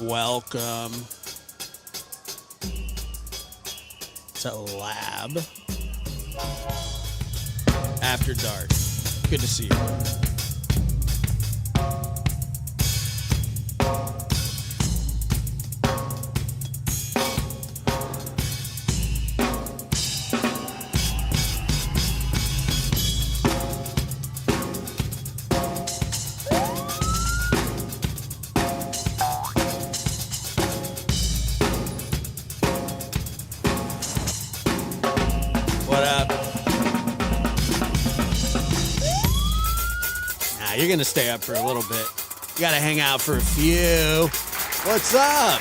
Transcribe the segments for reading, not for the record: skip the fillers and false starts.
Welcome to Lab After Dark. Good to see you. You're going to stay up for a little bit. You got to hang out for a few. What's up?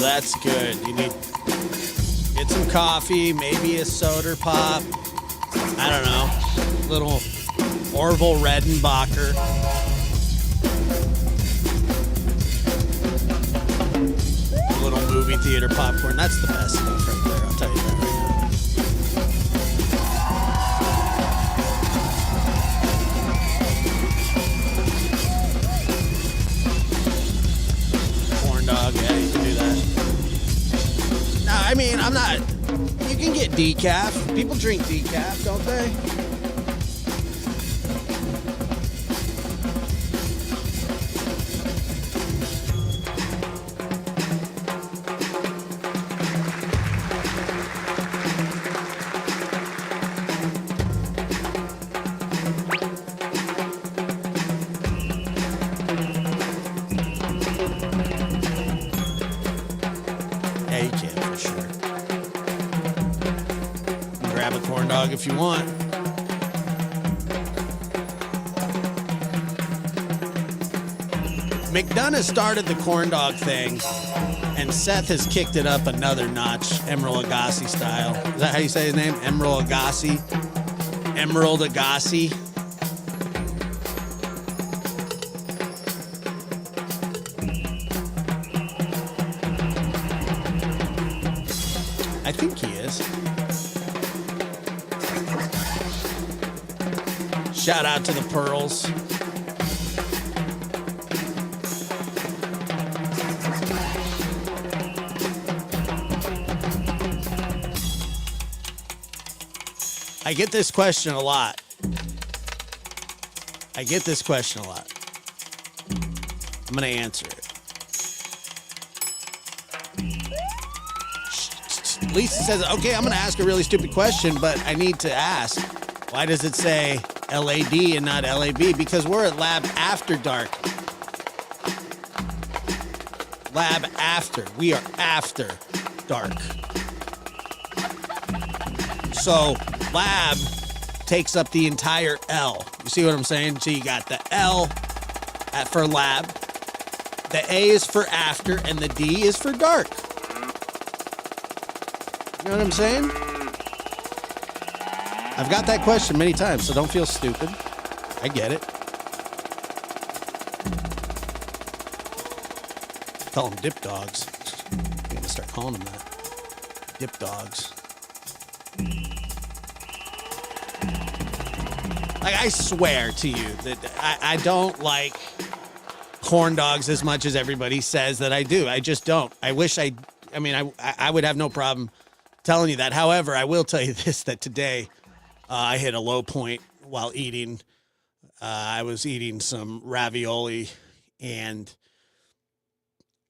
That's good. You need get some coffee, maybe a soda pop. I don't know. Little Orville Redenbacher. Little movie theater popcorn. That's the best stuff right there. I'll tell you that right now. Corn dog, yeah, you can do that. I mean, I'm not... You can get decaf. People drink decaf, don't they? If you want. McDonough started the corn dog thing, and Seth has kicked it up another notch, Emerald Agassi style. Is that how you say his name? Emerald Agassi? Emerald Agassi? I think he is. Shout out to the Pearls. I get this question a lot. I'm going to answer it. Lisa says, okay, I'm going to ask a really stupid question, but I need to ask. Why does it say LAD and not LAB? Because we're at Lab After Dark. Lab After. We are after dark. So Lab takes up the entire L. You see what I'm saying? So you got the L for Lab. The A is for after, and the D is for dark. You know what I'm saying? I've got that question many times, so don't feel stupid. I get it. Call them dip dogs. I'm going to start calling them that. Dip dogs. Like, I swear to you that I don't like corn dogs as much as everybody says that I do. I just don't. I wish I would have no problem telling you that. However, I will tell you this, that today I hit a low point while eating. I was eating some ravioli, and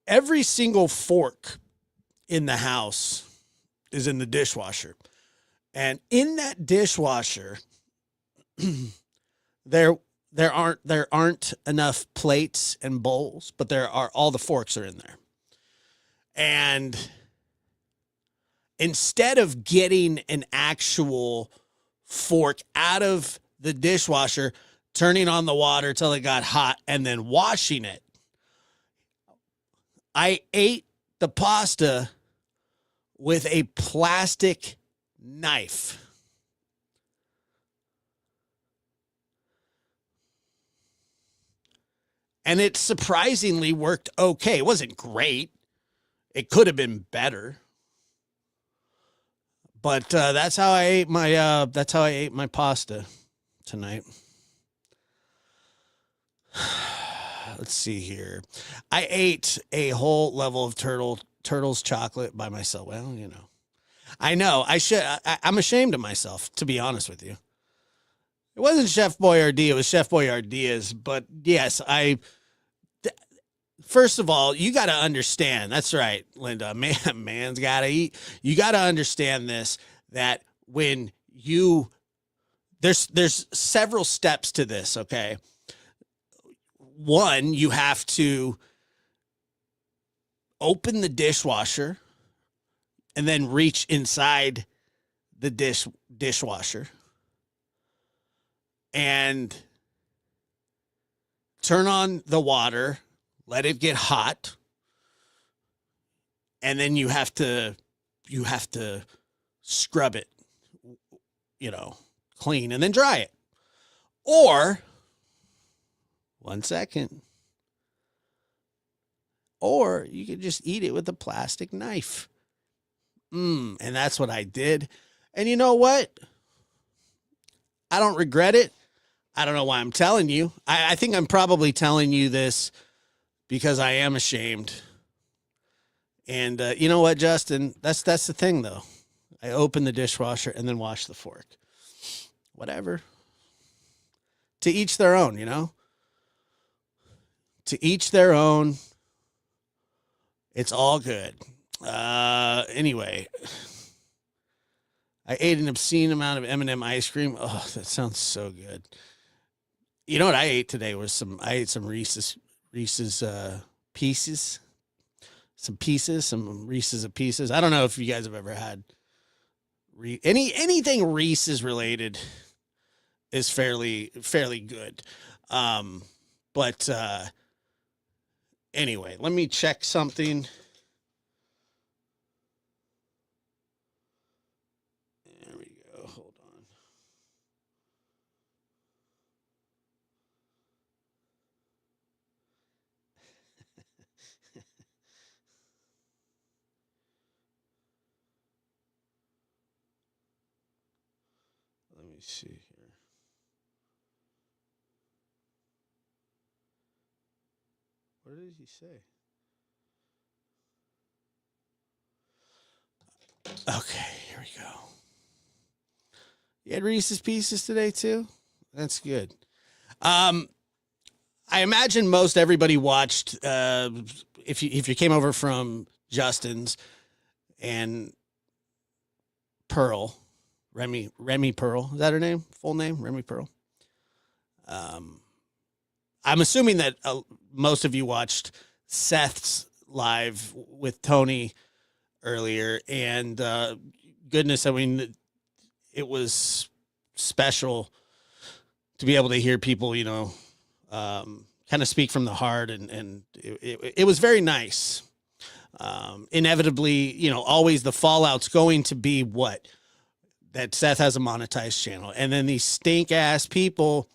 every single fork in the house is in the dishwasher. And in that dishwasher, there aren't enough plates and bowls, but all the forks are in there. And instead of getting an actual fork out of the dishwasher, turning on the water till it got hot, and then washing it, I ate the pasta with a plastic knife. And it surprisingly worked okay. It wasn't great. It could have been better. But that's how I ate my pasta tonight. Let's see here. I ate a whole level of turtle's chocolate by myself. Well, you know. I know. I'm ashamed of myself, to be honest with you. It wasn't Chef Boyardee, it was Chef Boyardee's, but yes, first of all, you got to understand. That's right, Linda. Man's got to eat. You got to understand this, that when there's several steps to this, okay? One, you have to open the dishwasher and then reach inside the dishwasher and turn on the water, let it get hot, and then you have to scrub it, clean, and then dry it. Or, one second, or you could just eat it with a plastic knife. And that's what I did. And you know what? I don't regret it. I don't know why I'm telling you. I think I'm probably telling you this because I am ashamed. And you know what, Justin? That's the thing, though. I open the dishwasher and then wash the fork. Whatever. To each their own, you know? To each their own. It's all good. Anyway, I ate an obscene amount of M&M ice cream. Oh, that sounds so good. You know what I ate today was I ate some Reese's pieces. Some Reese's of Pieces. I don't know if you guys have ever had anything Reese's related is fairly good. But anyway, let me check something. There we go. Hold on. Let me see here. What did he say? Okay, here we go. You had Reese's Pieces today too? That's good. I imagine most everybody watched if you came over from Justin's and Pearl, Remy Pearl. Is that her name? Full name? Remy Pearl. I'm assuming that most of you watched Seth's live with Tony earlier, and goodness, I mean, it was special to be able to hear people, kind of speak from the heart, and it was very nice. Inevitably, always the fallout's going to be that Seth has a monetized channel, and then these stink ass people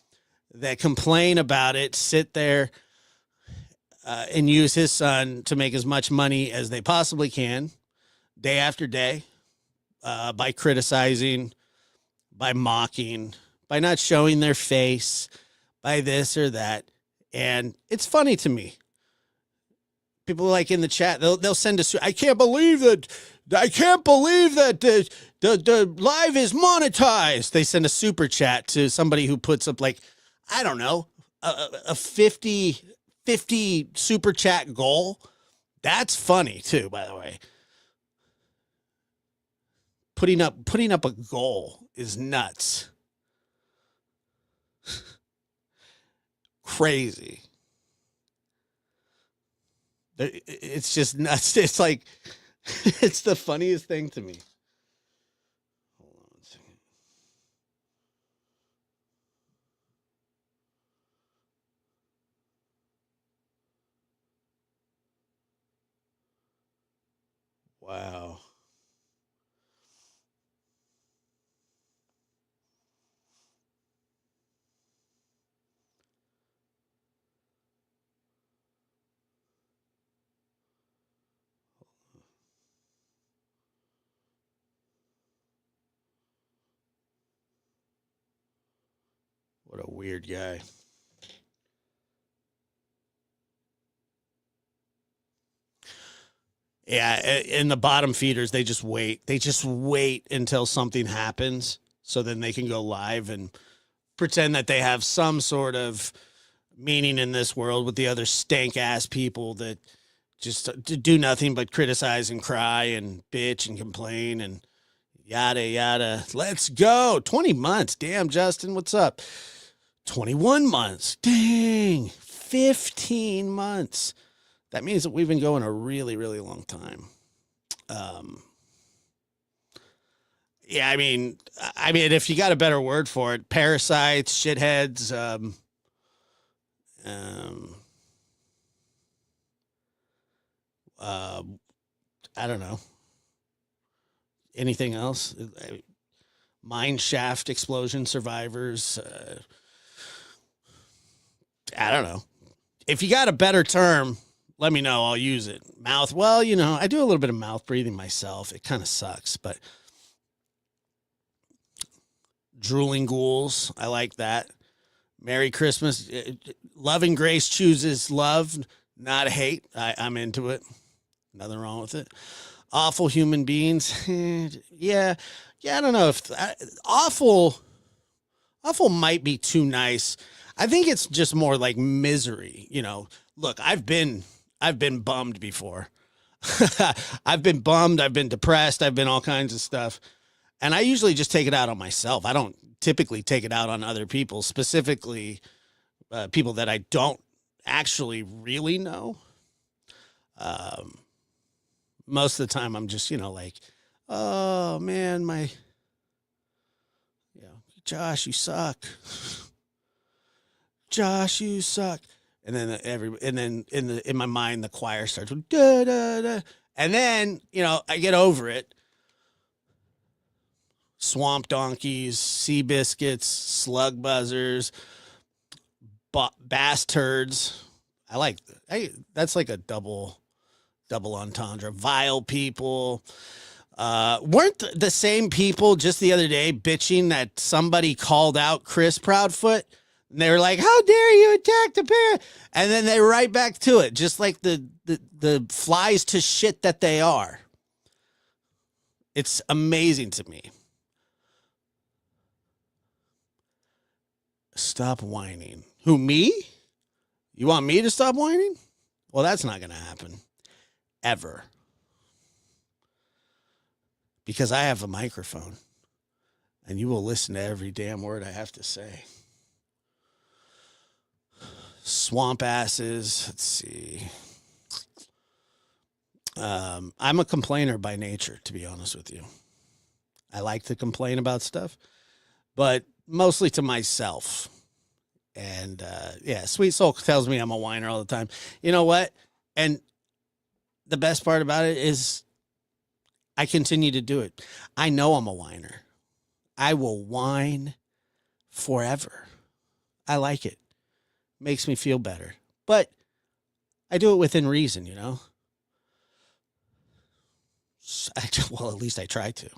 that complain about it sit there and use his son to make as much money as they possibly can, day after day, by criticizing, by mocking, by not showing their face, by this or that. And it's funny to me. People like in the chat, they'll send us. I can't believe that the live is monetized. They send a super chat to somebody who puts up like, I don't know, a 50 super chat goal. That's funny too, by the way. Putting up a goal is nuts. Crazy. It's just nuts. It's like, it's the funniest thing to me. Hold on one second. Wow. What a weird guy. Yeah, in the bottom feeders, they just wait. They just wait until something happens so then they can go live and pretend that they have some sort of meaning in this world with the other stank ass people that just do nothing but criticize and cry and bitch and complain and yada yada. Let's go. 20 months. Damn, Justin, what's up? 21 months. Dang. 15 months. That means that we've been going a really, really long time. Yeah, I mean, if you got a better word for it, parasites, shitheads, um, uh, I don't know. Anything else? Mine shaft explosion survivors. I don't know. If you got a better term, let me know. I'll use it. Mouth. Well, you know, I do a little bit of mouth breathing myself. It kind of sucks, but drooling ghouls. I like that. Merry Christmas. Loving Grace chooses love, not hate. I'm into it. Nothing wrong with it. Awful human beings. Yeah. I don't know if awful might be too nice. I think it's just more like misery. You know, look, I've been bummed before. I've been bummed. I've been depressed. I've been all kinds of stuff. And I usually just take it out on myself. I don't typically take it out on other people, specifically people that I don't actually really know. Most of the time I'm just, you know, like, oh man, Josh, you suck. Josh, you suck. And then in my mind, the choir starts with da da da. And then, you know, I get over it. Swamp donkeys, sea biscuits, slug buzzers, bass turds. That's like a double entendre. Vile people. Weren't the same people just the other day bitching that somebody called out Chris Proudfoot? And they were like, how dare you attack the bear? And then they right back to it, just like the flies to shit that they are. It's amazing to me. Stop whining. Who, me? You want me to stop whining? Well, that's not going to happen. Ever. Because I have a microphone. And you will listen to every damn word I have to say. Swamp asses. Let's see. I'm a complainer by nature, to be honest with you. I like to complain about stuff. But mostly to myself. And, Sweet Soul tells me I'm a whiner all the time. You know what? And the best part about it is I continue to do it. I know I'm a whiner. I will whine forever. I like it. Makes me feel better. But I do it within reason, you know? Well, at least I try to.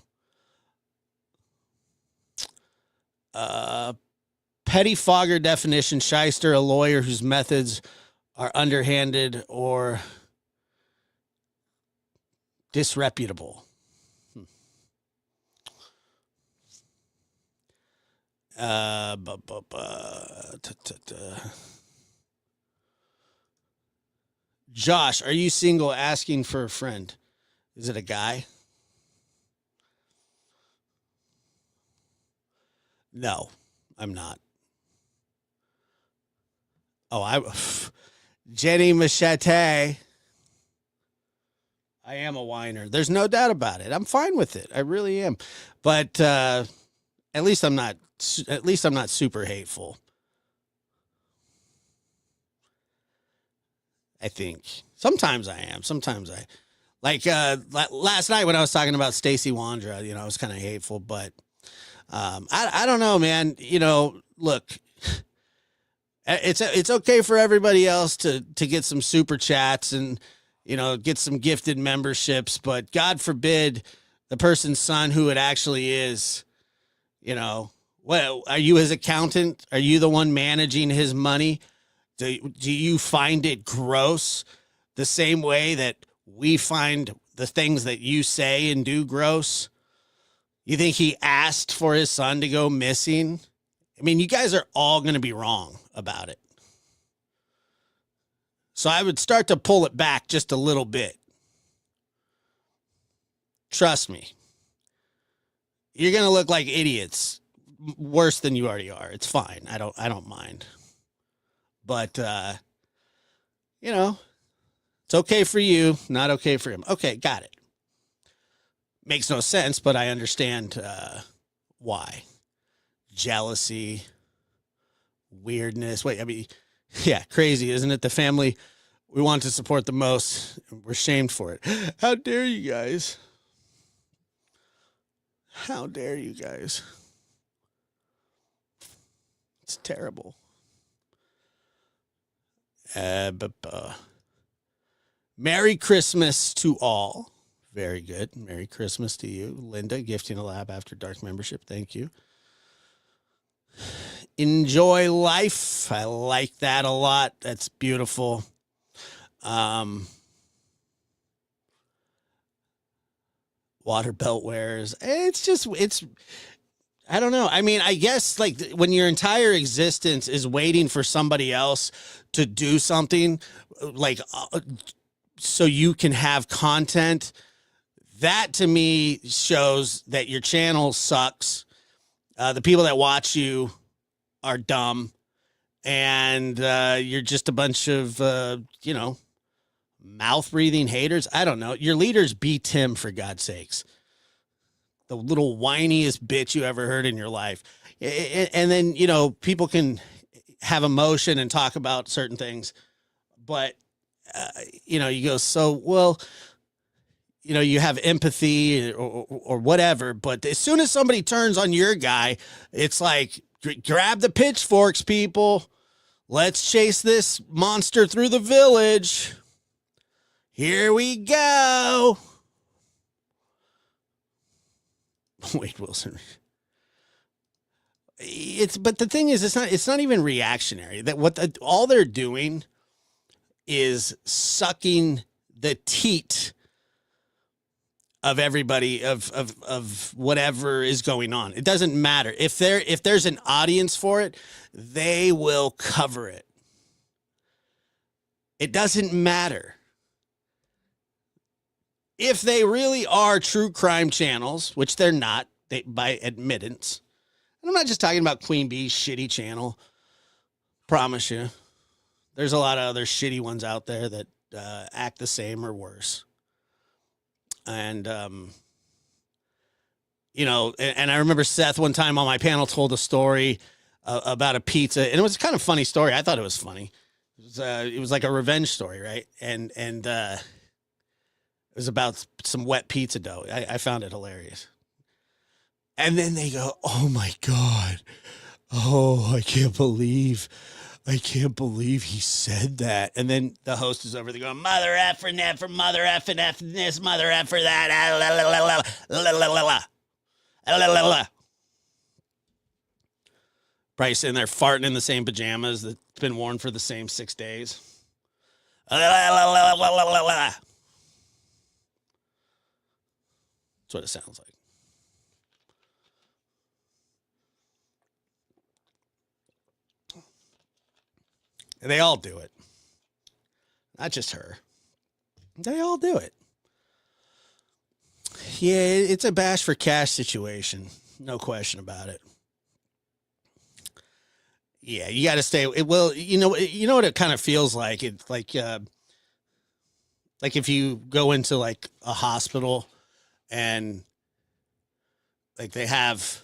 Pettifogger definition, shyster, a lawyer whose methods are underhanded or disreputable. Josh, are you single asking for a friend? Is it a guy? No, I'm not. Jenny Machete. I am a whiner. There's no doubt about it. I'm fine with it. I really am. But at least I'm not super hateful. I think sometimes I am. Sometimes I Like last night when I was talking about Stacey Wandra, you know, it was kind of hateful, but I don't know, man. You know, look, it's okay for everybody else to get some super chats and, you know, get some gifted memberships, but God forbid the person's son, who it actually is, you know, well, are you his accountant? Are you the one managing his money? Do you find it gross the same way that we find the things that you say and do gross? You think he asked for his son to go missing? I mean, you guys are all going to be wrong about it. So I would start to pull it back just a little bit. Trust me. You're going to look like idiots, worse than you already are. It's fine. I don't mind. But, you know, it's okay for you, not okay for him. Okay, got it. Makes no sense, but I understand why. Jealousy, weirdness. Wait, I mean, yeah, crazy, isn't it? The family we want to support the most, we're shamed for it. How dare you guys? How dare you guys? It's terrible. Merry Christmas to all. Very good. Merry Christmas to you. Linda, gifting a Lab After Dark membership. Thank you. Enjoy life. I like that a lot. That's beautiful. Water belt wearers. It's I don't know. I mean, I guess like when your entire existence is waiting for somebody else to do something, like so you can have content, that to me shows that your channel sucks. The people that watch you are dumb, and you're just a bunch of, you know, mouth breathing haters. I don't know. Your leaders beat Tim, for God's sakes. The little whiniest bitch you ever heard in your life. And then, you know, people can have emotion and talk about certain things, but, you know, you go, so, well, you know, you have empathy or whatever, but as soon as somebody turns on your guy, it's like, grab the pitchforks, people. Let's chase this monster through the village. Here we go. Wade Wilson. But the thing is, it's not even reactionary. That all they're doing is sucking the teat of everybody of whatever is going on. It doesn't matter. If there's an audience for it, they will cover it. It doesn't matter. If they really are true crime channels, which they're not, by admittance. And I'm not just talking about Queen Bee's shitty channel. Promise you. There's a lot of other shitty ones out there that act the same or worse. And, you know, and I remember Seth one time on my panel told a story about a pizza. And it was kind of a funny story. I thought it was funny. It was like a revenge story, right? And it was about some wet pizza dough. I found it hilarious. And then they go, oh, my God. Oh, I can't believe he said that. And then the host is over there going, mother effer never, mother effing F this, mother effer that. Probably sitting there farting in the same pajamas that's been worn for the same 6 days. That's what it sounds like. They all do it. Not just her. They all do it. Yeah, it's a bash for cash situation. No question about it. Yeah, you got to stay. Well, you know what it kind of feels like. It's like if you go into like a hospital and like they have,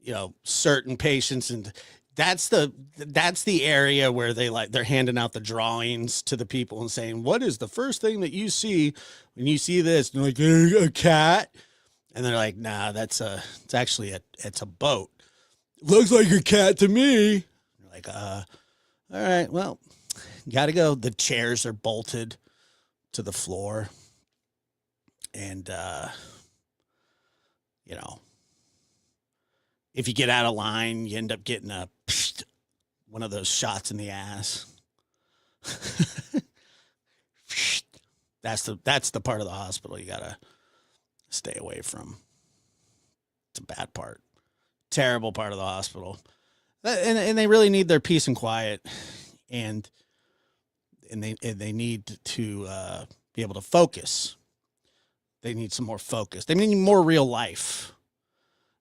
you know, certain patients and that's the area where they're handing out the drawings to the people and saying, what is the first thing that you see when you see this? And they're like, a cat. And they're like, nah, it's actually it's a boat. Looks like a cat to me. You're like, all right, well, gotta go. The chairs are bolted to the floor. And, you know, if you get out of line, you end up getting one of those shots in the ass. That's the part of the hospital you gotta stay away from. It's a bad part. Terrible part of the hospital. And they really need their peace and quiet, and they need to be able to focus. They need some more focus. They need more real life.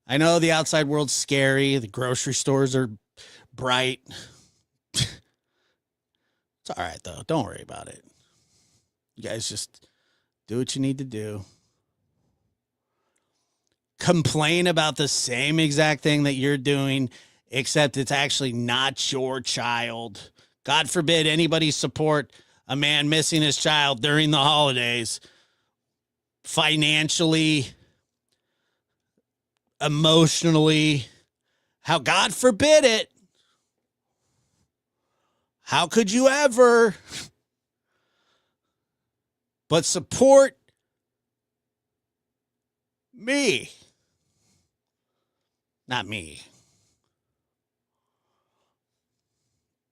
I know the outside world's scary. The grocery stores are bright. It's all right, though. Don't worry about it. You guys just do what you need to do. Complain about the same exact thing that you're doing, except it's actually not your child. God forbid anybody support a man missing his child during the holidays. Financially, emotionally, how God forbid it. How could you ever? But support me. Not me.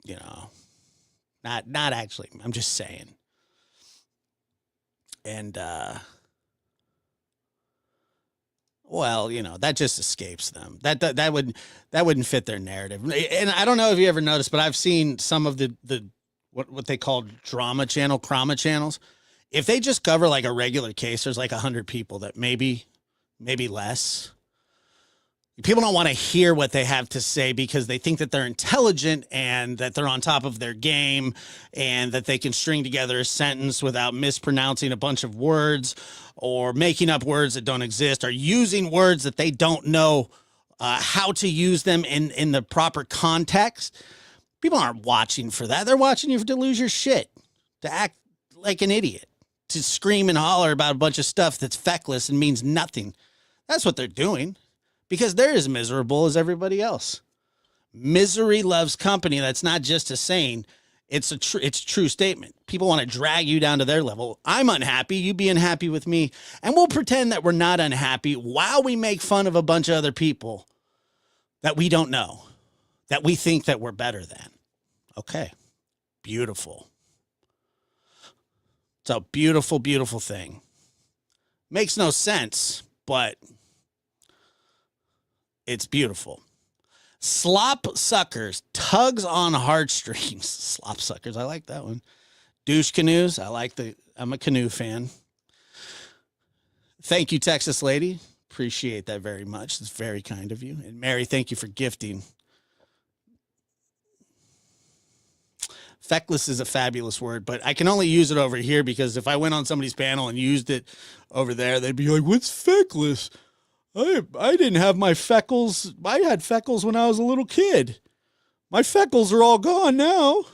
You know, not actually. I'm just saying. And, well, you know, that just escapes them. That wouldn't fit their narrative. And I don't know if you ever noticed, but I've seen some of the what they call drama channels. If they just cover like a regular case, there's like 100 people that maybe less. People don't want to hear what they have to say because they think that they're intelligent and that they're on top of their game and that they can string together a sentence without mispronouncing a bunch of words or making up words that don't exist or using words that they don't know how to use them in the proper context. People aren't watching for that. They're watching you to lose your shit, to act like an idiot, to scream and holler about a bunch of stuff that's feckless and means nothing. That's what they're doing. Because they're as miserable as everybody else. Misery loves company. That's not just a saying. It's a true statement. People want to drag you down to their level. I'm unhappy. You be unhappy with me. And we'll pretend that we're not unhappy while we make fun of a bunch of other people that we don't know, that we think that we're better than. Okay. Beautiful. It's a beautiful, beautiful thing. Makes no sense, but it's beautiful. Slop suckers, tugs on heartstrings. Slop suckers, I like that one. Douche canoes, I'm a canoe fan. Thank you, Texas lady. Appreciate that very much. It's very kind of you. And Mary, thank you for gifting. Feckless is a fabulous word, but I can only use it over here because if I went on somebody's panel and used it over there, they'd be like, what's feckless? I didn't have my freckles. I had freckles when I was a little kid. My freckles are all gone now.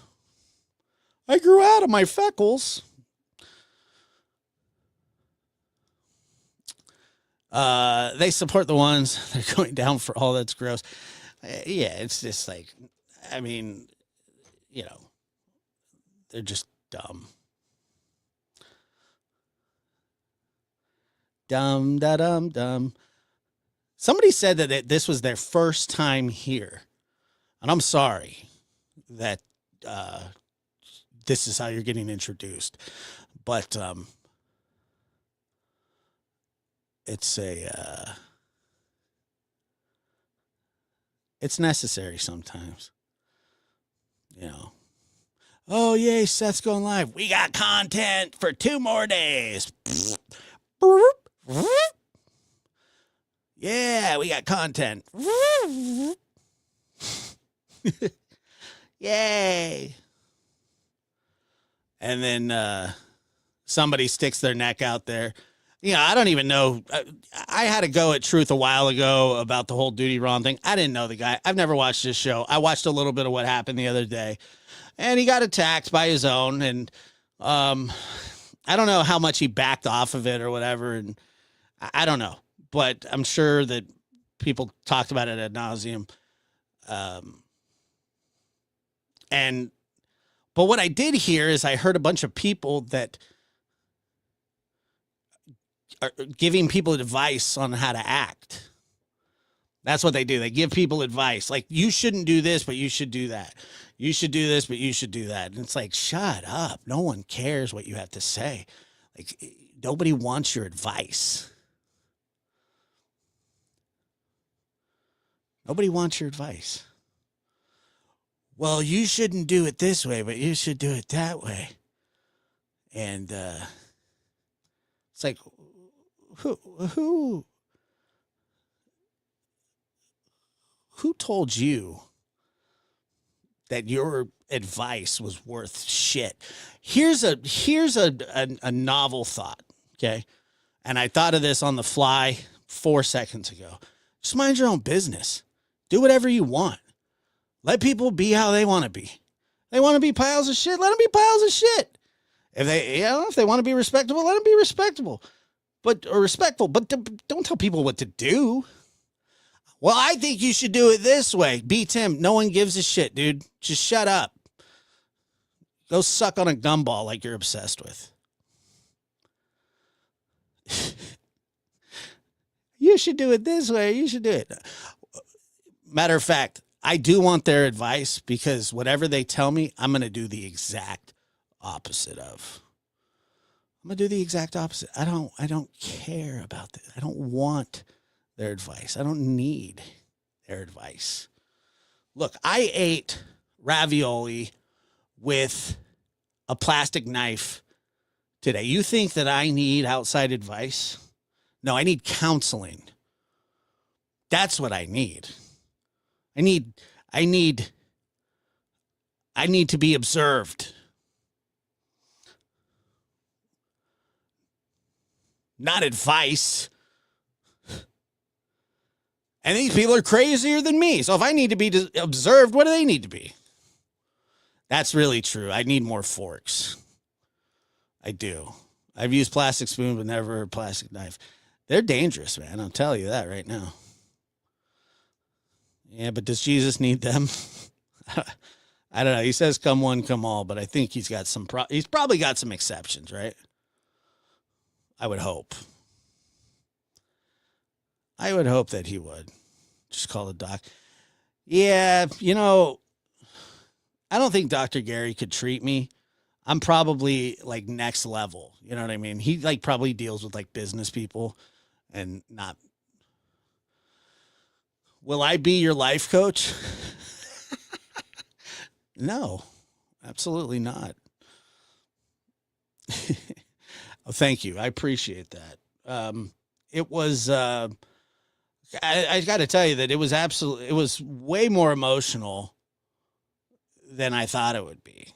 I grew out of my freckles. They support the ones that are going down for all that's gross. Yeah, it's just like, I mean, you know, they're just dumb. Dumb. Somebody said that this was their first time here. And I'm sorry that this is how you're getting introduced. But it's necessary sometimes. You know. Oh, yay, Seth's going live. We got content for 2 more days. Yeah, we got content. Yay. And then somebody sticks their neck out there. Yeah, I don't even know. I had a go at Truth a while ago about the whole Duty Wrong thing. I didn't know the guy. I've never watched this show. I watched a little bit of what happened the other day, and he got attacked by his own. And I don't know how much he backed off of it or whatever. And I don't know, but I'm sure that people talked about it ad nauseum. But what I did hear is I heard a bunch of people that are giving people advice on how to act. That's what they do. They give people advice. Like, you shouldn't do this, but you should do that. You should do this, but you should do that. And it's like, shut up. No one cares what you have to say. Like, nobody wants your advice. Nobody wants your advice. Well, you shouldn't do it this way, but you should do it that way. And it's like, who told you that your advice was worth shit? Here's a novel thought, okay? And I thought of this on the fly 4 seconds ago. Just mind your own business. Do whatever you want. Let people be how they want to be. They want to be piles of shit. Let them be piles of shit. If they want to be respectable, let them be respectable. Respectful, but don't tell people what to do. Well, I think you should do it this way. Be Tim. No one gives a shit, dude. Just shut up. Go suck on a gumball like you're obsessed with. You should do it this way. You should do it. Matter of fact, I do want their advice, because whatever they tell me, I'm going to do the exact opposite of. I'm going to do the exact opposite. I don't care about this. I don't want their advice. I don't need their advice. Look, I ate ravioli with a plastic knife today. You think that I need outside advice? No, I need counseling. That's what I need. I need to be observed. Not advice. And these people are crazier than me. So if I need to be observed, what do they need to be? That's really true. I need more forks. I do. I've used plastic spoon, but never a plastic knife. They're dangerous, man. I'll tell you that right now. Yeah, but does Jesus need them? I don't know. He says, come one, come all, but I think he's got he's probably got some exceptions, right? I would hope. I would hope that he would. Just call the doc. Yeah, I don't think Dr. Gary could treat me. I'm probably like next level. You know what I mean? He like probably deals with like business people and not. Will I be your life coach? No, absolutely not. Oh, thank you. I appreciate that. It was, I got to tell you that it was way more emotional than I thought it would be.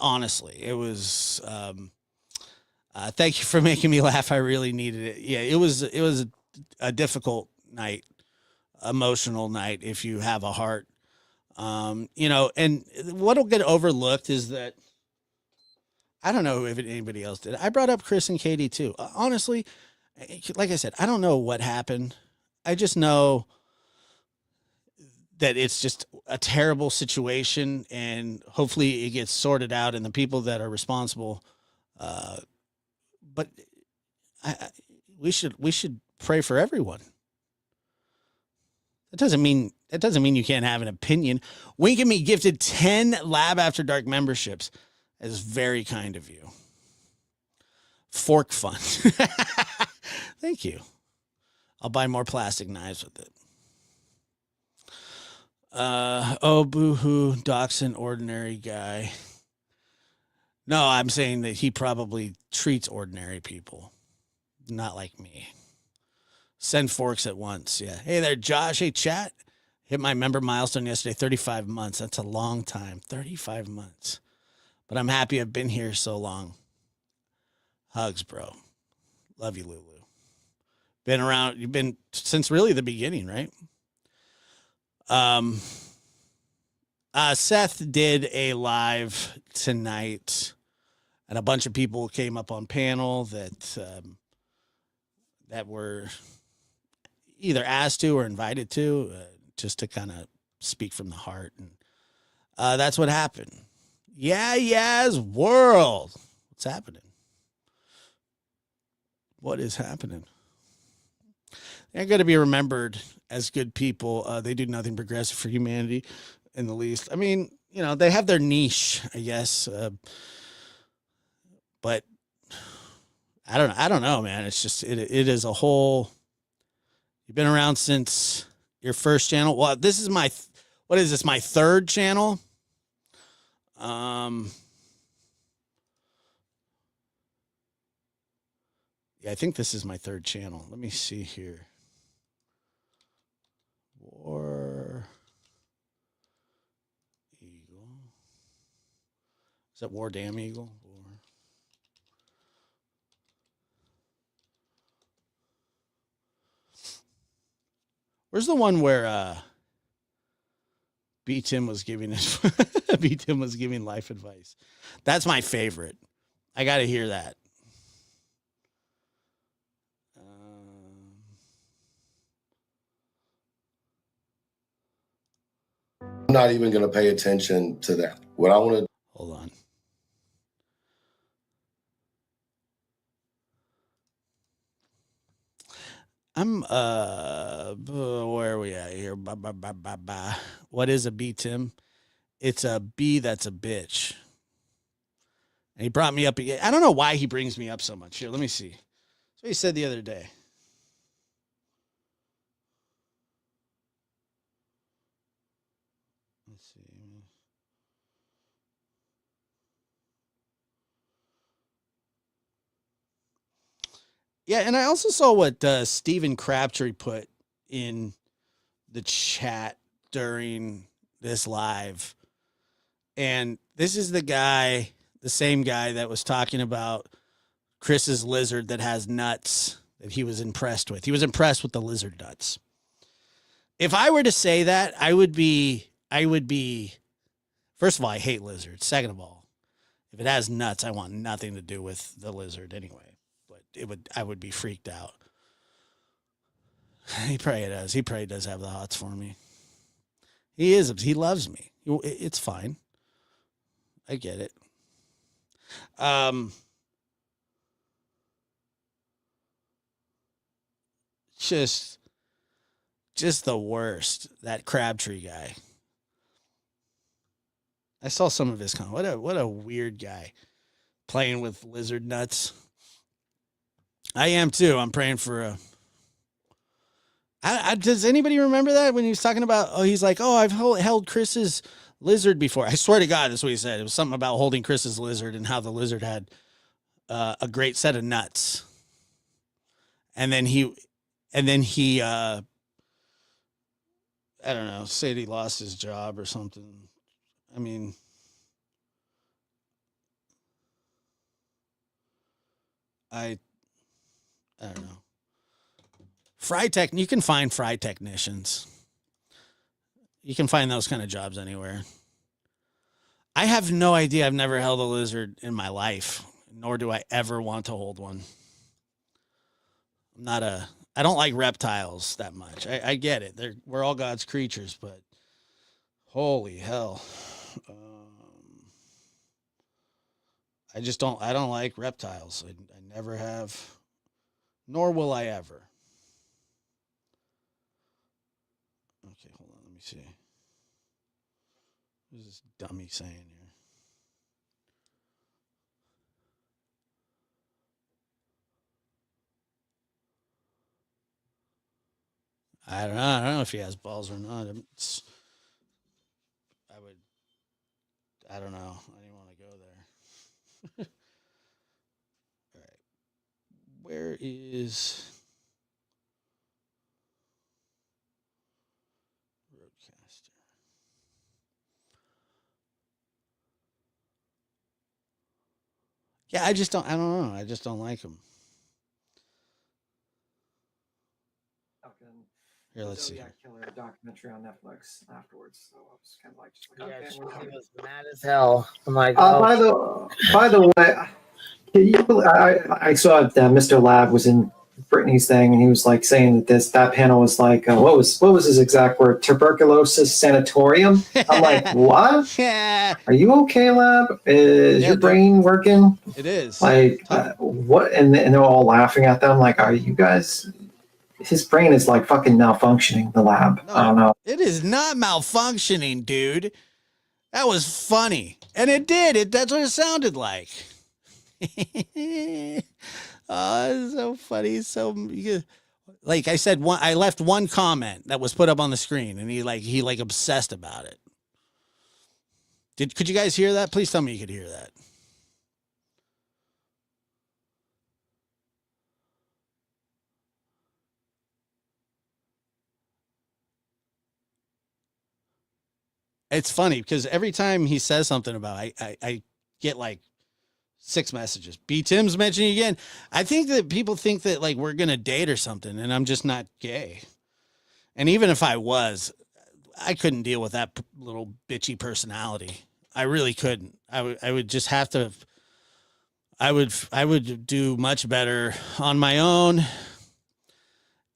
Honestly, it was, thank you for making me laugh. I really needed it. Yeah, it was a difficult night, emotional night, if you have a heart. And what'll get overlooked is that, I don't know if anybody else did. I brought up Chris and Katie too. Honestly, like I said, I don't know what happened. I just know that it's just a terrible situation, and hopefully it gets sorted out and the people that are responsible. But we should pray for everyone. That doesn't mean you can't have an opinion. Wink and Me gifted 10 Lab After Dark memberships. That is very kind of you. Fork fun. Thank you. I'll buy more plastic knives with it. Oh, boo-hoo, Doc's an ordinary guy. No, I'm saying that he probably treats ordinary people. Not like me. Send forks at once. Yeah. Hey there, Josh. Hey, chat. Hit my member milestone yesterday, 35 months. That's a long time. 35 months. But I'm happy I've been here so long. Hugs, bro. Love you, Lulu. Been around. You've been since really the beginning, right? Seth did a live tonight, and a bunch of people came up on panel that were either asked to or invited to, just to kind of speak from the heart, and that's what happened. Yes, world. What's happening? What is happening? They're going to be remembered as good people. They do nothing progressive for humanity in the least. I mean, they have their niche, I guess. But I don't know. I don't know, man. It's just, it is a whole, you've been around since your first channel. Well, this is what is this? My third channel. Yeah, I think this is my third channel. Let me see here. War Eagle. Is that War Damn Eagle? Where's the one where B Tim was giving B Tim was giving life advice? That's my favorite. I got to hear that. I'm not even going to pay attention to that. What I want to... Hold on. I'm where are we at here? What is a B, Tim? It's a B that's a bitch. And he brought me up again. I don't know why he brings me up so much. Here, let me see. That's what he said the other day. Let's see. Yeah, and I also saw what Stephen Crabtree put in the chat during this live. And this is the same guy that was talking about Chris's lizard that has nuts that he was impressed with. He was impressed with the lizard nuts. If I were to say that, I would be, first of all, I hate lizards. Second of all, if it has nuts, I want nothing to do with the lizard anyway. I would be freaked out. He probably does. He probably does have the hots for me. He loves me. It's fine. I get it. Just the worst. That Crabtree guy. I saw some of his comment. What a weird guy playing with lizard nuts. I am too. I'm praying for does anybody remember that when he was talking about, he's like, I've held Chris's lizard before. I swear to God, that's what he said. It was something about holding Chris's lizard and how the lizard had a great set of nuts. And then he I don't know, said he lost his job or something. I mean, I don't know. You can find fry technicians. You can find those kind of jobs anywhere. I have no idea. I've never held a lizard in my life, nor do I ever want to hold one. I don't like reptiles that much. I get it. We're all God's creatures, but holy hell. I don't like reptiles. I never have, nor will I ever. Okay, hold on. Let me see. What is this dummy saying here? I don't know. I don't know if he has balls or not. I don't know. I didn't want to go there. All right. Where is Roadcaster? Yeah, I don't know. I just don't like him. Here, let's see. Killer documentary on Netflix afterwards. So I was kind of like, He was mad as hell. I'm like, by the way, I saw that Mr. Lab was in Brittany's thing, and he was like saying that that panel was like, what was his exact word? Tuberculosis sanatorium. I'm like, what? Yeah. Are you okay, Lab? Is your brain working? It is. Like, what? And they're all laughing at them. Like, are you guys? His brain is like fucking malfunctioning. The Lab. No, I don't know. It is not malfunctioning, dude. That was funny, and it did. That's what it sounded like. Oh, it's so funny. So, like I said, I left one comment that was put up on the screen, and he obsessed about it. Could you guys hear that? Please tell me you could hear that. It's funny because every time he says something about I get like 6 messages. B. Tim's mentioning again. I think that people think that like we're going to date or something, and I'm just not gay. And even if I was, I couldn't deal with that little bitchy personality. I really couldn't. I would just have to. I would do much better on my own.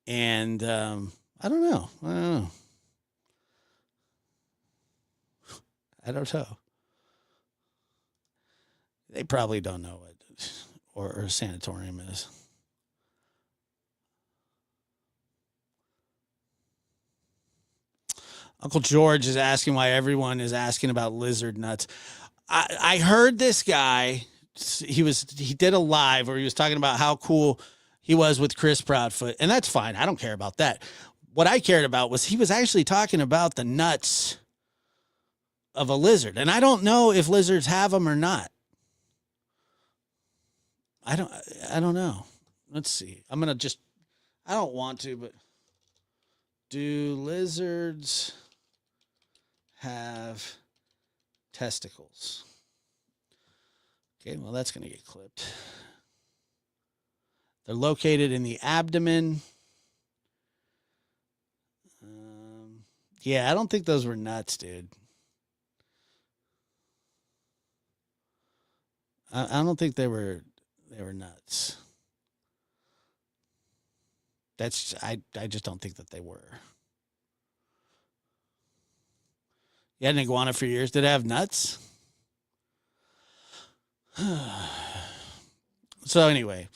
And I don't know. I don't know. They probably don't know what or a sanatorium is. Uncle George is asking why everyone is asking about lizard nuts. I heard this guy. He did a live where he was talking about how cool he was with Chris Proudfoot, and that's fine. I don't care about that. What I cared about was he was actually talking about the nuts of a lizard, and I don't know if lizards have them or not. I don't know. Let's see. I don't want to, but do lizards have testicles? Okay, well, that's going to get clipped. They're located in the abdomen. Yeah, I don't think those were nuts, dude. I don't think they were nuts. I just don't think that they were. You had an iguana for years. Did it have nuts? So anyway,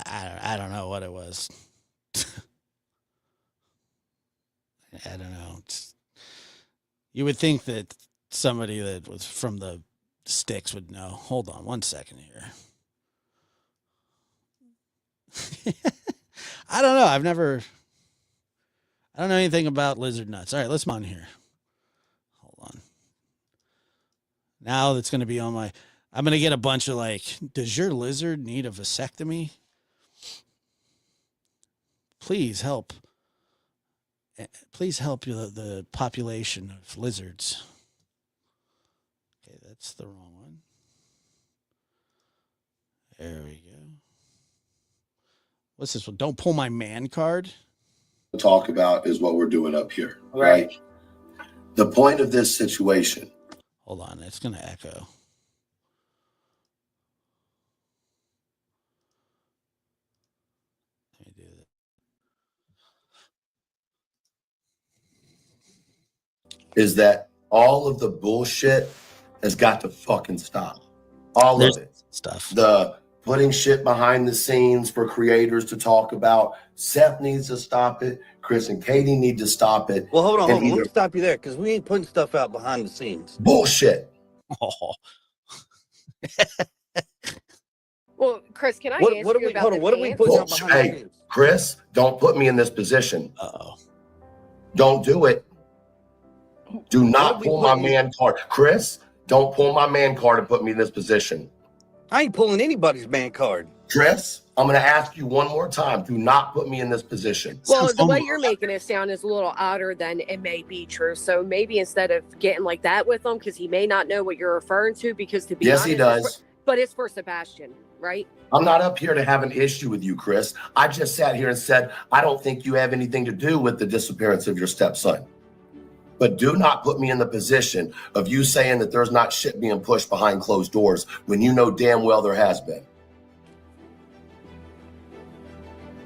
I don't know what it was. I don't know. You would think that somebody that was from the sticks would know. Hold on 1 second here. I don't know. I don't know anything about lizard nuts. All right, let's move on here. Hold on. Now that's going to be on my... I'm going to get a bunch of like, does your lizard need a vasectomy? Please help. Please help the population of lizards. Okay, that's the wrong one. There we go. What's this one? Don't pull my man card. Talk about is what we're doing up here, right? The point of this situation. Hold on, it's going to echo. Let me do that. Is that all of the bullshit has got to fucking stop. All of it. Stuff. The putting shit behind the scenes for creators to talk about. Seth needs to stop it. Chris and Katie need to stop it. Well, hold on. Let me stop you there because we ain't putting stuff out behind the scenes. Bullshit. Oh. Well, Chris, can I ask you about the what are we putting out behind the Hey, scenes? Chris, don't put me in this position. Uh-oh. Don't do it. Do not pull my man card. Chris, don't pull my man card and put me in this position. I ain't pulling anybody's man card. Chris, I'm going to ask you one more time. Do not put me in this position. Well, the way you're making it sound is a little odder than it may be true. So maybe instead of getting like that with him, because he may not know what you're referring to, because to be Yes, honest, he does. but it's for Sebastian, right? I'm not up here to have an issue with you, Chris. I just sat here and said, I don't think you have anything to do with the disappearance of your stepson. But do not put me in the position of you saying that there's not shit being pushed behind closed doors when you know damn well there has been.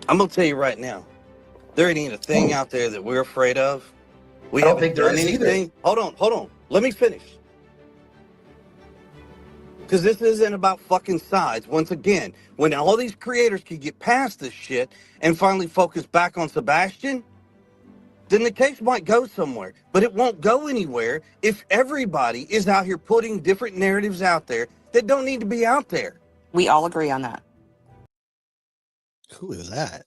I'm gonna tell you right now, there ain't a thing out there that we're afraid of. We I don't haven't think there done is either. anything. Hold on. Let me finish. Because this isn't about fucking sides. Once again, when all these creators can get past this shit and finally focus back on Sebastian, then the case might go somewhere. But it won't go anywhere if everybody is out here putting different narratives out there that don't need to be out there. We all agree on that. Who is that?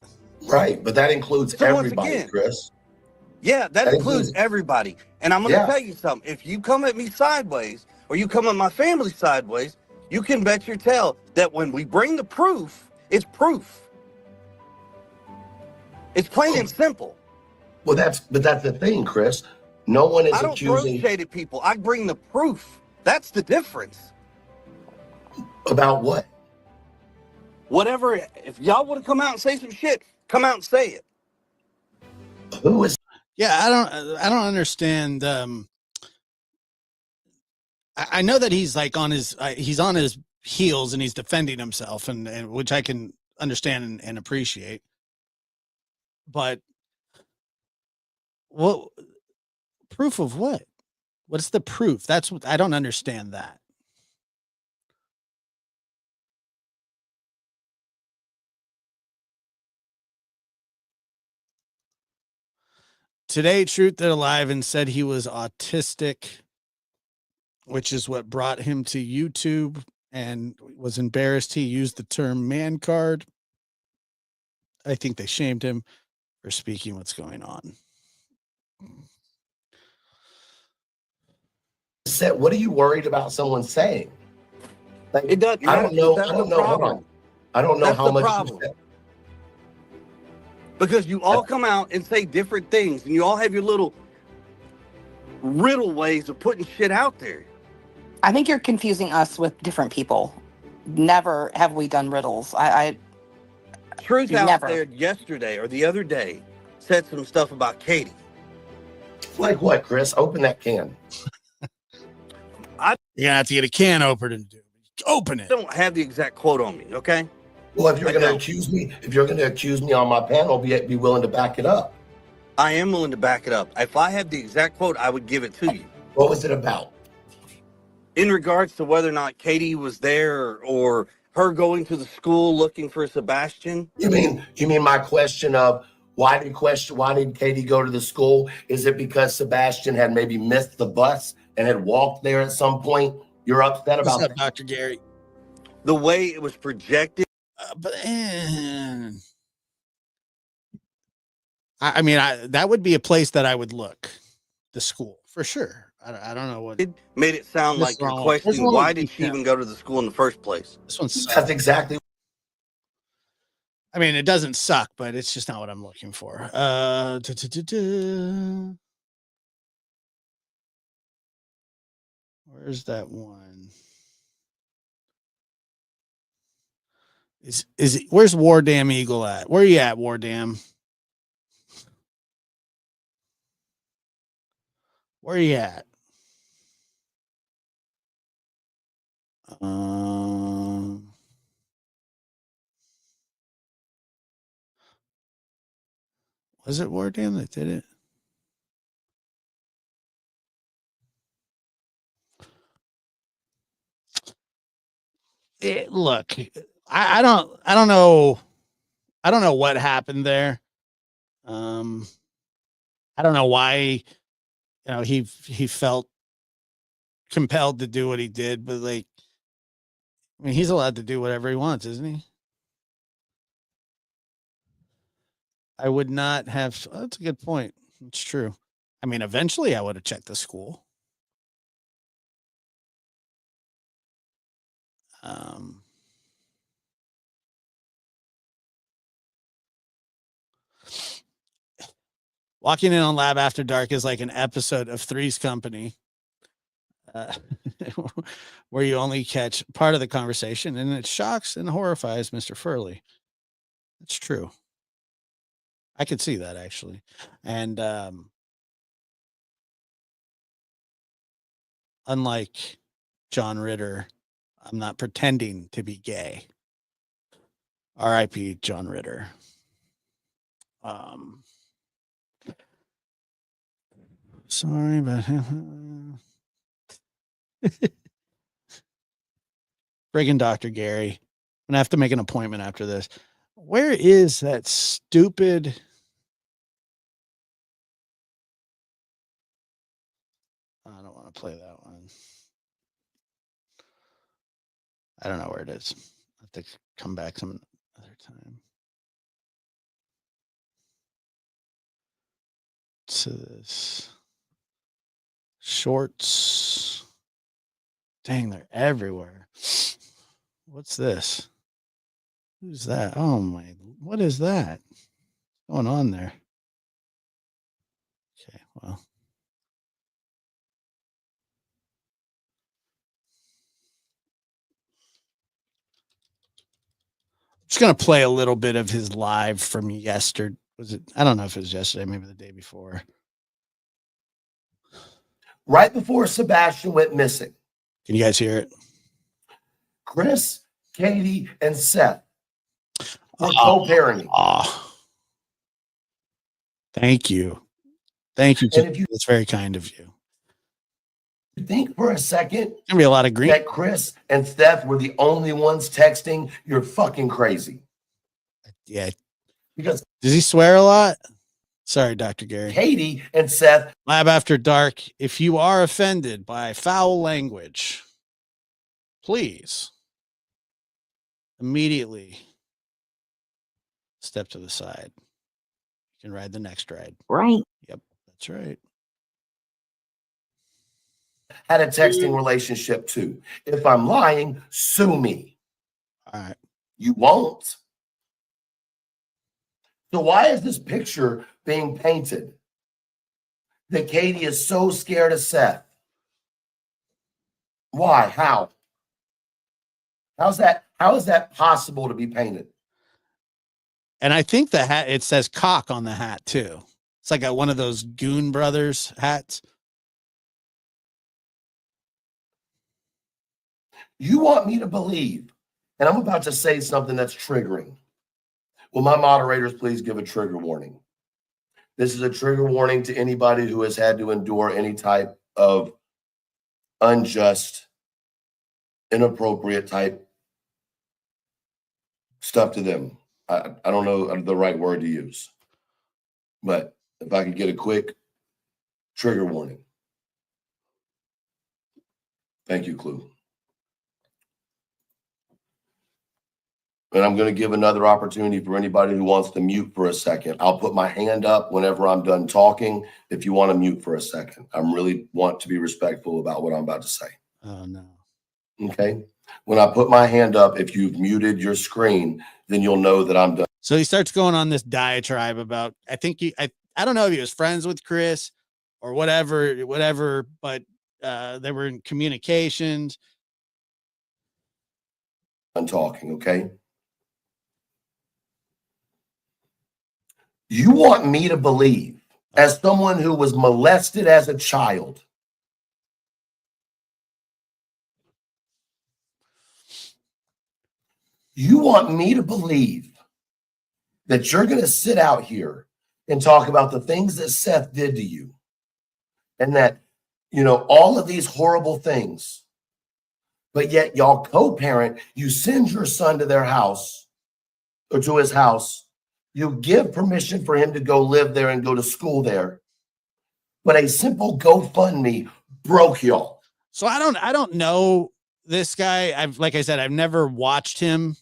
Right, but that includes So once everybody, again, Chris. yeah, that includes everybody. And I'm going to tell you something. If you come at me sideways or you come at my family sideways, you can bet your tail that when we bring the proof, it's proof. It's plain and simple. Well, that's the thing, Chris. No one is I don't accusing throw shade at people. I bring the proof. That's the difference. about what? Whatever. If y'all want to come out and say some shit, come out and say it. Who is? Yeah, I don't understand. I know that he's like on his heels and he's defending himself, and which I can understand and appreciate. But what proof of what? What's the proof? That's what I don't understand that. Today, Truth That Alive and said he was autistic, which is what brought him to YouTube, and was embarrassed he used the term man card. I think they shamed him for speaking what's going on. What are you worried about someone saying? Like, It doesn't I don't matter. know. That's I don't the know. Hold problem. on. I don't know That's how the much you problem. said. Because you all come out and say different things, and you all have your little riddle ways of putting shit out there. I think you're confusing us with different people. Never have we done riddles. Truth out Never. there yesterday or the other day said some stuff about Katie. Like what, Chris? Open that can. You're gonna have to get a can opener to do. Open it. I don't have the exact quote on me, okay? Well, if you're going to accuse me on my panel, be willing to back it up. I am willing to back it up. If I have the exact quote, I would give it to you. What was it about? In regards to whether or not Katie was there or her going to the school looking for Sebastian. You mean my question of why did Katie go to the school? Is it because Sebastian had maybe missed the bus and had walked there at some point? You're upset about that, Dr. Gary? The way it was projected. I mean, that would be a place that I would look. The school for sure. I don't know what it made it sound like you're questioning why did she even go to the school in the first place. This one's that's exactly. I mean, it doesn't suck, but it's just not what I'm looking for. Where's that one? Where's War Dam Eagle at? Where are you at, War Dam? Where are you at? Was it War Dam that did it? Look, I don't know. I don't know what happened there. I don't know why, he felt compelled to do what he did, but like, I mean, he's allowed to do whatever he wants, isn't he? I would not have. Oh, that's a good point. It's true. I mean, eventually I would have checked the school. Walking in on Lab After Dark is like an episode of Three's Company, where you only catch part of the conversation, and it shocks and horrifies Mr. Furley. It's true. I could see that actually. And unlike John Ritter, I'm not pretending to be gay. R.I.P. John Ritter. Sorry, but friggin' Dr. Gary. I'm gonna have to make an appointment after this. Where is that stupid? I don't want to play that one. I don't know where it is. I have to come back some other time. To this shorts. Dang, they're everywhere. What's this? Who's that? Oh my, what is that? What's going on there? Okay, well. Just gonna play a little bit of his live from yesterday. Was it? I don't know if it was yesterday, maybe the day before. Right before Sebastian went missing. Can you guys hear it? Chris, Katie, and Seth were co-parenting. Thank you. Thank you. And if you That's very kind of you. think for a second Gonna be a lot of green. that Chris and Steph were the only ones texting, you're fucking crazy. Yeah. Because Does he swear a lot? Sorry, Dr. Gary. Katie and Seth. Lab After Dark. If you are offended by foul language, please immediately step to the side. You can ride the next ride. Right. Yep, that's right. Had a texting relationship too. If I'm lying, sue me. All right. You won't. So why is this picture being painted that Katie is so scared of Seth? Why? How? How is that possible to be painted? And I think the hat, it says cock on the hat too. It's like one of those Goon Brothers hats. You want me to believe, and I'm about to say something that's triggering. Will my moderators please give a trigger warning? This is a trigger warning to anybody who has had to endure any type of unjust, inappropriate type stuff to them. I don't know the right word to use, but if I could get a quick trigger warning. Thank you, Clue. And I'm going to give another opportunity for anybody who wants to mute for a second. I'll put my hand up whenever I'm done talking if you want to mute for a second. I really want to be respectful about what I'm about to say. Oh, no. Okay? When I put my hand up, if you've muted your screen, then you'll know that I'm done. So he starts going on this diatribe about, I think I don't know if he was friends with Chris or whatever, but they were in communications. I'm talking, okay? You want me to believe, as someone who was molested as a child, you want me to believe that you're going to sit out here and talk about the things that Seth did to you and that, all of these horrible things, but yet y'all co-parent, you send your son to their house or to his house. You give permission for him to go live there and go to school there. But a simple GoFundMe broke y'all. So I don't know this guy. Like I said, I've never watched him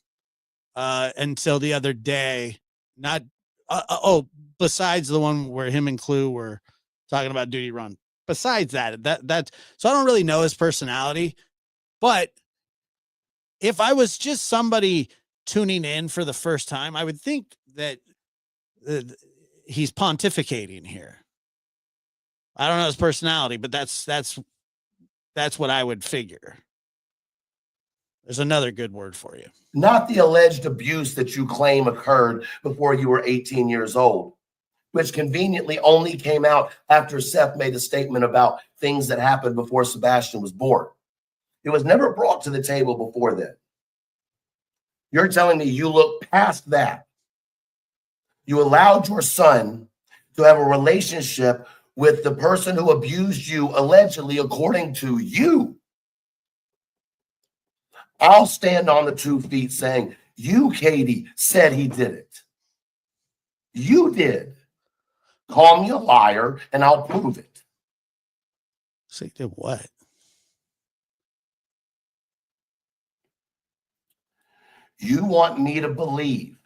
until the other day. Not besides the one where him and Clue were talking about Duty Run. Besides that so I don't really know his personality. But if I was just somebody tuning in for the first time, I would think that he's pontificating here. I don't know his personality, but that's what I would figure. There's another good word for you. Not the alleged abuse that you claim occurred before you were 18 years old, which conveniently only came out after Seth made a statement about things that happened before Sebastian was born. It was never brought to the table before then. You're telling me you look past that. You allowed your son to have a relationship with the person who abused you, allegedly, according to you. I'll stand on the 2 feet saying, you, Katie, said he did it. You did. Call me a liar and I'll prove it. So he did what? You want me to believe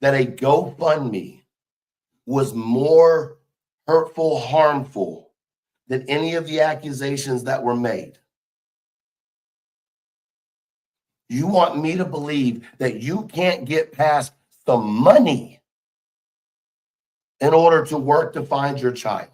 that a GoFundMe was more hurtful, harmful than any of the accusations that were made. You want me to believe that you can't get past some money in order to work to find your child.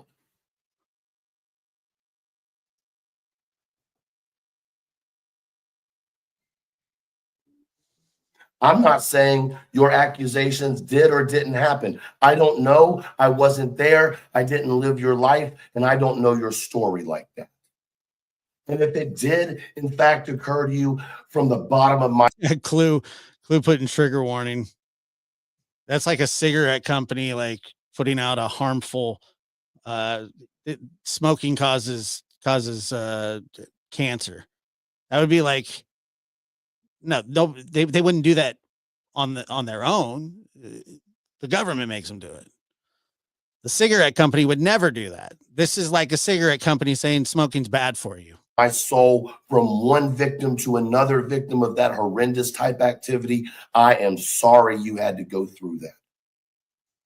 I'm not saying your accusations did or didn't happen. I don't know. I wasn't there. I didn't live your life, and I don't know your story like that. And if it did, in fact, occur to you from the bottom of my Clue putting trigger warning. That's like a cigarette company, like putting out a harmful, smoking causes cancer. That would be like, no, they wouldn't do that on their own. The government makes them do it. The cigarette company would never do that. This is like a cigarette company saying smoking's bad for you. My soul from one victim to another victim of that horrendous type activity. I am sorry you had to go through that.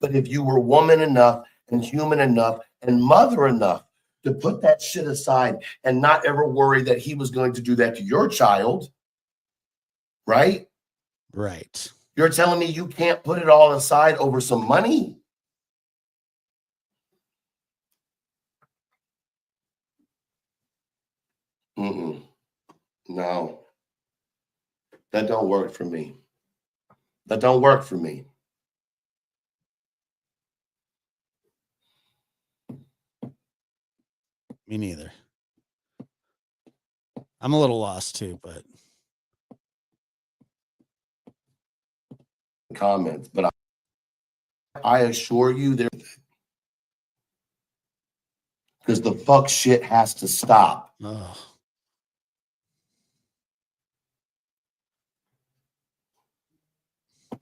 But if you were woman enough and human enough and mother enough to put that shit aside and not ever worry that he was going to do that to your child, right? Right. You're telling me you can't put it all aside over some money? No, that don't work for me. That don't work for me. Me neither. I'm a little lost too, but Comments, but I assure you there, because the fuck shit has to stop. oh.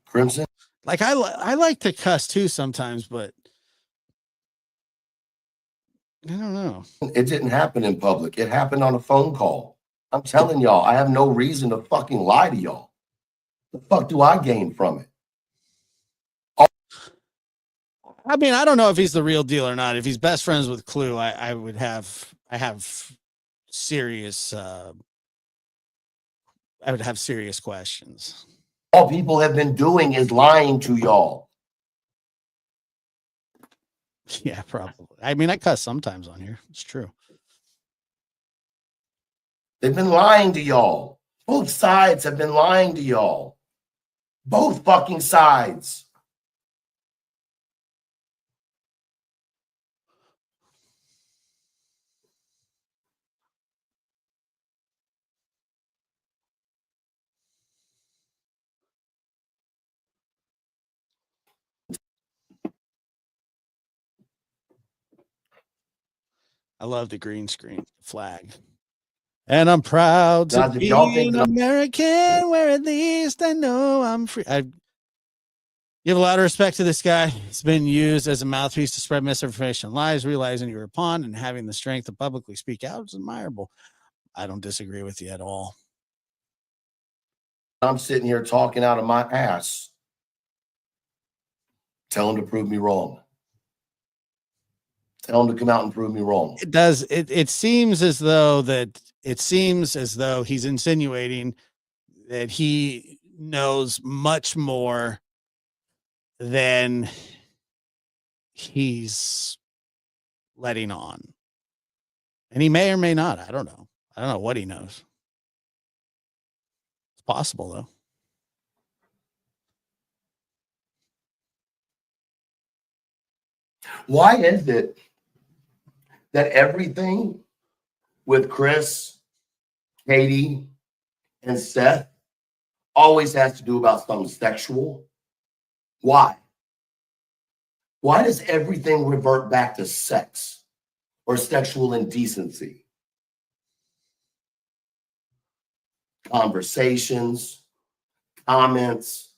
Crimson? Like I like to cuss too sometimes, but I don't know. It didn't happen in public. It happened on a phone call. I'm telling y'all, I have no reason to fucking lie to y'all. The fuck do I gain from it? I mean, I don't know if he's the real deal or not. If he's best friends with Clue, I have serious questions. All people have been doing is lying to y'all. Yeah, probably. I mean, I cuss sometimes on here. It's true. They've been lying to y'all. Both sides have been lying to y'all. Both fucking sides. I love the green screen flag. And I'm proud to Guys, if be y'all think an that American, where at least I know I'm free. I give a lot of respect to this guy. He's been used as a mouthpiece to spread misinformation and lies. Realizing you're a pawn and having the strength to publicly speak out is admirable. I don't disagree with you at all. I'm sitting here talking out of my ass, tell them to prove me wrong. Tell them to come out and prove me wrong. It does. It seems as though he's insinuating that he knows much more than he's letting on. And he may or may not. I don't know. I don't know what he knows. It's possible, though. Why is it that everything with Chris, Katie, and Seth always has to do about something sexual? Why? Why does everything revert back to sex or sexual indecency? Conversations, comments.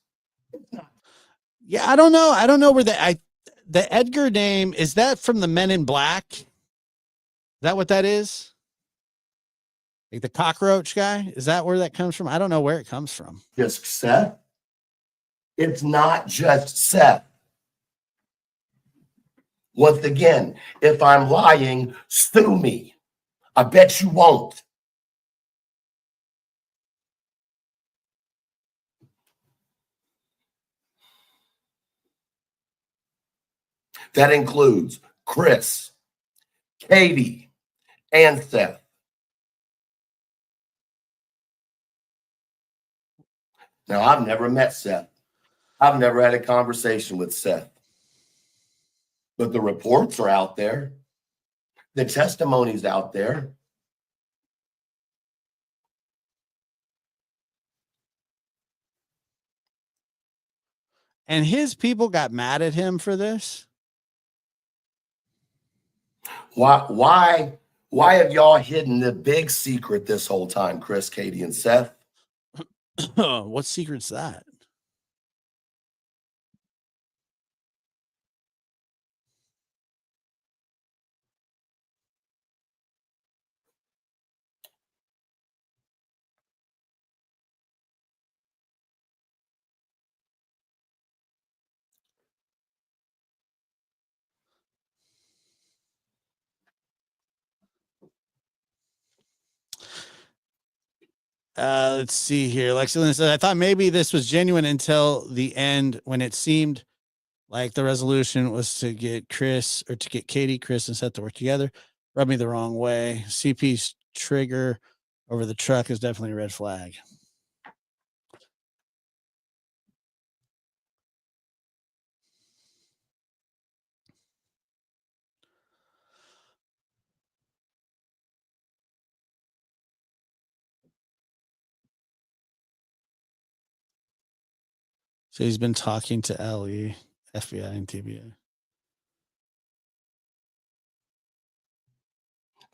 Yeah, I don't know. I don't know where the Edgar name, is that from the Men in Black? Is that what that is? Like the cockroach guy? Is that where that comes from? I don't know where it comes from. Just Seth? It's not just Seth. Once again, if I'm lying, sue me. I bet you won't. That includes Chris, Katie, and Seth. Now, I've never met Seth. I've never had a conversation with Seth. But the reports are out there. The testimony's out there. And his people got mad at him for this? Why have y'all hidden the big secret this whole time, Chris, Katie, and Seth? What secret's that? Let's see here. Lexi said, I thought maybe this was genuine until the end when it seemed like the resolution was to get Katie, Chris, and Seth to work together. Rubbed me the wrong way. CP's trigger over the truck is definitely a red flag. So he's been talking to LE, FBI, and TBA.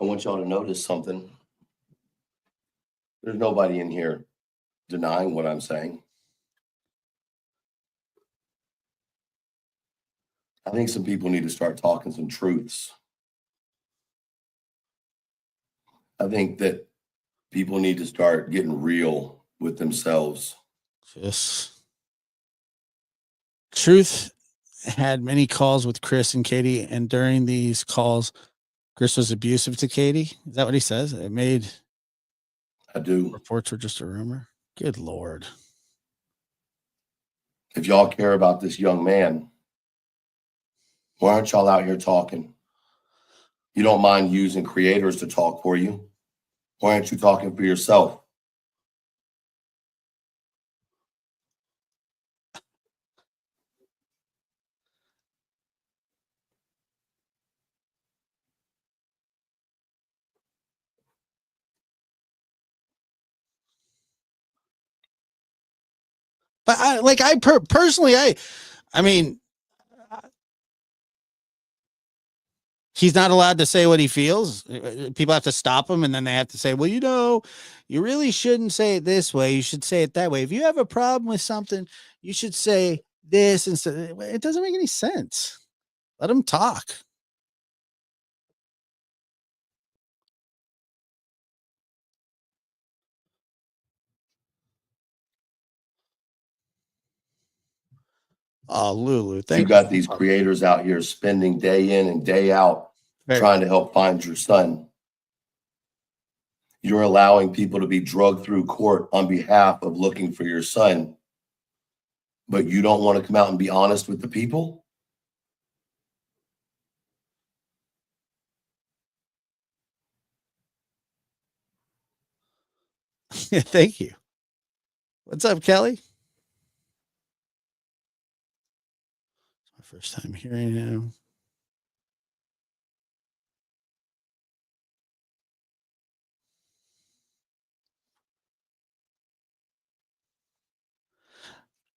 I want y'all to notice something. There's nobody in here denying what I'm saying. I think some people need to start talking some truths. I think that people need to start getting real with themselves. Just Truth had many calls with Chris and Katie, and during these calls, Chris was abusive to Katie. Is that what he says? It made I do. reports were just a rumor. Good Lord. If y'all care about this young man, why aren't y'all out here talking? You don't mind using creators to talk for you. Why aren't you talking for yourself? But personally, I mean, he's not allowed to say what he feels. People have to stop him, and then they have to say, well, you really shouldn't say it this way. You should say it that way. If you have a problem with something, you should say this instead. It doesn't make any sense. Let him talk. Oh, Lulu, You got these creators out here spending day in and day out trying to help find your son. You're allowing people to be drugged through court on behalf of looking for your son, but you don't want to come out and be honest with the people? Thank you. What's up, Kelly? It's my first time hearing him.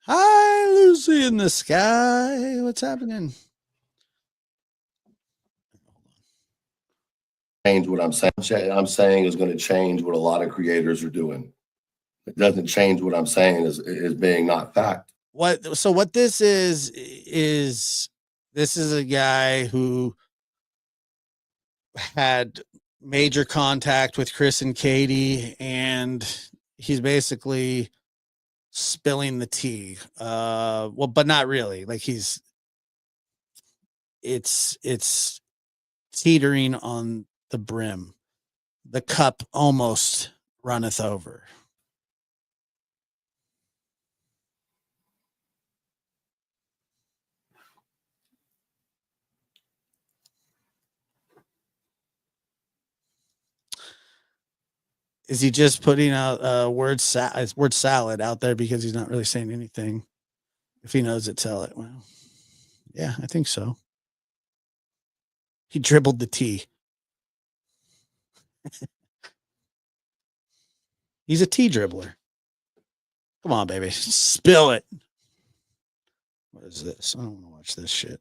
Hi, Lucy in the sky. What's happening? Change what I'm saying. I'm saying is going to change what a lot of creators are doing. It doesn't change what I'm saying is being not fact. What this is this is a guy who had major contact with Chris and Katie, and he's basically spilling the tea. Well, but not really. Like it's teetering on the brim. The cup almost runneth over. Is he just putting out word salad out there because he's not really saying anything? If he knows it, tell it. Well, yeah, I think so. He dribbled the tea. He's a tea dribbler. Come on, baby. Spill it. What is this? I don't want to watch this shit.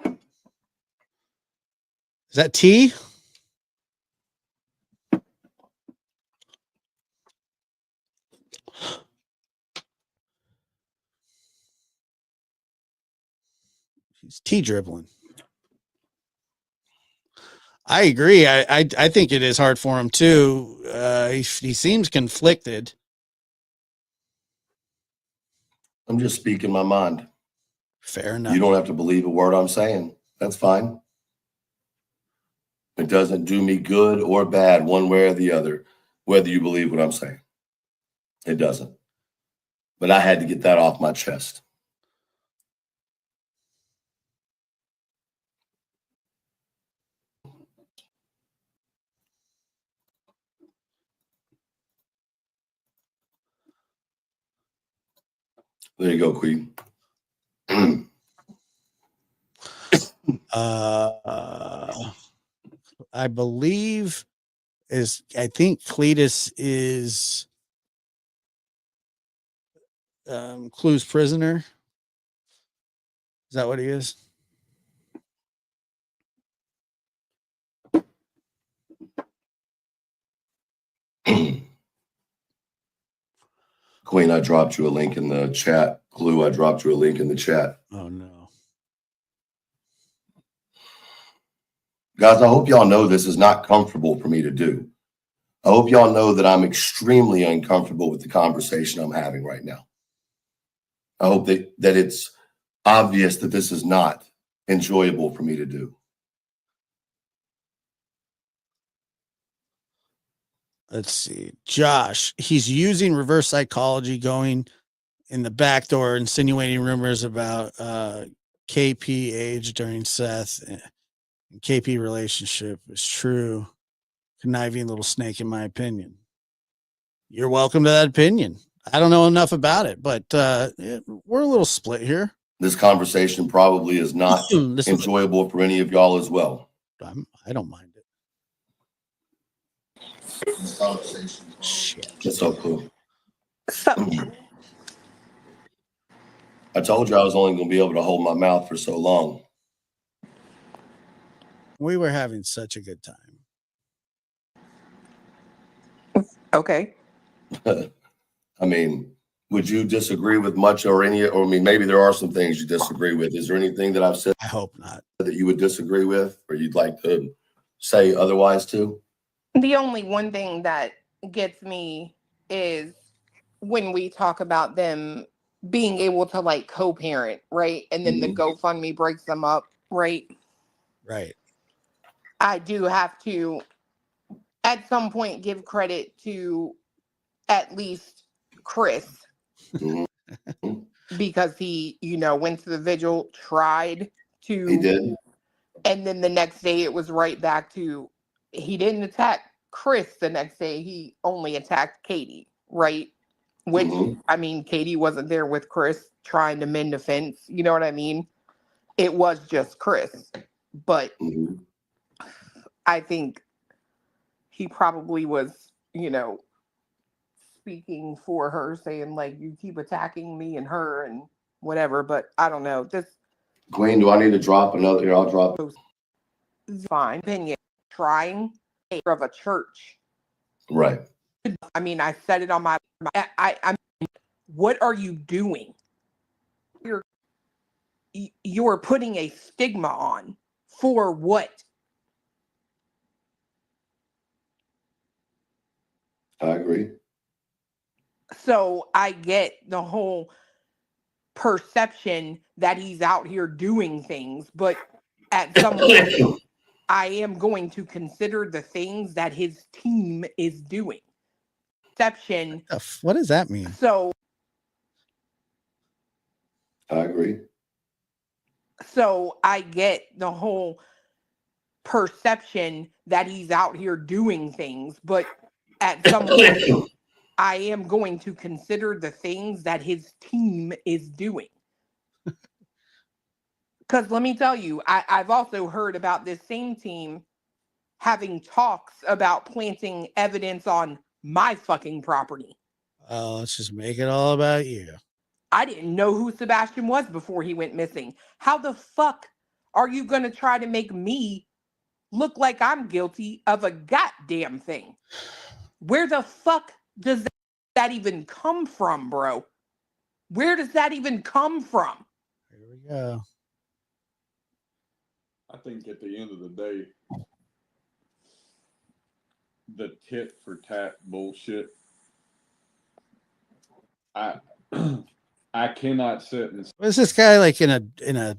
Is that tea? He's tea dribbling. I agree. I think it is hard for him too. He seems conflicted. I'm just speaking my mind. Fair enough. You don't have to believe a word I'm saying. That's fine. It doesn't do me good or bad one way or the other, whether you believe what I'm saying. It doesn't. But I had to get that off my chest. There you go, Queen. I believe I think Cletus is Clue's prisoner. Is that what he is? Queen, I dropped you a link in the chat. Clue, I dropped you a link in the chat. Oh, no. Guys, I hope y'all know this is not comfortable for me to do. I hope y'all know that I'm extremely uncomfortable with the conversation I'm having right now. I hope that it's obvious that this is not enjoyable for me to do. Let's see. Josh, he's using reverse psychology, going in the back door, insinuating rumors about KP age during Seth and KP relationship is true. Conniving little snake, in my opinion. You're welcome to that opinion. I don't know enough about it, but we're a little split here. This conversation probably is not enjoyable for any of y'all as well. I don't mind it. This conversation. Shit. It's so cool. So, I told you I was only going to be able to hold my mouth for so long. We were having such a good time. okay. I mean, would you disagree with much or any, or I mean, maybe there are some things you disagree with. Is there anything that I've said I hope not that you would disagree with or you'd like to say otherwise too? The only one thing that gets me is when we talk about them being able to like co-parent, right? And then the GoFundMe breaks them up, right? Right. I do have to, at some point, give credit to at least Chris because he, went to the vigil, tried to. He did. And then the next day it was right back to, he didn't attack Chris the next day, he only attacked Katie, right? Which, I mean, Katie wasn't there with Chris trying to mend a fence. You know what I mean? It was just Chris. But I think he probably was, you know, speaking for her, saying, like, you keep attacking me and her and whatever. But I don't know. This Queen, do I need to drop another? Here, I'll drop. fine opinion. Trying of a church. Right. I mean, I said it on my I'm what are you doing? You're putting a stigma on for what? I agree. So I get the whole perception that he's out here doing things, but at some point I am going to consider the things that his team is doing. Perception. What does that mean? So I agree. So I get the whole perception that he's out here doing things, but at some point I am going to consider the things that his team is doing. Because let me tell you, I've also heard about this same team having talks about planting evidence on my fucking property. Oh, let's just make it all about you. I didn't know who Sebastian was before he went missing. How the fuck are you going to try to make me look like I'm guilty of a goddamn thing? Where the fuck does that even come from, bro? Where does that even come from? Here we go. I think at the end of the day, the tit for tat bullshit, I cannot sit and Was this guy like in a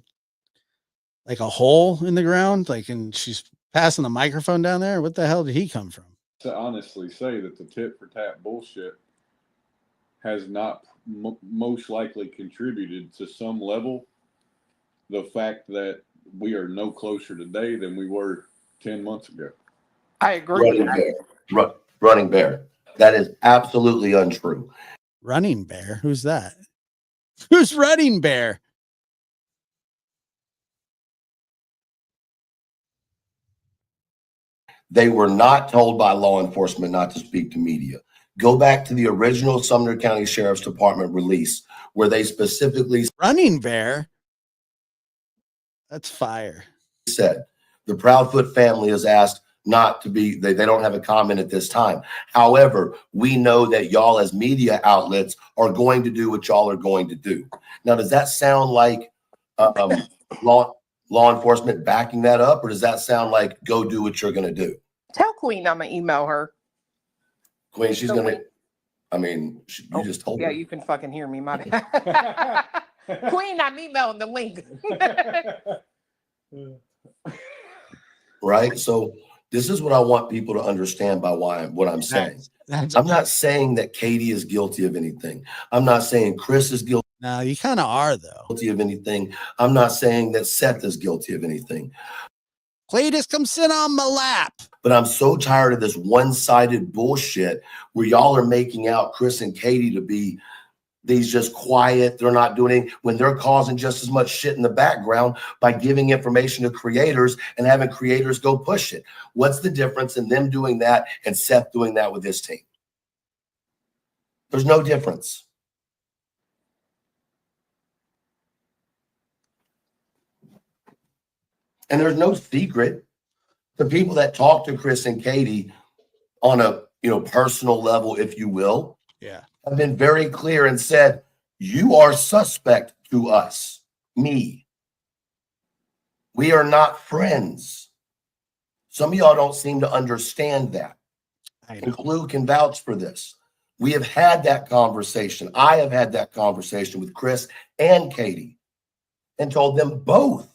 like a hole in the ground? Like, and she's passing the microphone down there? What the hell did he come from? to honestly say that the tit for tat bullshit has not most likely contributed to some level the fact that we are no closer today than we were 10 months ago. I agree. Running bear. That is absolutely untrue. Running bear? Who's that? Who's running bear? They were not told by law enforcement not to speak to media. Go back to the original Sumner County Sheriff's Department release where they specifically running bear. That's fire. Said the Proudfoot family is asked not to be, they don't have a comment at this time. However, we know that y'all as media outlets are going to do what y'all are going to do. Now, does that sound like law enforcement backing that up, or does that sound like go do what you're going to do? Tell Queen I'm going to email her. Queen, she's going to, I mean, you just told Yeah, her. you can fucking hear me, my bad. Queen, I'm emailing the link. Right? So this is what I want people to understand by what I'm saying. I'm not saying that Katie is guilty of anything. I'm not saying Chris is guilty. No, you kind of are, though. Guilty of anything. I'm not saying that Seth is guilty of anything. Cletus, come sit on my lap. But I'm so tired of this one-sided bullshit where y'all are making out Chris and Katie to be these just quiet, they're not doing anything, when they're causing just as much shit in the background by giving information to creators and having creators go push it. What's the difference in them doing that and Seth doing that with his team? There's no difference. And there's no secret. The people that talk to Chris and Katie on a personal level, if you will, have been very clear and said, you are suspect to us, me. We are not friends. Some of y'all don't seem to understand that. And Clue can vouch for this. We have had that conversation. I have had that conversation with Chris and Katie and told them both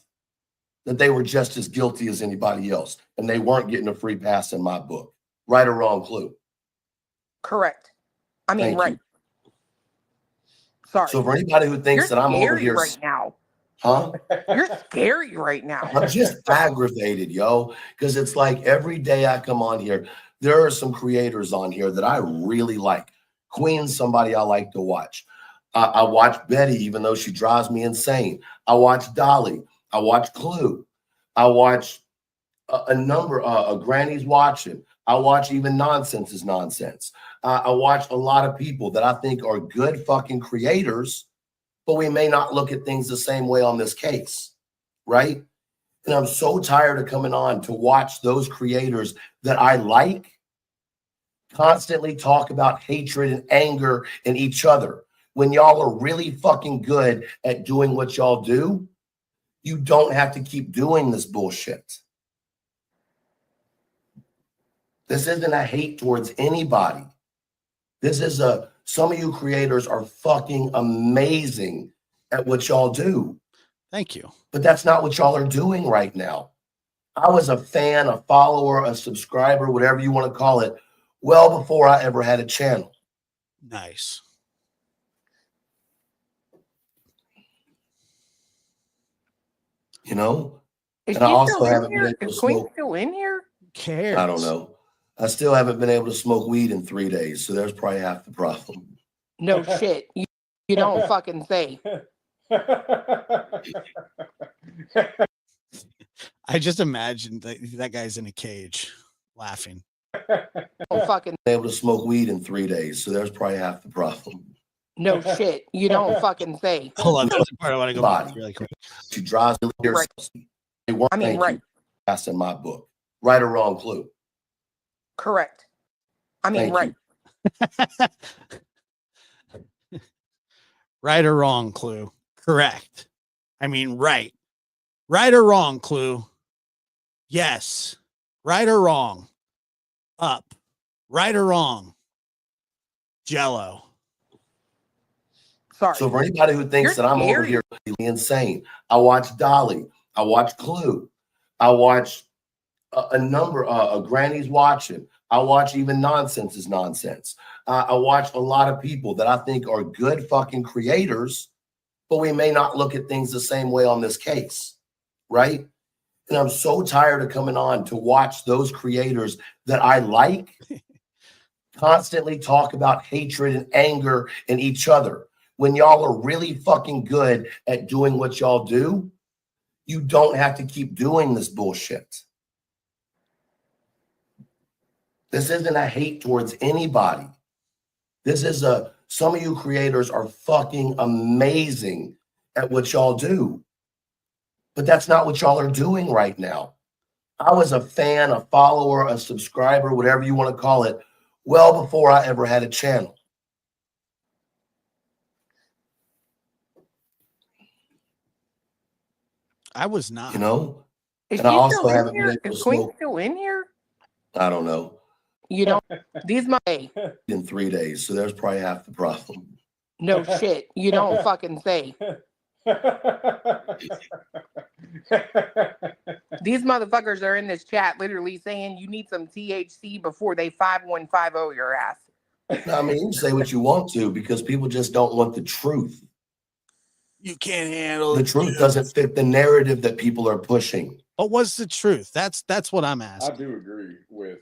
that they were just as guilty as anybody else. And they weren't getting a free pass in my book. Right or wrong, Clue? Correct. I mean, Thank right. you. Sorry. So for anybody who thinks that I'm over here right now. Huh? You're scary right now. I'm just aggravated, yo, because it's like every day I come on here, There are some creators on here that I really like. Queen's somebody I like to watch. I watch Betty, even though she drives me insane. I watch Dolly. I watch Clue. I watch a number of Granny's Watching. I watch even Nonsense is Nonsense. I watch a lot of people that I think are good fucking creators, but we may not look at things the same way on this case, right? And I'm so tired of coming on to watch those creators that I like constantly talk about hatred and anger in each other. When y'all are really fucking good at doing what y'all do, you don't have to keep doing this bullshit. This isn't a hate towards anybody. This is some of you creators are fucking amazing at what y'all do. Thank you. But that's not what y'all are doing right now. I was a fan, a follower, a subscriber, whatever you want to call it, well before I ever had a channel. Nice. You know? Is And I she also still in haven't been here? able to Is Queen smoke. still in here? Who cares? I don't know. I still haven't been able to smoke weed in 3 days, so there's probably half the problem. No shit. You don't fucking say. I just imagined that guy's in a cage laughing. Don't fucking Able to smoke weed in 3 days, so there's probably half the problem. no shit. You don't fucking say. Hold on, that's the part I want to go back to really quick. She drives me Right. They weren't, I mean, thank right. you. That's in my book. Right or wrong, Clue. Correct. I mean, Thank right. you. Right or wrong, Clue. Correct. I mean, right. Right or wrong, Clue. Yes. Right or wrong. Up. Right or wrong. Jello. Sorry. So for anybody who thinks You're that I'm over scary. here insane, I watch Dolly. I watch Clue. I watch a number of Granny's Watching. I watch even Nonsense is Nonsense. I watch a lot of people that I think are good fucking creators, but we may not look at things the same way on this case, right? And I'm so tired of coming on to watch those creators that I like constantly talk about hatred and anger in each other. When y'all are really fucking good at doing what y'all do, you don't have to keep doing this bullshit. This isn't a hate towards anybody. This is some of you creators are fucking amazing at what y'all do. But that's not what y'all are doing right now. I was a fan, a follower, a subscriber, whatever you want to call it, well before I ever had a channel. I was not. You know? Is And I she also still in haven't been here? able Is to Queen smoke. still in here? I don't know. You don't. These my In 3 days, so there's probably half the problem. no shit. You don't fucking say. These motherfuckers are in this chat literally saying you need some THC before they 5150 your ass. No, I mean, you can say what you want to because people just don't want the truth. You can't handle The truth doesn't fit the narrative that people are pushing. But what's the truth? That's what I'm I asking. do agree with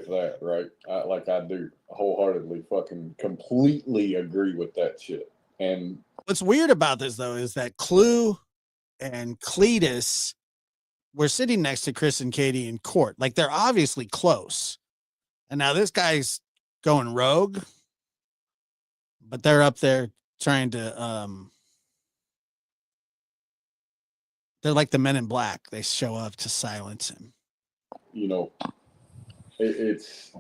that, right? I do wholeheartedly fucking completely agree with that shit. And What's weird about this though is that Clue and Cletus were sitting next to Chris and Katie in court. Like they're obviously close. And now this guy's going rogue, but they're up there trying to they're like the Men in Black. They show up to silence him. you know, it's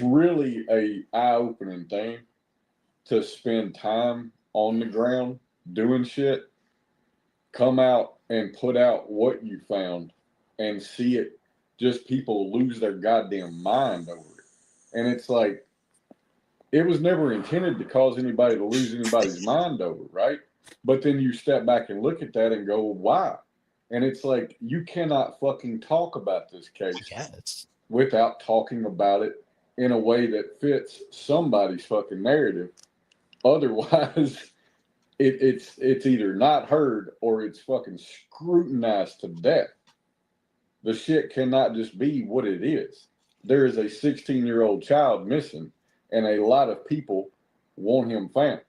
really a eye-opening thing to spend time on the ground doing shit, come out and put out what you found and see it, just people lose their goddamn mind over it. And it's like, it was never intended to cause anybody to lose anybody's mind over, right? But then you step back and look at that and go, why? And it's like, you cannot fucking talk about this case without talking about it in a way that fits somebody's fucking narrative. Otherwise, it's either not heard or it's fucking scrutinized to death. The shit cannot just be what it is. there is a 16-year-old child missing, and a lot of people want him found.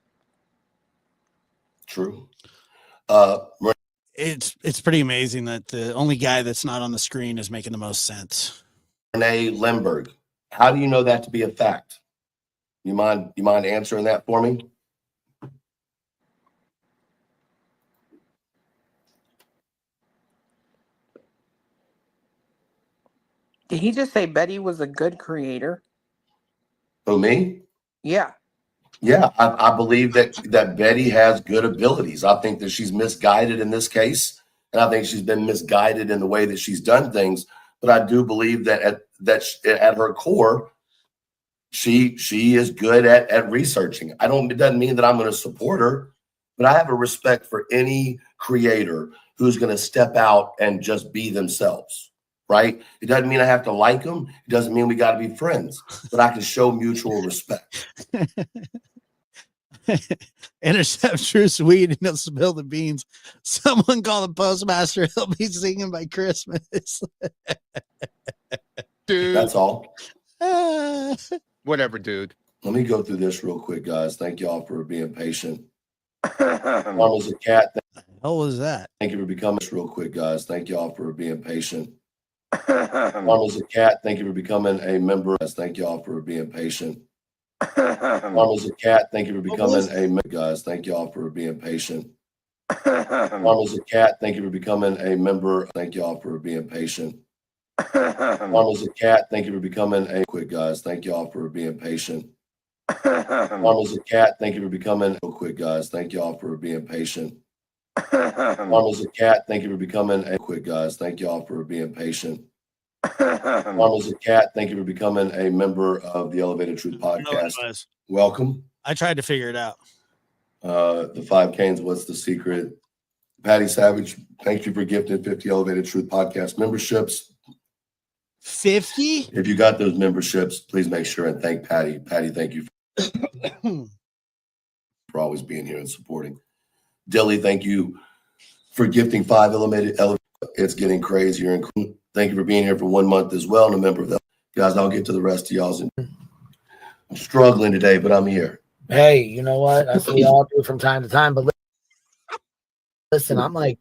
True. It's pretty amazing that the only guy that's not on the screen is making the most sense. Renee Lemberg, how do you know that to be a fact? You mind answering that for me? Did he just say Betty was a good creator? For me? Yeah. Yeah, I believe that Betty has good abilities. I think that she's misguided in this case, and I think she's been misguided in the way that she's done things. But I do believe that at her core, she is good at researching. It doesn't mean that I'm going to support her, but I have a respect for any creator who's going to step out and just be themselves. Right? It doesn't mean I have to like them. It doesn't mean we got to be friends, but I can show mutual respect. Intercept Truce Weed and he'll spill the beans. Someone call the postmaster. He'll be singing by Christmas. Dude. That's all. Whatever, dude. Let me go through this real quick, guys. Thank y'all for being patient. Mama's a cat. What the hell was that? Thank you for becoming real quick, guys. Thank y'all for being patient. Mama's a cat. Thank you for becoming a member. Thank y'all for being patient. Mama's a cat. Thank you for becoming a member, guys. Thank y'all for being patient. Mama's a cat. Thank you for becoming a member. Thank y'all for being patient. Mama's a cat. Thank you for becoming a quick, guys. Thank y'all for being patient. Mama's a cat. Thank you for becoming real quick, guys. Thank y'all for being patient. Mama's a cat. Thank you for becoming a quick, guys. Thank y'all for being patient. Mama's a cat. Thank you for becoming a member of the Elevated Truth podcast. Welcome. I tried to figure it out. The Five Canes, what's the secret? Patty Savage, thank you for gifting 50 Elevated Truth podcast memberships. 50? If you got those memberships, please make sure and thank Patty. Patty, thank you for always being here and supporting. Dilly, thank you for gifting 5 Elevated. It's getting crazier and cool. Thank you for being here for 1 month as well. And a member of that. Guys, I'll get to the rest of y'all's. I'm struggling today, but I'm here. Hey, you know what? That's what we all do from time to time. But listen, I'm like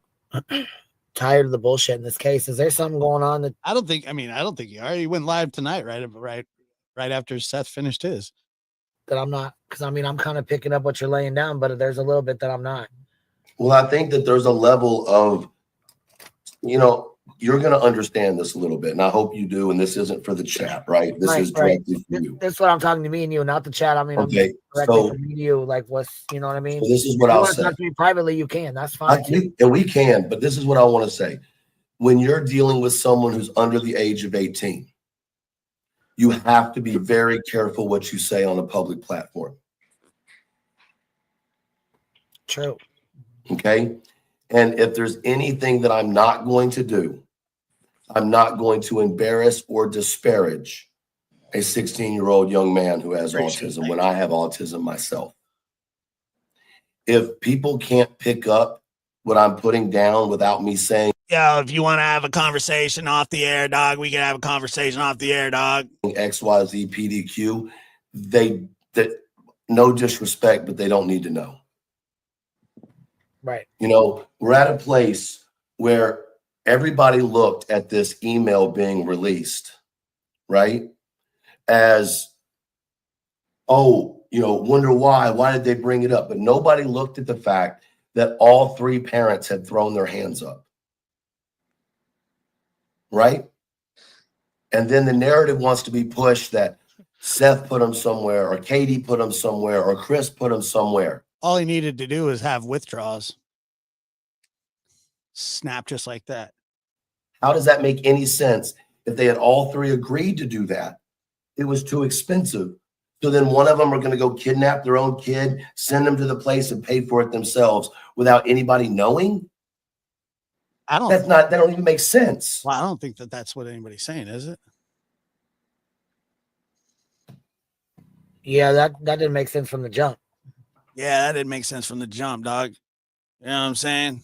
tired of the bullshit in this case. Is there something going on that I don't think you are. You went live tonight, right after Seth finished his. that I'm not? Because I mean, I'm kind of picking up what you're laying down, but there's a little bit that I'm not. Well, I think that there's a level of, you're going to understand this a little bit, and I hope you do. And this isn't for the chat, right? This is directly for you. That's what I'm talking to me and you, not the chat. I mean, okay, I'm directly to me and you. Like, what's, you know what I mean? So this is what I'll say. Talk to me privately, you can. That's fine. And we can, but this is what I want to say. When you're dealing with someone who's under the age of 18, you have to be very careful what you say on a public platform. True. Okay. And if there's anything that I'm not going to do, I'm not going to embarrass or disparage a 16-year-old young man who has autism when I have autism myself. If people can't pick up what I'm putting down without me saying, Yo, if you want to have a conversation off the air, dog, we can have a conversation off the air, dog. XYZ PDQ, that no disrespect, but they don't need to know. Right. We're at a place where everybody looked at this email being released, right? As, wonder why did they bring it up? But nobody looked at the fact that all 3 parents had thrown their hands up, right? And then the narrative wants to be pushed that Seth put him somewhere, or Katie put him somewhere, or Chris put him somewhere. All he needed to do is have withdrawals. Snap just like that. How does that make any sense? If they had all 3 agreed to do that, it was too expensive. So then one of them are going to go kidnap their own kid, send them to the place and pay for it themselves without anybody knowing? That don't even make sense. Well, I don't think that that's what anybody's saying, is it? Yeah, that didn't make sense from the jump. Yeah, that didn't make sense from the jump, dog. You know what I'm saying?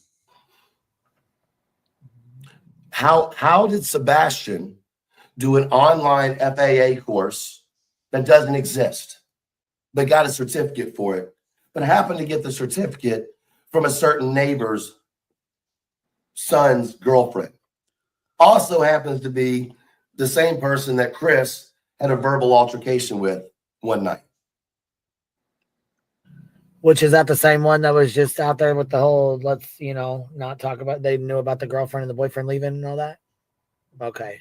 How did Sebastian do an online FAA course that doesn't exist, but got a certificate for it, but happened to get the certificate from a certain neighbor's son's girlfriend. Also happens to be the same person that Chris had a verbal altercation with one night. Which is that the same one that was just out there with the whole let's not talk about, they knew about the girlfriend and the boyfriend leaving and all that? Okay.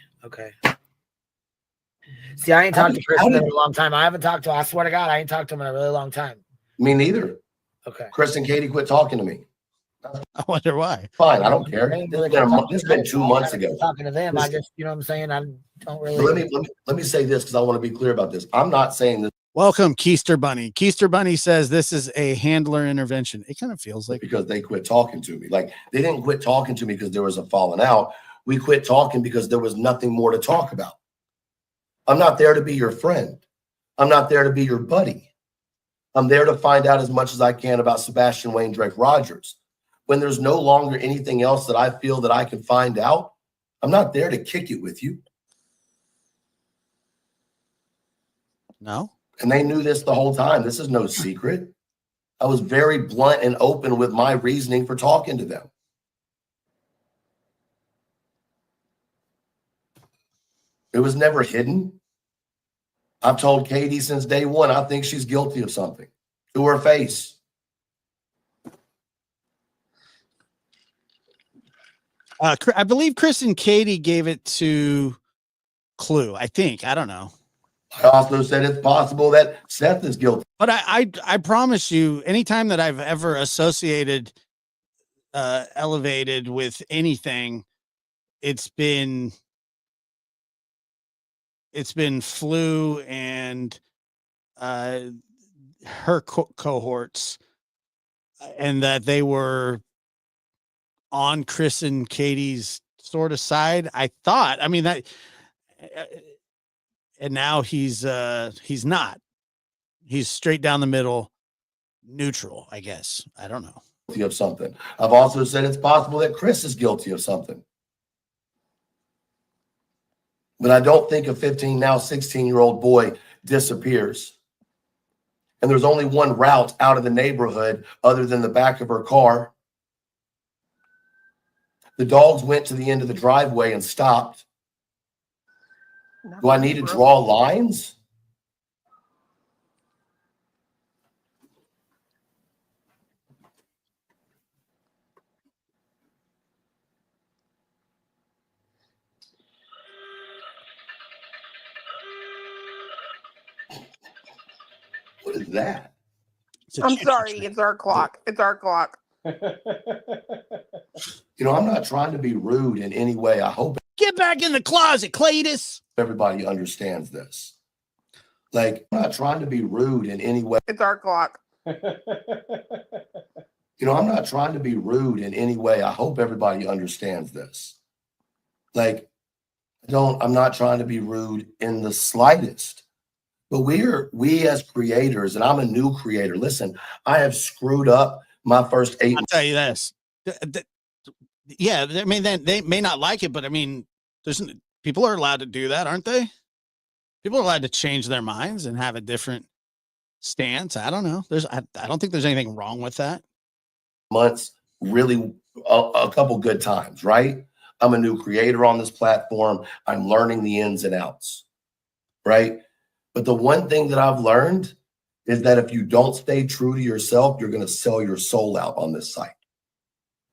See, I ain't talked to Chris in a long time. I haven't talked to, I swear to God, I ain't talked to him in a really long time. Me neither. Okay. Chris and Katie quit talking to me. I wonder why. Fine, I don't care. This has been 2 months ago. Talking to them, I just, you know what I'm saying? I don't really. Let me say this because I want to be clear about this. I'm not saying this. Welcome, Keister Bunny. Keister Bunny says this is a handler intervention. It kind of feels like because they quit talking to me. Like they didn't quit talking to me because there was a falling out. We quit talking because there was nothing more to talk about. I'm not there to be your friend. I'm not there to be your buddy. I'm there to find out as much as I can about Sebastian Wayne Drake Rogers. When there's no longer anything else that I feel that I can find out, I'm not there to kick it with you. No. And they knew this the whole time. This is no secret. I was very blunt and open with my reasoning for talking to them. It was never hidden. I've told Katie since day one, I think she's guilty of something to her face. I believe Chris and Katie gave it to Clue. I think. I don't know. I also said it's possible that Seth is guilty. But I promise you, anytime that I've ever associated Elevated with anything, it's been Flu and her cohorts, and that they were on Chris and Katie's sort of side. I thought, I mean that, and now he's not. He's straight down the middle, neutral, I guess. I don't know. Guilty of something. I've also said it's possible that Chris is guilty of something. But I don't think a 15, now 16-year-old boy disappears. And there's only one route out of the neighborhood other than the back of her car. The dogs went to the end of the driveway and stopped. Do I need to draw lines? What is that? I'm sorry, it's our clock. It's our clock. You know, I'm not trying to be rude in any way. I hope Get back in the closet, Cletus. everybody understands this. Like, I'm not trying to be rude in any way. It's our clock. You know, I'm not trying to be rude in any way. I hope everybody understands this. Like, I'm not trying to be rude in the slightest. But we as creators, and I'm a new creator. Listen, I have screwed up my first 8 I'll tell you this. Yeah, I mean, they may not like it, but I mean, people are allowed to do that, aren't they? People are allowed to change their minds and have a different stance. I don't know. I don't think there's anything wrong with that. months, really a couple good times, right? I'm a new creator on this platform. I'm learning the ins and outs, right? But the one thing that I've learned is that if you don't stay true to yourself, you're going to sell your soul out on this site.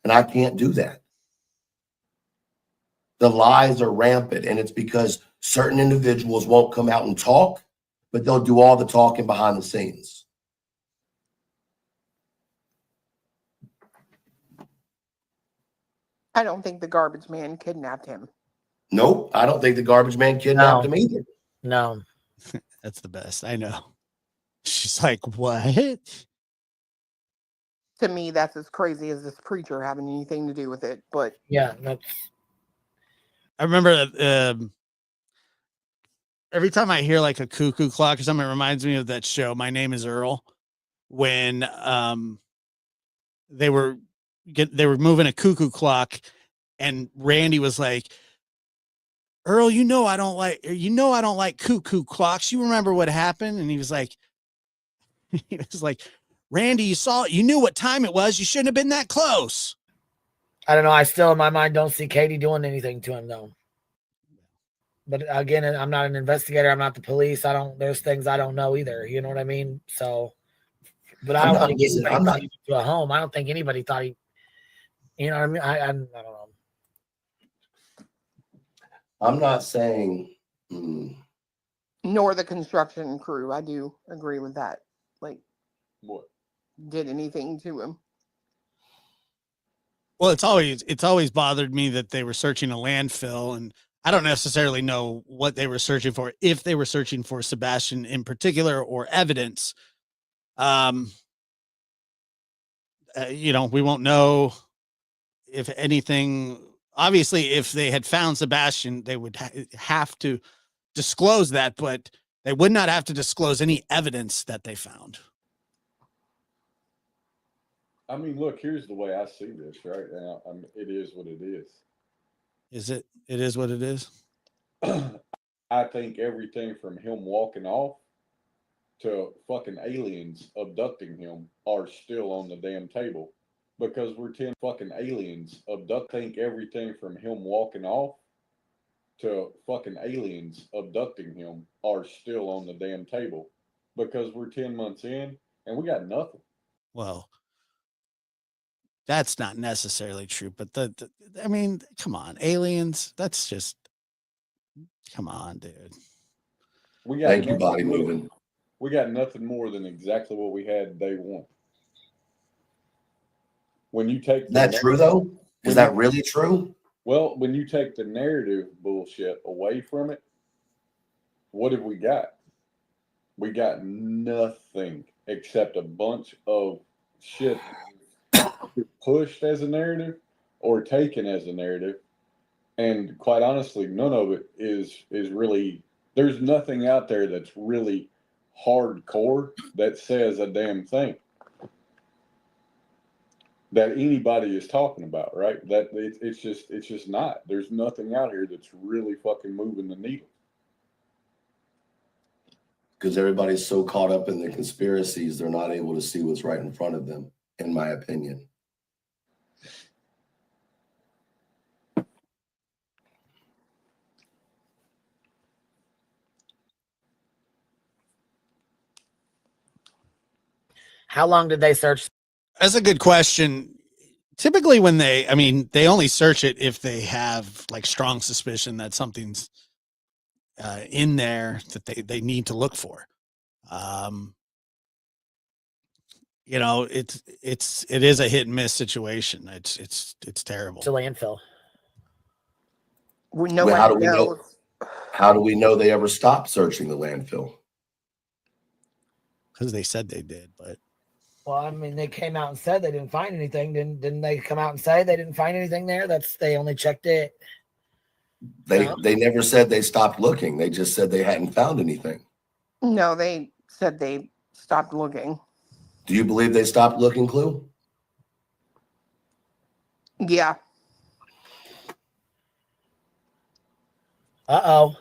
And I can't do that. The lies are rampant, and it's because certain individuals won't come out and talk, but they'll do all the talking behind the scenes. I don't think the garbage man kidnapped him. Nope, I don't think the garbage man kidnapped him either. No. That's the best. I know. She's like, what? To me, that's as crazy as this preacher having anything to do with it. But yeah, that's. I remember every time I hear like a cuckoo clock or something, it reminds me of that show, My Name is Earl, when they were moving a cuckoo clock, and Randy was like, Earl, I don't like cuckoo clocks. You remember what happened? And he was like, Randy, you saw it. You knew what time it was. You shouldn't have been that close. I don't know. I still, in my mind, don't see Katie doing anything to him, though. But again, I'm not an investigator. I'm not the police. There's things I don't know either. You know what I mean? So, but I don't think anybody thought he went to a home. I don't think anybody thought he, you know what I mean? I don't know. I'm not saying. Nor the construction crew. I do agree with that. Like, What? did anything to him. Well, it's always bothered me that they were searching a landfill, and I don't necessarily know what they were searching for, if they were searching for Sebastian in particular or evidence. We won't know if anything. Obviously, if they had found Sebastian, they would have to disclose that, but they would not have to disclose any evidence that they found. I mean, look, here's the way I see this right now. It is what it is. Is it? It is what it is. I think everything from him walking off to fucking aliens abducting him are still on the damn table, because we're 10 fucking aliens think everything from him walking off to fucking aliens abducting him are still on the damn table, because we're 10 months in and we got nothing. Well, that's not necessarily true, but I mean, come on, aliens. That's just, come on, dude. Thank you, body moving. We got nothing more than exactly what we had day one. When you take Is that true though? Is that really true? Well, when you take the narrative bullshit away from it, what have we got? We got nothing except a bunch of shit pushed as a narrative or taken as a narrative. And quite honestly, none of it is really, there's nothing out there that's really hardcore that says a damn thing that anybody is talking about, right? That it's just not. There's nothing out here that's really fucking moving the needle. Because everybody's so caught up in the conspiracies, they're not able to see what's right in front of them, in my opinion. How long did they search? That's a good question. Typically they only search it if they have like strong suspicion that something's in there that they need to look for. It is a hit and miss situation. It's terrible. It's a landfill. How do we know they ever stopped searching the landfill? Because they said they did, but. Well, I mean, they came out and said they didn't find anything. Didn't they come out and say they didn't find anything there? They only checked it. They never said they stopped looking. They just said they hadn't found anything. No, they said they stopped looking. Do you believe they stopped looking, Clue? Yeah. Uh-oh.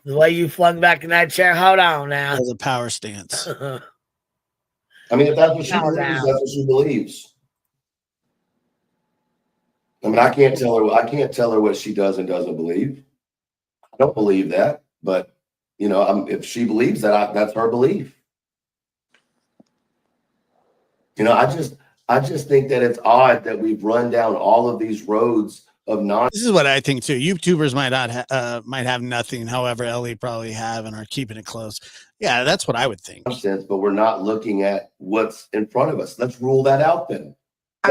The way you flung back in that chair, hold on now. That was a power stance. I mean, if that's what she believes, that's what she believes. I mean, I can't tell her what she does and doesn't believe. I don't believe that, but if she believes that, that's her belief. I just think that it's odd that we've run down all of these roads of This is what I think too. YouTubers might have nothing. However, Ellie probably have and are keeping it close. Yeah, that's what I would think. Nonsense, but we're not looking at what's in front of us. Let's rule that out then. I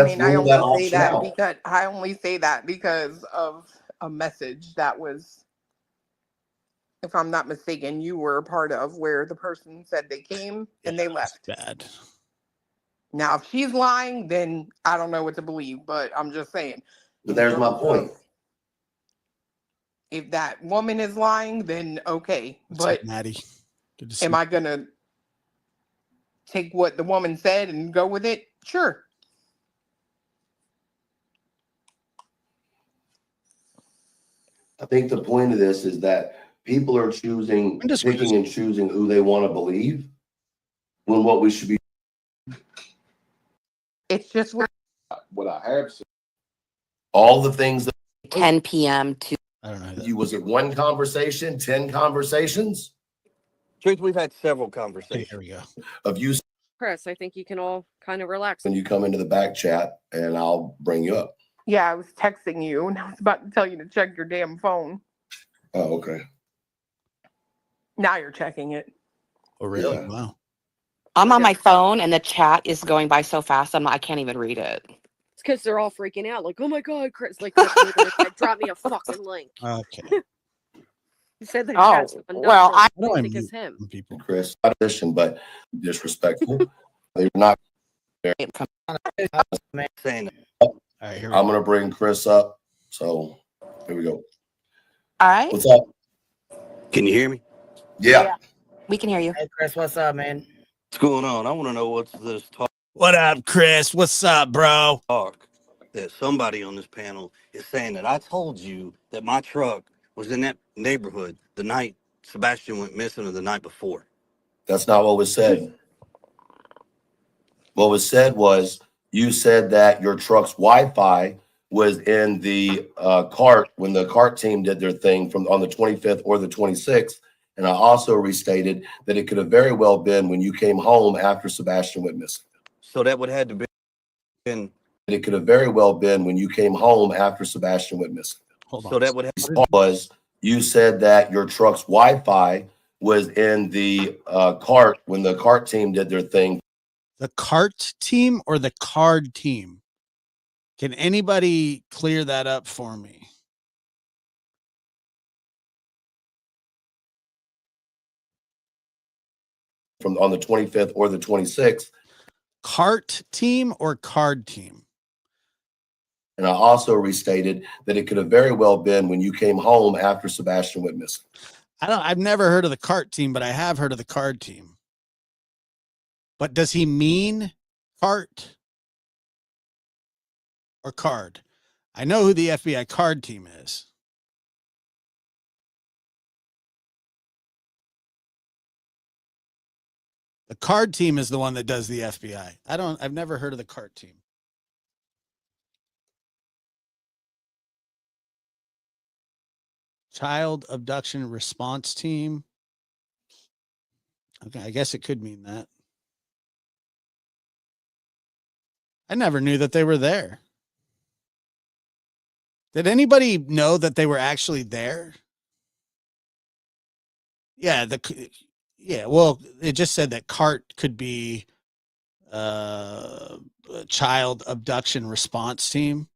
only say that because of a message that was, if I'm not mistaken, you were a part of, where the person said they came and they left. Bad. Now, if she's lying, then I don't know what to believe, but I'm just saying. But there's my point. If that woman is lying, then okay. But Maddie, am I going to take what the woman said and go with it? Sure. I think the point of this is that people are picking and choosing who they want to believe when what we should be. It's just What I have said. All the things that 10 p.m. to I don't know. you, was it one conversation, 10 conversations Truth, we've had several Here conversations. we go. of you Chris, I think you can all kind of relax. when you come into the back chat and I'll bring you up. yeah, I was texting you and I was about to tell you to check your damn phone. Oh, okay. Now you're checking it. Oh, really? Yeah. Wow. I'm on my phone and the chat is going by so fast. I can't even read it. It's because they're all freaking out. Like, oh my God, Chris, like, Chris literally said, drop me a fucking link. Okay. He said that Oh, chat's well, I How do don't I think it's mute him. some people? Chris, not audition, but disrespectful. They're not. Saying All right, here we I'm go. gonna bring Chris up. So here we go. All right. What's up? can you hear me? Yeah. We can hear you. Hey, Chris, what's up, man? What's going on? I want to know what's this What up, Chris? What's up, bro? talk that somebody on this panel is saying that I told you that my truck was in that neighborhood the night Sebastian went missing or the night before. That's not what was said. What was said was you said that your truck's Wi-Fi was in the cart when the cart team did their thing from on the 25th or the 26th. And I also restated that it could have very well been when you came home after Sebastian went missing. So that would have to be in. It could have very well been when you came home after Sebastian went missing. Hold on. So that would have Was you said that your truck's Wi-Fi was in the cart when the cart team did their thing. The cart team or the card team? Can anybody clear that up for me? From on the 25th or the 26th. Cart team or card team? And I also restated that it could have very well been when you came home after Sebastian went missing. I've never heard of the cart team, but I have heard of the card team. But does he mean cart or card? I know who the FBI card team is. The card team is the one that does the FBI. I've never heard of the cart team. Child abduction response team. Okay, I guess it could mean that. I never knew that they were there. Did anybody know that they were actually there? Yeah, well, it just said that CART could be a child abduction response team.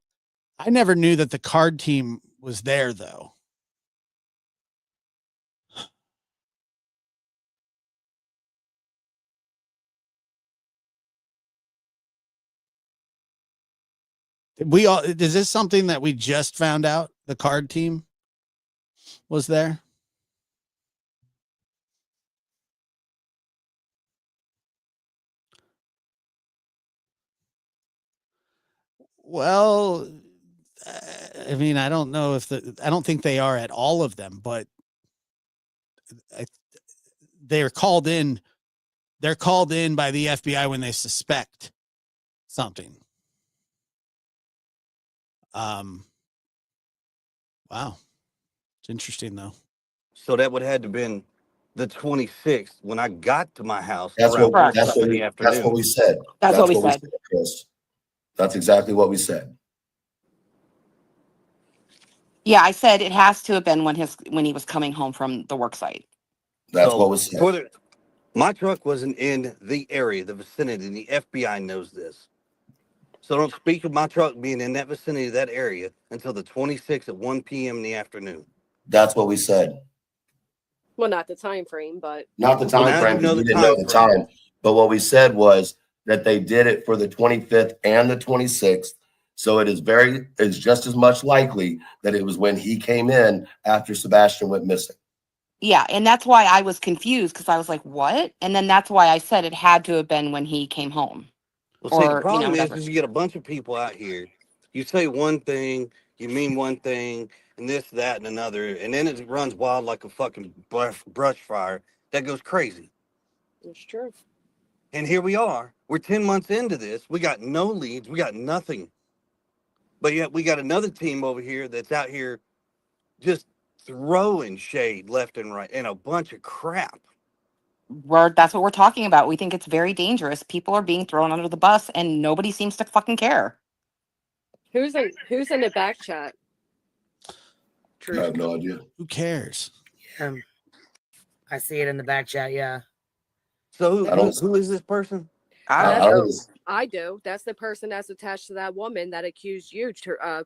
I never knew that the card team was there though. Is this something that we just found out? The card team was there? Well, I mean, I don't know if I don't think they are at all of them, but they're called in. They're called in by the FBI when they suspect something. Wow. It's interesting though. So that would have had to been the 26th when I got to my house. That's around what 1 in the afternoon. that's what we said. That's what we said. Chris. That's exactly what we said. Yeah, I said it has to have been when he was coming home from the work site. That's So what was said. my truck wasn't in the area, the vicinity, and the FBI knows this. So don't speak of my truck being in that vicinity, that area, until the 26th at 1 p.m. in the afternoon. That's what we said. Well, not the time frame, but Not the Well, time now frame you know because we the didn't know time the frame. time. But what we said was that they did it for the 25th and the 26th. So it's just as much likely that it was when he came in after Sebastian went missing. Yeah, and that's why I was confused because I was like, "What?" And then that's why I said it had to have been when he came home. Well, see, the Or, problem whatever. is you get a bunch of people out here. You say one thing, you mean one thing, and this, that, and another, and then it runs wild like a fucking brush fire that goes crazy. It's true. And here we are. We're 10 months into this. We got no leads. We got nothing. But yet we got another team over here that's out here just throwing shade left and right and a bunch of crap. That's what we're talking about. We think it's very dangerous. People are being thrown under the bus and nobody seems to fucking care. Who's in the back chat? I have no idea. Who cares? I see it in the back chat. Yeah. So who is this person? I do. That's the person that's attached to that woman that accused you,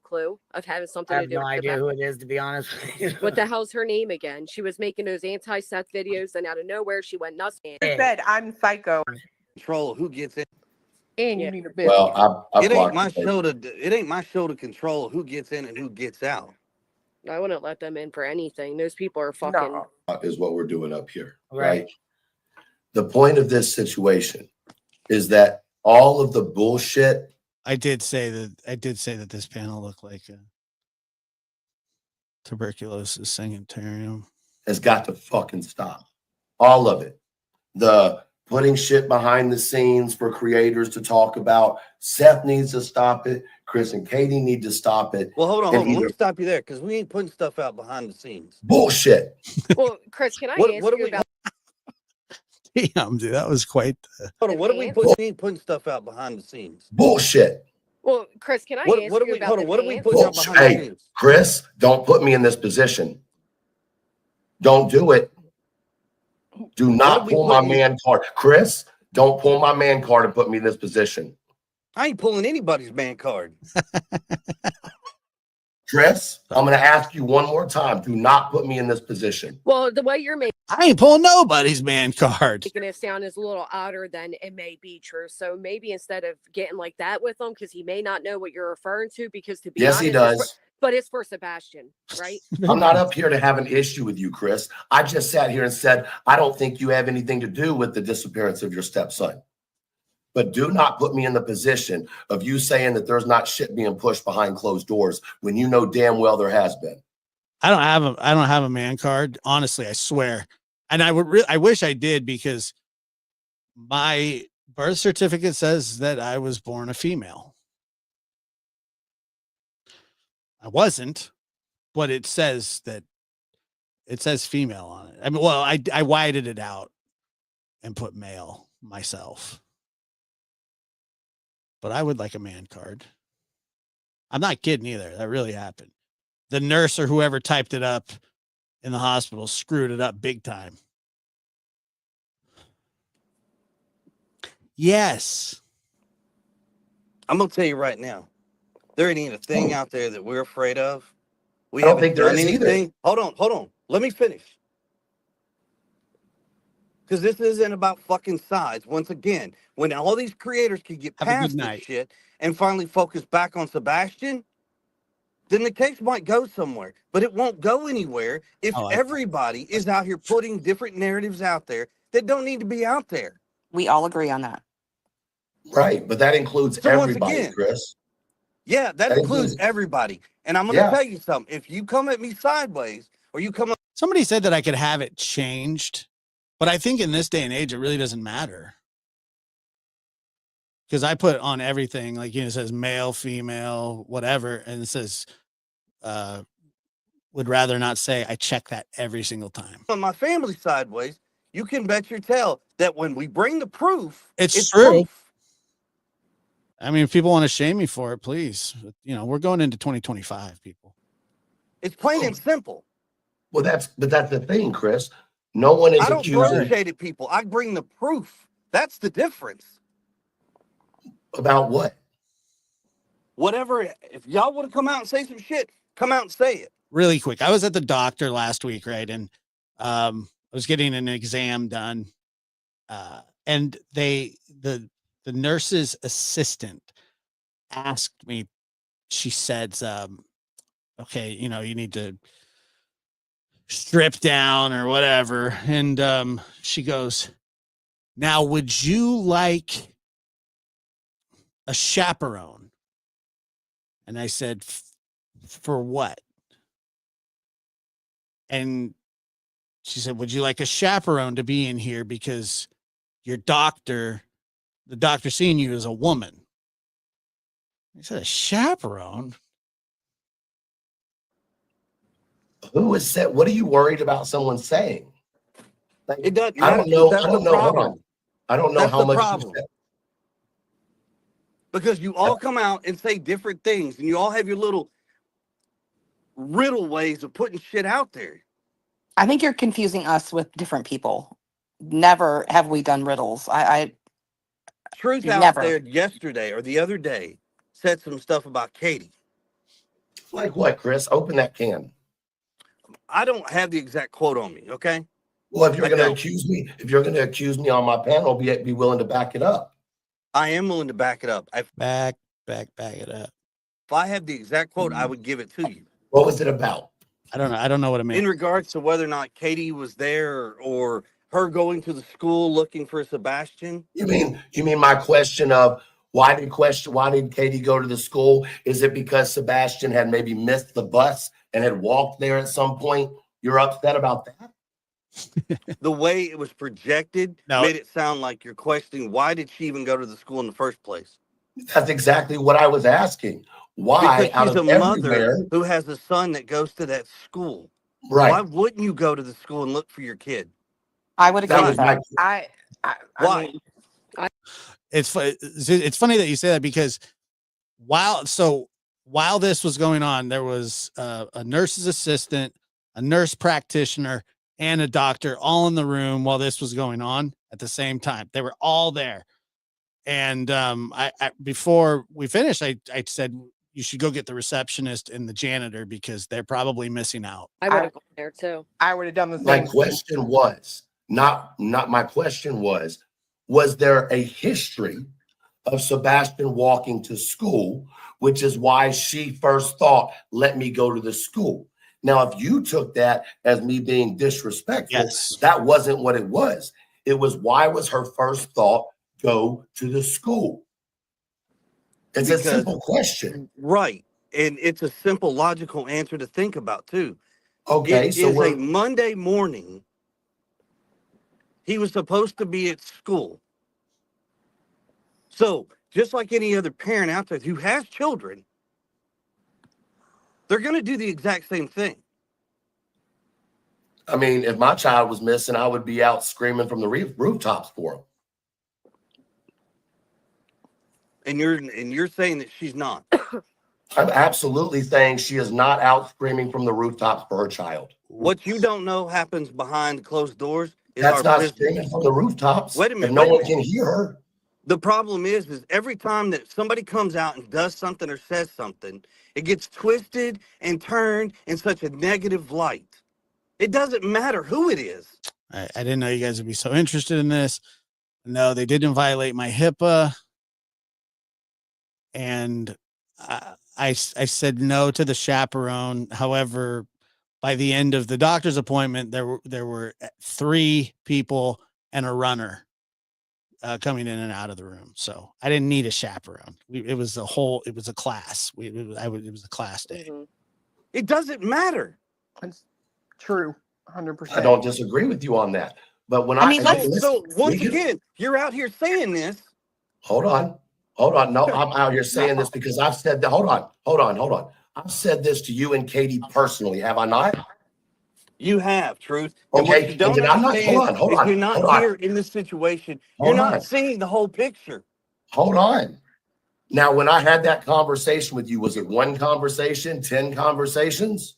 Clue, of having something I to have do no with idea who it is, to be honest with you. What the hell's her name again? She was making those anti-Seth videos, and out of nowhere, she went nuts. She said, I'm psycho. Control who gets in. And you need a business. Well, it ain't my show to control who gets in and who gets out. I wouldn't let them in for anything. Those people are fucking. Is what we're doing up here, Right. right? The point of this situation is that all of the bullshit. I did say that this panel looked like a tuberculosis sanitarium. Has got to fucking stop. All of it. The putting shit behind the scenes for creators to talk about. Seth needs to stop it. Chris and Katie need to stop it. Well, hold on. Let me stop you there because we ain't putting stuff out behind the scenes. Bullshit. Well, Chris, can I ask you about? Damn, dude, that was quite. Hold on. What are we putting? We ain't putting stuff out behind the scenes. Bullshit. Well, Chris, can I ask you about? Hold on. What are we putting out behind the Hey, scenes? Chris, don't put me in this position. Don't do it. Do not pull my man card. Chris, don't pull my man card and put me in this position. I ain't pulling anybody's man card. Chris, I'm going to ask you one more time. Do not put me in this position. Well, the way you're making I ain't pulling nobody's man card. it sound is a little odder than it may be true. So maybe instead of getting like that with him, because he may not know what you're referring to, because to be honest, he does. But it's for Sebastian, right? I'm not up here to have an issue with you, Chris. I just sat here and said, I don't think you have anything to do with the disappearance of your stepson. But do not put me in the position of you saying that there's not shit being pushed behind closed doors when you know damn well there has been. I don't have a man card. Honestly, I swear. And I wish I did, because my birth certificate says that I was born a female. I wasn't, but it says female on it. I mean, well, I whited it out and put male myself. But I would like a man card. I'm not kidding either. That really happened. The nurse or whoever typed it up in the hospital screwed it up big time. Yes. I'm going to tell you right now. There ain't a thing out there that we're afraid of. We don't haven't think there done is anything. either. Hold on. Let me finish. Because this isn't about fucking sides. Once again, when all these creators can get past this shit and finally focus back on Sebastian, then the case might go somewhere. But it won't go anywhere if everybody is out here putting different narratives out there that don't need to be out there. We all agree on that. Right. But that includes everybody, Chris. Yeah, that includes everybody. And I'm going to tell you something. If you come at me sideways or you come up. Somebody said that I could have it changed. But I think in this day and age, it really doesn't matter. Because I put on everything, like, it says male, female, whatever. And it says, would rather not say. I check that every single time. On my family sideways, you can bet your tail that when we bring the proof, it's true. Proof. I mean, if people want to shame me for it, please. We're going into 2025, people. It's plain and simple. Well, that's the thing, Chris. No one is accusing. I don't throw shade at people. I bring the proof. That's the difference. About what? Whatever. If y'all want to come out and say some shit, come out and say it. Really quick. I was at the doctor last week, right? And I was getting an exam done. And the nurse's assistant asked me, she said, okay, you need to strip down or whatever. And she goes, now, would you like a chaperone? And I said, for what? And she said, would you like a chaperone to be in here because the doctor seeing you is a woman? I said, a chaperone? Who is said? What are you worried about someone saying? Like, It doesn't I matter. don't know. That's I the don't know. Hold on. problem. I don't know That's how the much you problem. said. Because you all come out and say different things, and you all have your little riddle ways of putting shit out there. I think you're confusing us with different people. Never have we done riddles. I Truth out never. there yesterday or the other day said some stuff about Katie. Like what, Chris? Open that can. I don't have the exact quote on me, okay? Well, if you're I going to don't. accuse me on my panel, be willing to back it up. I am willing to back it up. Back it up. If I have the exact quote, I would give it to you. What was it about? I don't know what it meant. In regards to whether or not Katie was there or her going to the school looking for Sebastian. You mean my question of why did Katie go to the school? Is it because Sebastian had maybe missed the bus and had walked there at some point? You're upset about that? The way it was projected No. made it sound like you're questioning why did she even go to the school in the first place? That's exactly what I was asking. Why, because out she's of a everywhere, mother who has a son that goes to that school. right? Why wouldn't you go to the school and look for your kid? I would agree That with was that. my. Why? mean, It's funny that you say that because while this was going on, there was a nurse's assistant, a nurse practitioner, and a doctor all in the room while this was going on at the same time. They were all there. And I before we finished, I said, you should go get the receptionist and the janitor because they're probably missing out. I would have gone there too. I would have done the My same. question was not my question was there a history of Sebastian walking to school, which is why she first thought, let me go to the school. Now, if you took that as me being disrespectful, Yes. that wasn't what it was. It was, why was her first thought go to the school? It's a simple question. Right. And it's a simple, logical answer to think about, too. Okay, It so is a Monday morning. He was supposed to be at school. So, just like any other parent out there who has children, they're going to do the exact same thing. I mean, if my child was missing, I would be out screaming from the rooftops for him. And you're saying that she's not. I'm absolutely saying she is not out screaming from the rooftops for her child. What you don't know happens behind closed doors is That's our not business. screaming from the rooftops. Wait a minute. If no wait a one minute. can hear her. The problem is every time that somebody comes out and does something or says something, it gets twisted and turned in such a negative light. It doesn't matter who it is. I didn't know you guys would be so interested in this. No, they didn't violate my HIPAA. And I said no to the chaperone. However, by the end of the doctor's appointment, there were 3 people and a runner coming in and out of the room. So I didn't need a chaperone. It was a class. It was a class day. Mhm. It doesn't matter. It's true, 100%. I don't disagree with you on that. But when I mean, So once again, you're out here saying this. hold on. No, I'm out here saying this because I've said that. Hold on. I've said this to you and Katie personally, have I not? You have, Truth. And Okay, what you don't and then I'm not- understand hold is on, you're not hold on. here in this situation. Hold You're not on. seeing the whole picture. Hold on. Now, when I had that conversation with you, was it 1 conversation, 10 conversations?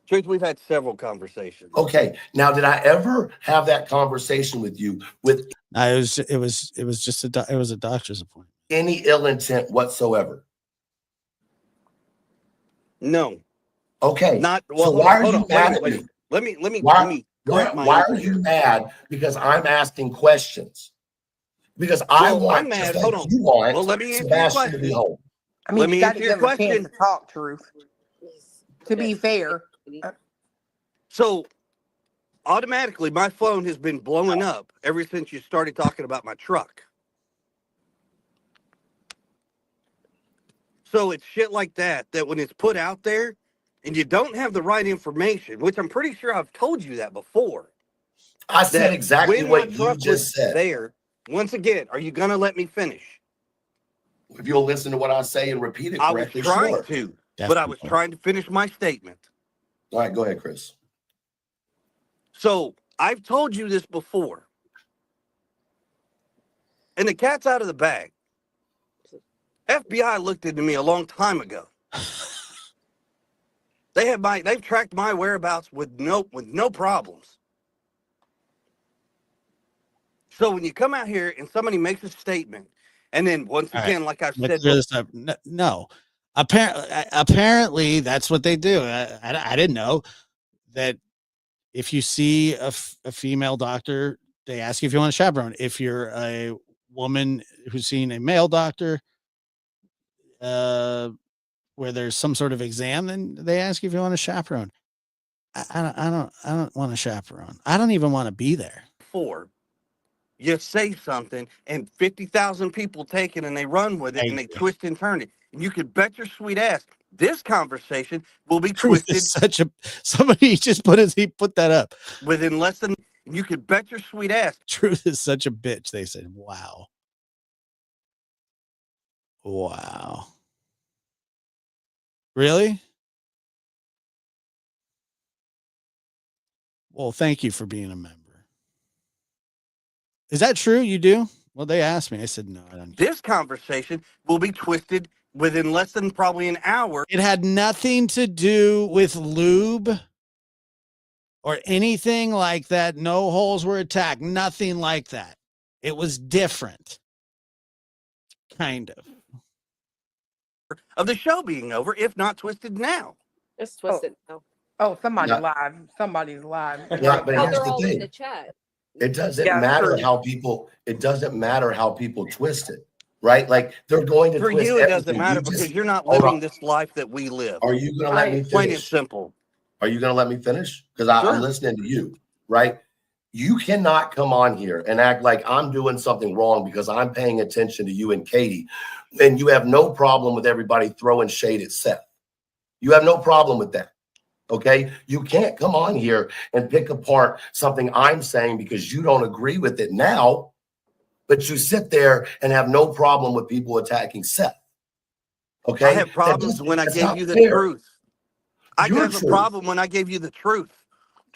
Truth, we've had several conversations. Okay. Now, did I ever have that conversation with you with It was just a doctor's appointment. any ill intent whatsoever? No. Okay. Not well. So hold why on, are hold you on, mad wait, at wait. me? Let me Why correct my are answer. you mad? Because I'm asking questions. Because I Well, want, I'm mad. just Hold like on. you want, Well, let me answer your Sebastian to be question. home. I mean, Let me you got to answer your give him a chance question. to talk, Truth. To be fair, So automatically, my phone has been blowing up ever since you started talking about my truck. So it's shit like that when it's put out there, and you don't have the right information, which I'm pretty sure I've told you that before. I said That exactly when what my you truck just was said. there, once again, are you going to let me finish? If you'll listen to what I say and repeat it I was correctly, trying sure. to, but I was Definitely. trying to finish my statement. All right, go ahead, Chris. So I've told you this before. And the cat's out of the bag. FBI looked into me a long time ago. They've tracked my whereabouts with no problems. So when you come out here and somebody makes a statement, and then once All again, like I've Let's said, clear this up. No. Apparently, that's what they do. I didn't know that if you see a female doctor, they ask you if you want a chaperone. If you're a woman who's seen a male doctor, where there's some sort of exam, then they ask you if you want a chaperone. I don't want a chaperone. I don't even want to be there. before, you say something and 50,000 people take it and they run with it and they twist and turn it. And you could bet your sweet ass this conversation will be Truth twisted is such a somebody just put that up. within less than. You could bet your sweet ass. Truth is such a bitch. They said, "Wow, wow, really." Well, thank you for being a member. Is that true? You do? Well, they asked me. I said, no, I don't. This conversation will be twisted within less than probably an hour. It had nothing to do with lube or anything like that. No holes were attacked. Nothing like that. It was different. Kind of the show being over, if not twisted now. It's twisted now. Oh, somebody Yeah. live. Somebody's live. Yeah, but Oh, here's they're the all in thing. the chat. It doesn't Yeah, matter true. how people. It doesn't matter how people twist it, right? Like they're going to For twist you, it everything. doesn't matter because you're not Hold living on. this life that we live. Are you going to let me Plain and finish? simple. Are you going to let me finish? Because Sure. I'm listening to you, right? You cannot come on here and act like I'm doing something wrong because I'm paying attention to you and Katie, and you have no problem with everybody throwing shade at Seth. You have no problem with that. Okay, you can't come on here and pick apart something I'm saying because you don't agree with it now, but you sit there and have no problem with people attacking Seth. Okay, I have problems when I gave you the truth. I have a problem when I gave you the truth.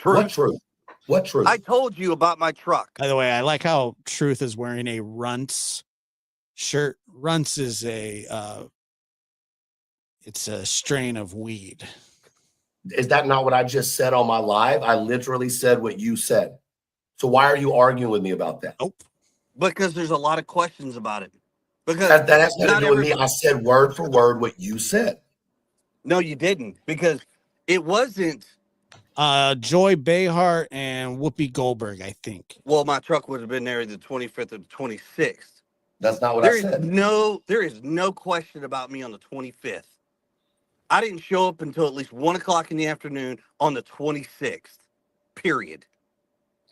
What truth? What truth? I told you about my truck. By the way, I like how Truth is wearing a Runts shirt. Runts is it's a strain of weed. Is that not what I just said on my live? I literally said what you said. So why are you arguing with me about that? Nope. Because there's a lot of questions about it. Because that has nothing to do with me. I said word for word what you said. No, you didn't. Because it wasn't. Joy Behar and Whoopi Goldberg, I think. Well, my truck would have been there the 25th or the 26th. That's not what I said. There is no question about me on the 25th. I didn't show up until at least 1 o'clock in the afternoon on the 26th, period.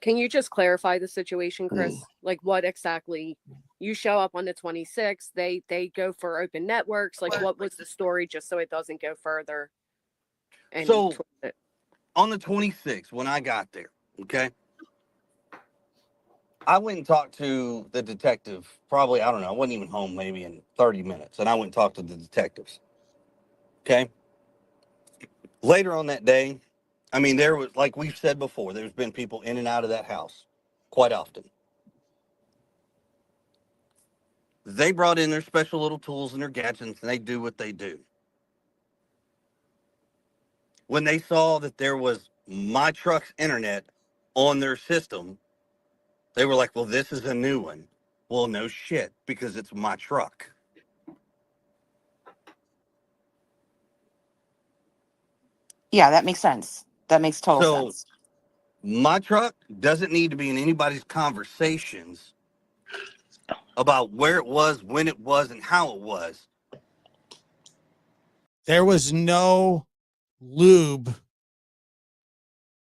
Can you just clarify the situation, Chris? Like what exactly? You show up on the 26th, they go for open networks. Like what was the story, just so it doesn't go further? And so on the 26th, when I got there, okay, I went and talked to the detective. Probably, I don't know, I wasn't even home maybe in 30 minutes. And I went and talked to the detectives. Okay. Later on that day, I mean, there was, like we've said before, there's been people in and out of that house quite often. They brought in their special little tools and their gadgets, and they do what they do. When they saw that there was my truck's internet on their system, they were like, well, this is a new one. Well, no shit, because it's my truck. Yeah, that makes sense. That makes total sense. My truck doesn't need to be in anybody's conversations about where it was, when it was, and how it was. There was no lube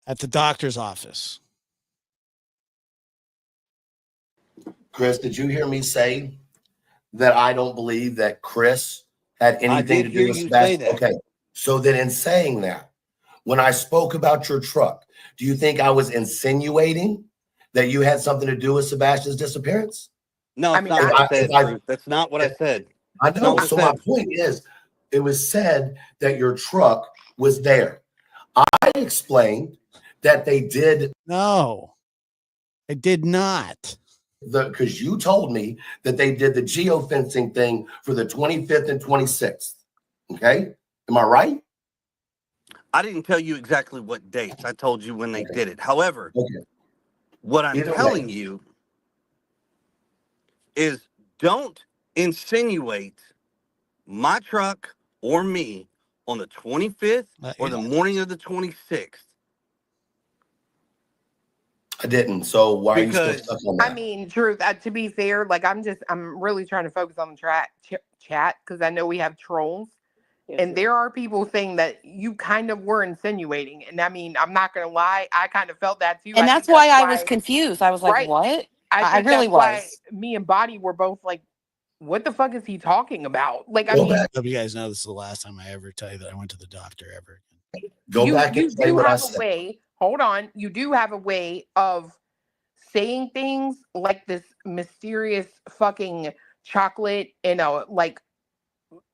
at the doctor's office. Chris, did you hear me say that I don't believe that Chris had anything to do with Sebastian? Okay. So then in saying that, when I spoke about your truck, do you think I was insinuating that you had something to do with Sebastian's disappearance? No, I it's mean, not what I said, If I, Truth. That's not what I said. I It's not know. what I So my said. point is, it was said that your truck was there. I explained that they did No, I did not. because you told me that they did the geofencing thing for the 25th and 26th. Okay. Am I right? I didn't tell you exactly what dates. I told you when they Okay. did it. However, Okay. what I'm Either telling way. you is don't insinuate my truck or me on the 25th or the morning of the 26th. I didn't. So why are you still Because stuck on I that? mean, truth. To be fair, like I'm really trying to focus on the chat because I know we have trolls, and there are people saying that you kind of were insinuating. And I mean, I'm not gonna lie, I kind of felt that too. And I that's think why that's I was why, confused. I was like, right? what? I I think really that's why was. me and Body were both like, "What the fuck is he talking about?" Like, I Go mean, back. Hope you guys know this is the last time I ever tell you that I went to the doctor ever. Go back you and say do what I have a said. way. Hold on, you do have a way of saying things like this mysterious fucking chocolate in a like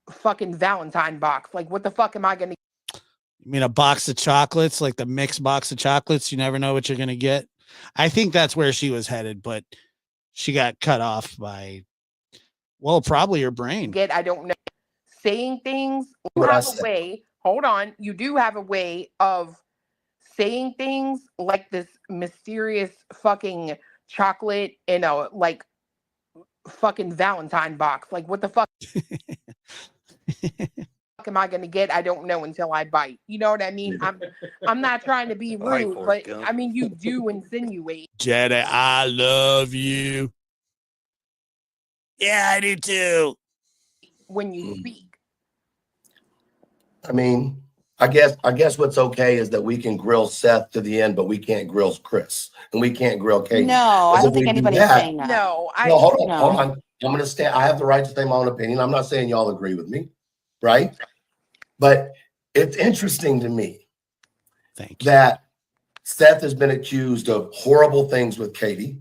fucking Valentine box. Like, what the fuck am I gonna? You mean a box of chocolates, like the mixed box of chocolates? You never know what you're going to get. I think that's where she was headed, but she got cut off by, well, probably her brain. Get? I don't know. Saying things. You What I have a said. way. Hold on, you do have a way of saying things like this mysterious fucking chocolate in a like fucking Valentine box. Like, what the fuck am I gonna get? I don't know until I bite. You know what I mean? I'm not trying to be Bite, rude, Forrest but Gump. I mean you do insinuate Jedi, I love you. Yeah, I do too. when you speak. I mean, I guess what's okay is that we can grill Seth to the end, but we can't grill Chris and we can't grill Katie. No, I Because don't if think we do anybody's that, saying that. No, no, hold on, No. hold on. I'm gonna stand. I have the right to say my own opinion. I'm not saying y'all agree with me, right? But it's interesting to me Thank you. that Seth has been accused of horrible things with Katie.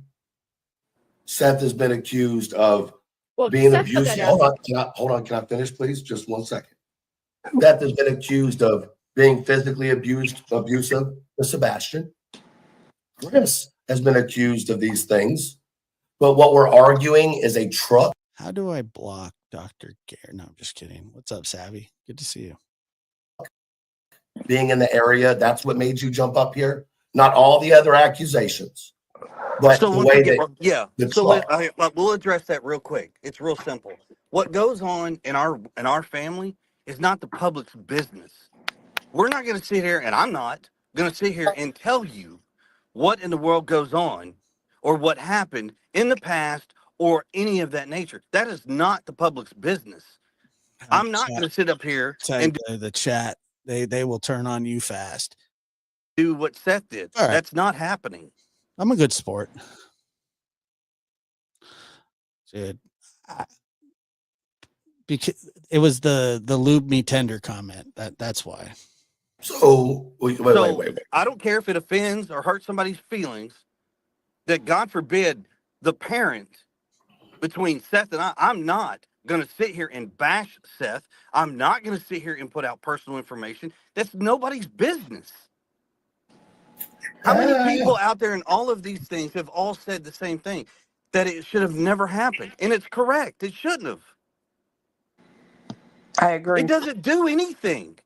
Seth has been accused of being Seth abusive. said Hold on. Can I finish, please? Just 1 second. Seth has been accused of being physically abusive to Sebastian. Chris has been accused of these things. But what we're arguing is a truck. How do I block Dr. Gare? No, I'm just kidding. What's up, Savvy? Good to see you. Being in the area, that's what made you jump up here. Not all the other accusations, but So the once way again, that yeah. the So truck. we'll address that real quick. It's real simple. What goes on in our family is not the public's business. We're not going to sit here, and I'm not going to sit here and tell you what in the world goes on or what happened in the past or any of that nature. That is not the public's business. I'm not going to sit up here and the chat. They will turn on you fast. do what Seth did. All right. That's not happening. I'm a good sport. Dude, because it was the lube me tender comment. That's why. So wait. I don't care if it offends or hurts somebody's feelings. That God forbid the parent between Seth and I'm not going to sit here and bash Seth. I'm not going to sit here and put out personal information. That's nobody's business. How many people out there in all of these things have all said the same thing, that it should have never happened? And it's correct. It shouldn't have. I agree. It doesn't do anything.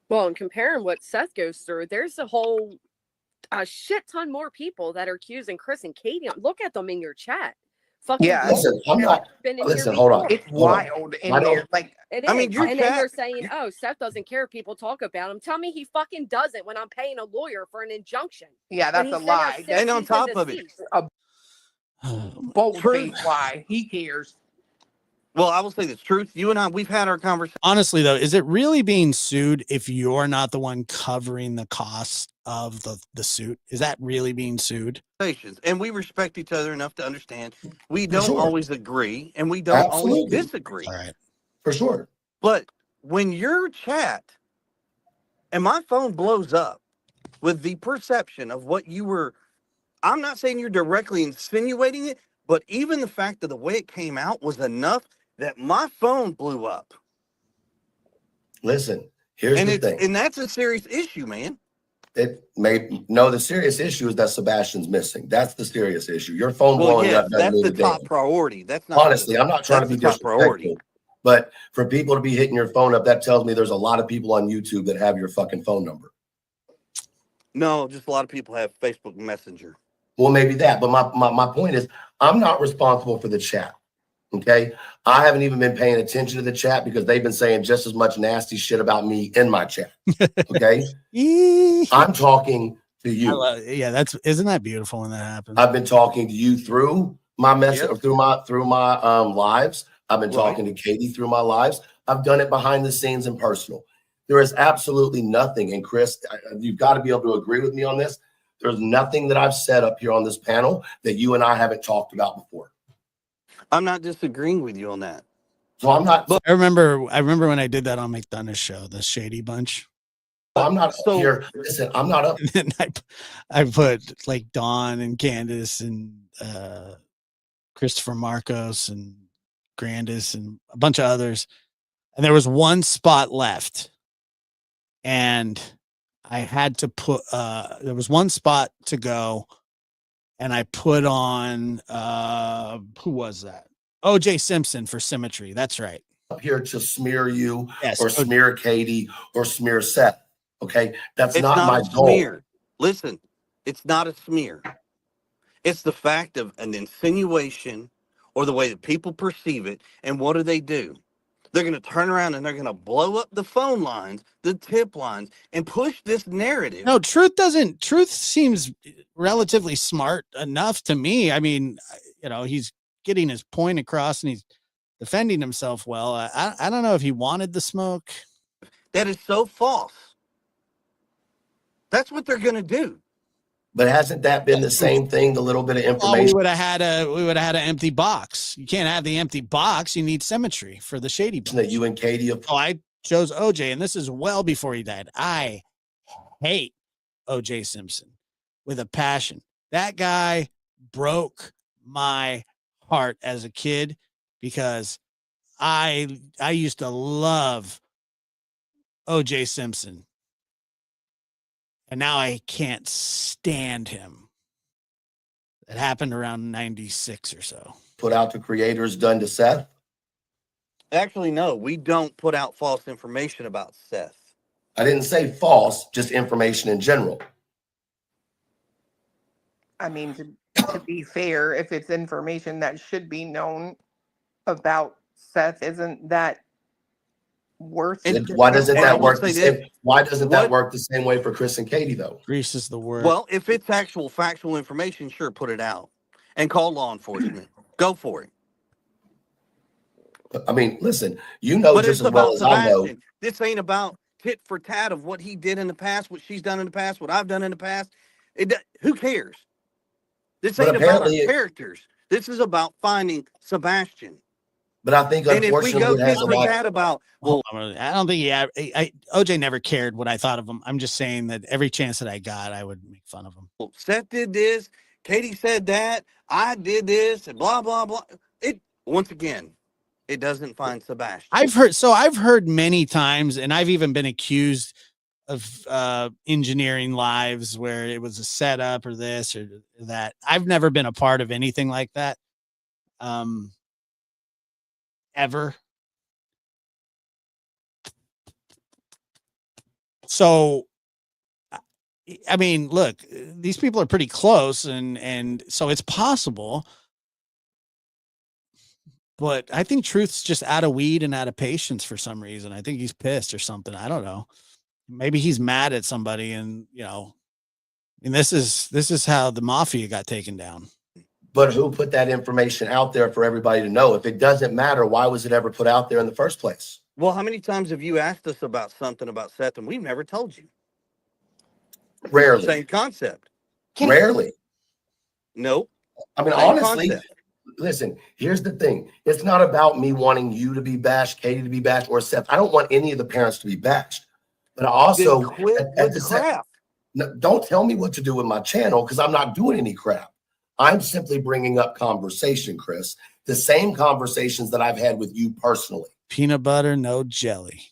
Well, and comparing what Seth goes through, there's a shit ton more people that are accusing Chris and Katie. Look at them in your chat. Fucking Yeah. Listen, I'm not. been in Listen, here hold on. before. It's wild in there. Like, It is. I mean, your and then chat- you're saying, oh, Seth doesn't care if people talk about him. Tell me he fucking doesn't when I'm paying a lawyer for an injunction. yeah, When that's he a said I lie. said That's And on cease top and of it, desist. a bold Truth. faced lie. He cares. well, I will say this, Truth, you and I, we've had our conversation. Honestly, though, is it really being sued if you're not the one covering the costs of the suit? Is that really being sued? And we respect each other enough to understand we don't sure. always agree and we don't always Absolutely. disagree. All right. For sure. But when your chat and my phone blows up with the perception of what you were, I'm not saying you're directly insinuating it, but even the fact of the way it came out was enough that my phone blew up. Listen, here's the thing. And that's a serious issue, man. The serious issue is that Sebastian's missing. That's the serious issue. Your phone blowing up doesn't mean that's the top damn. priority. That's not Honestly, I'm not trying to be disrespectful, but for people to be hitting your phone up, that tells me there's a lot of people on YouTube that have your fucking phone number. No, just a lot of people have Facebook Messenger. Well, maybe that, but my point is, I'm not responsible for the chat. Okay, I haven't even been paying attention to the chat because they've been saying just as much nasty shit about me in my chat. Okay, I'm talking to you. Isn't that beautiful when that happens? I've been talking to you through my message, through my lives. I've been talking to Katie through my lives. I've done it behind the scenes and personal. There is absolutely nothing, and Chris, you've got to be able to agree with me on this. There's nothing that I've said up here on this panel that you and I haven't talked about before. I'm not disagreeing with you on that. So I'm not. I remember when I did that on McDonough's show, the Shady Bunch. I'm not up here. Listen, I'm not up. And I put like Dawn and Candace and Christopher Marcos and Grandis and a bunch of others. And there was one spot left. And I had to put, there was one spot to go. And I put on, who was that? O.J. Simpson for Symmetry. That's right. Up here to smear you or smear Katie or smear Seth. Okay. It's not my goal. Smear. Listen, it's not a smear. It's the fact of an insinuation or the way that people perceive it. And what do? They're going to turn around and they're going to blow up the phone lines, the tip lines, and push this narrative. No, truth seems relatively smart enough to me. I mean, he's getting his point across and he's defending himself well. I don't know if he wanted the smoke. That is so false. That's what they're going to do. But hasn't that been the same thing? The little bit of information. We would have had an empty box. You can't have the empty box. You need Symmetry for the Shady Bunch. That you and Katie. I chose OJ, and this is well before he died. I hate OJ Simpson with a passion. That guy broke my heart as a kid because I used to love OJ Simpson. And now I can't stand him. It happened around 96 or so. Put out the creators done to Seth? Actually, no, we don't put out false information about Seth. I didn't say false, just information in general. I mean, to be fair, if it's information that should be known about Seth, isn't that worth it? Why doesn't that work the same? Why doesn't that work the same way for Chris and Katie though? Grease is the word. Well, if it's actual factual information, sure, put it out and call law enforcement. Go for it. I mean, listen, but just as well as Sebastian. I know. This ain't about tit for tat of what he did in the past, what she's done in the past, what I've done in the past. Who cares? This ain't about our characters. This is about finding Sebastian. But I think, unfortunately, it has a lot. I don't think OJ never cared what I thought of him. I'm just saying that every chance that I got, I would make fun of him. Well, Seth did this. Katie said that. I did this, and blah blah blah. Once again, it doesn't find Sebastian. I've heard many times, and I've even been accused of engineering lives where it was a setup or this or that. I've never been a part of anything like that. Ever. So, I mean, look, these people are pretty close and so it's possible, but I think Truth's just out of weed and out of patience for some reason. I think he's pissed or something. I don't know. Maybe he's mad at somebody and, this is how the mafia got taken down. But who put that information out there for everybody to know? If it doesn't matter, why was it ever put out there in the first place? Well, how many times have you asked us about something about Seth and we've never told you? Rarely. Same concept. Rarely. Nope. I mean, honestly, Listen, here's the thing. It's not about me wanting you to be bashed, Katie to be bashed, or Seth. I don't want any of the parents to be bashed. But I Then also, quit at with the the same, crap. no, don't tell me what to do with my channel because I'm not doing any crap. I'm simply bringing up conversation, Chris. The same conversations that I've had with you personally. Peanut butter, no jelly.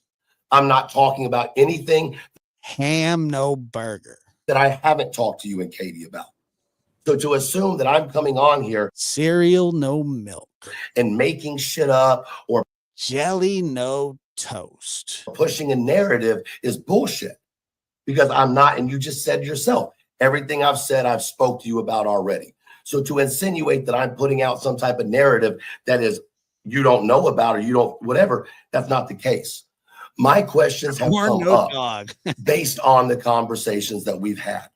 I'm not talking about anything. Ham, no burger. That I haven't talked to you and Katie about. So to assume that I'm coming on here, cereal, no milk, and making shit up or jelly, no toast, pushing a narrative is bullshit because I'm not. And you just said yourself, everything I've said, I've spoke to you about already. So to insinuate that I'm putting out some type of narrative that is you don't know about or you don't whatever, that's not the case. My questions have come up based on the conversations that we've had,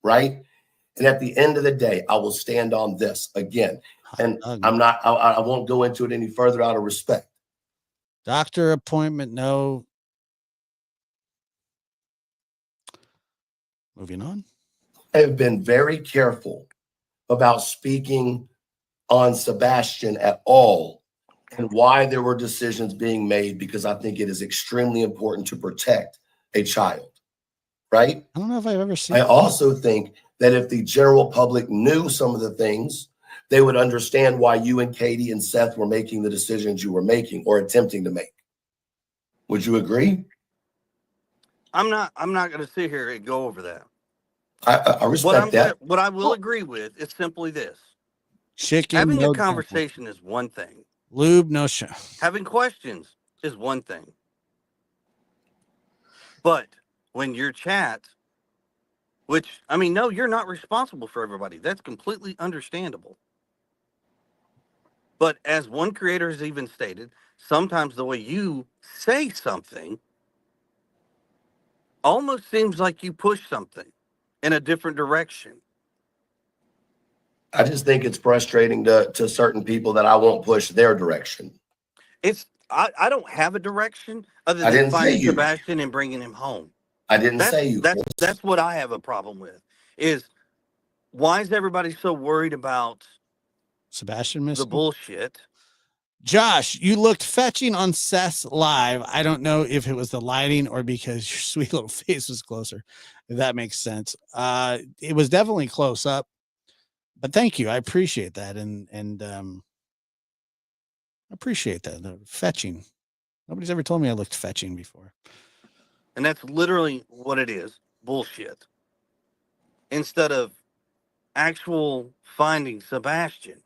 right? And at the end of the day, I will stand on this again. And I won't go into it any further out of respect. Doctor appointment, no. Moving on. I have been very careful about speaking on Sebastian at all and why there were decisions being made because I think it is extremely important to protect a child, right? I don't know if I've ever seen I also think that if the general public knew some of the things, they would understand why you and Katie and Seth were making the decisions you were making or attempting to make. Would you agree? I'm not going to sit here and go over that. I respect that. What I will agree with is simply this. Chicken, having no a conversation is one thing. Lube, no show. Having questions is one thing. But when your chat, which, I mean, no, you're not responsible for everybody. That's completely understandable. But as one creator has even stated, sometimes the way you say something almost seems like you push something in a different direction. I just think it's frustrating to certain people that I won't push their direction. I don't have a direction other than finding Sebastian and bringing him home. I didn't say you. That's what I have a problem with. Is why is everybody so worried about Sebastian missing? The bullshit? Josh, you looked fetching on Seth's live. I don't know if it was the lighting or because your sweet little face was closer. If that makes sense. It was definitely close up. But thank you. I appreciate that. And appreciate that. The fetching. Nobody's ever told me I looked fetching before. And that's literally what it is. Bullshit. Instead of actual finding Sebastian.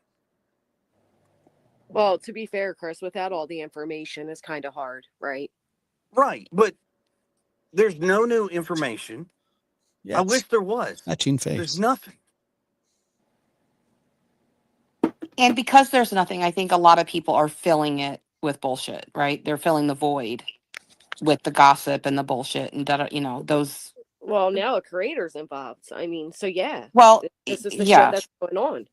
Well, to be fair, Chris, without all the information is kind of hard, right? Right. But there's no new information. Yes. I wish there was. Fetching face. There's nothing. And because there's nothing, I think a lot of people are filling it with bullshit, right? They're filling the void with the gossip and the bullshit and those. Well, now a creator's involved. I mean, so yeah. Well, this is the shit that's going on.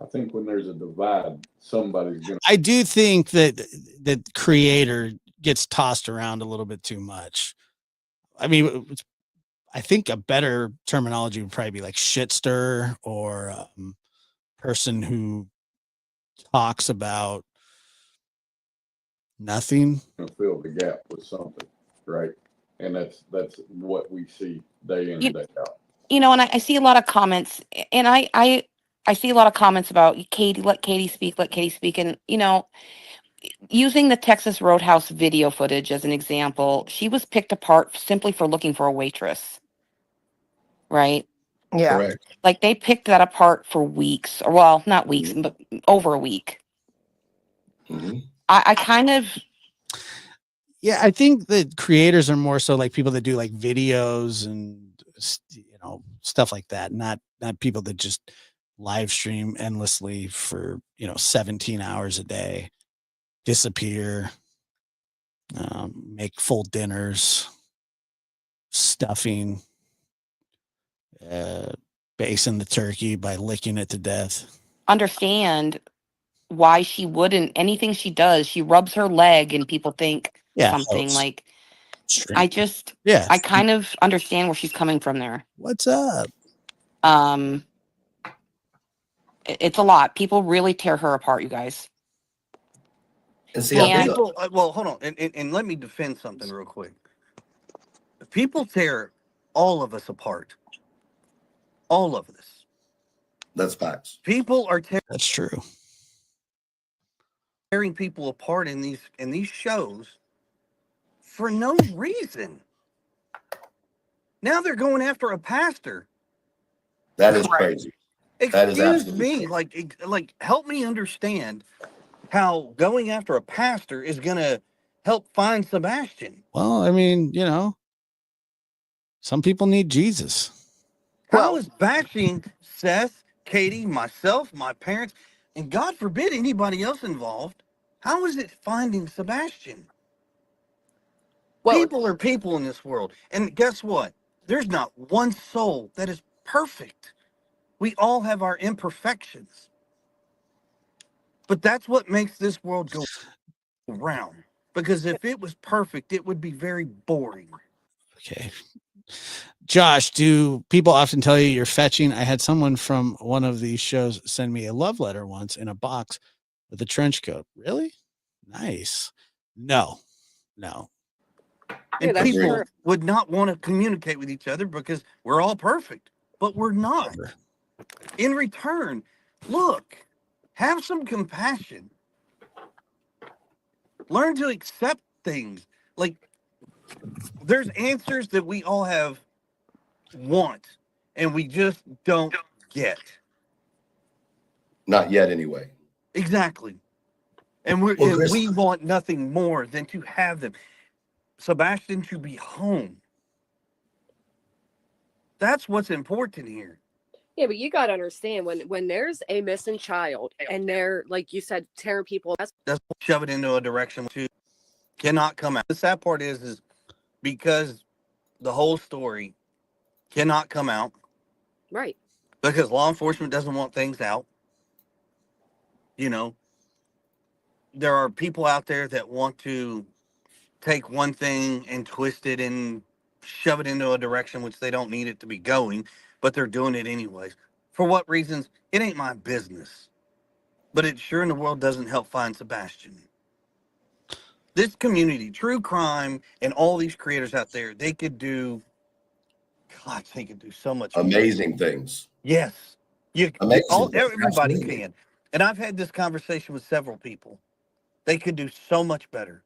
I think when there's a divide, somebody's gonna. I do think that the creator gets tossed around a little bit too much. I mean, I think a better terminology would probably be like shit stir or person who talks about nothing. Fill the gap with something, right? And that's what we see day in and day out. And I see a lot of comments, and I see a lot of comments about Katie, let Katie speak. And, using the Texas Roadhouse video footage as an example, she was picked apart simply for looking for a waitress. Right? Yeah. Correct. Like they picked that apart for weeks, or well, not weeks, but over a week. Mm-hmm. I kind of. Yeah, I think that creators are more so like people that do like videos and stuff like that, not people that just live stream endlessly for 17 hours a day, disappear, make full dinners, stuffing, basting the turkey by licking it to death. Understand why she wouldn't. Anything she does, she rubs her leg and people think something like. I kind of understand where she's coming from there. What's up? It's a lot. People really tear her apart, you guys. And see, Well, I think people, well, hold on, and let me defend something real quick. People tear all of us apart. All of us. that's facts. People are That's true. tearing people apart in these shows for no reason. Now they're going after a pastor. That is Right. crazy. That is Excuse absolutely me, like help me understand how going after a pastor is going to help find Sebastian. Well, I mean, some people need Jesus. How Well, is bashing Seth, Katie, myself, my parents, and God forbid anybody else involved? How is it finding Sebastian? well, People are people in this world. And guess what? There's not one soul that is perfect. We all have our imperfections. But that's what makes this world go round. Because if it was perfect, it would be very boring. Okay. Josh, do people often tell you you're fetching? I had someone from one of these shows send me a love letter once in a box with a trench coat. Really? Nice. No. Yeah, And that's Agreed. true. people would not want to communicate with each other because we're all perfect. But we're not. Never. In return, look, have some compassion. Learn to accept things. Like there's answers that we all have want and we just don't get. Not yet, anyway. Exactly. And Well, Chris, we want nothing more than to have them. Sebastian to be home. That's what's important here. Yeah, but you got to understand when there's a missing child and they're, like you said, tearing people. That's shove it into a direction to cannot come out. The sad part is because the whole story cannot come out Right. because law enforcement doesn't want things out. You know, there are people out there that want to take one thing and twist it and shove it into a direction which they don't need it to be going, but they're doing it anyways. For what reasons? It ain't my business. But it sure in the world doesn't help find Sebastian. This community, true crime, and all these creators out there, they could do, God, they could do so much more. amazing things. Yes. Amazing. Everybody Absolutely. can. And I've had this conversation with several people. They could do so much better.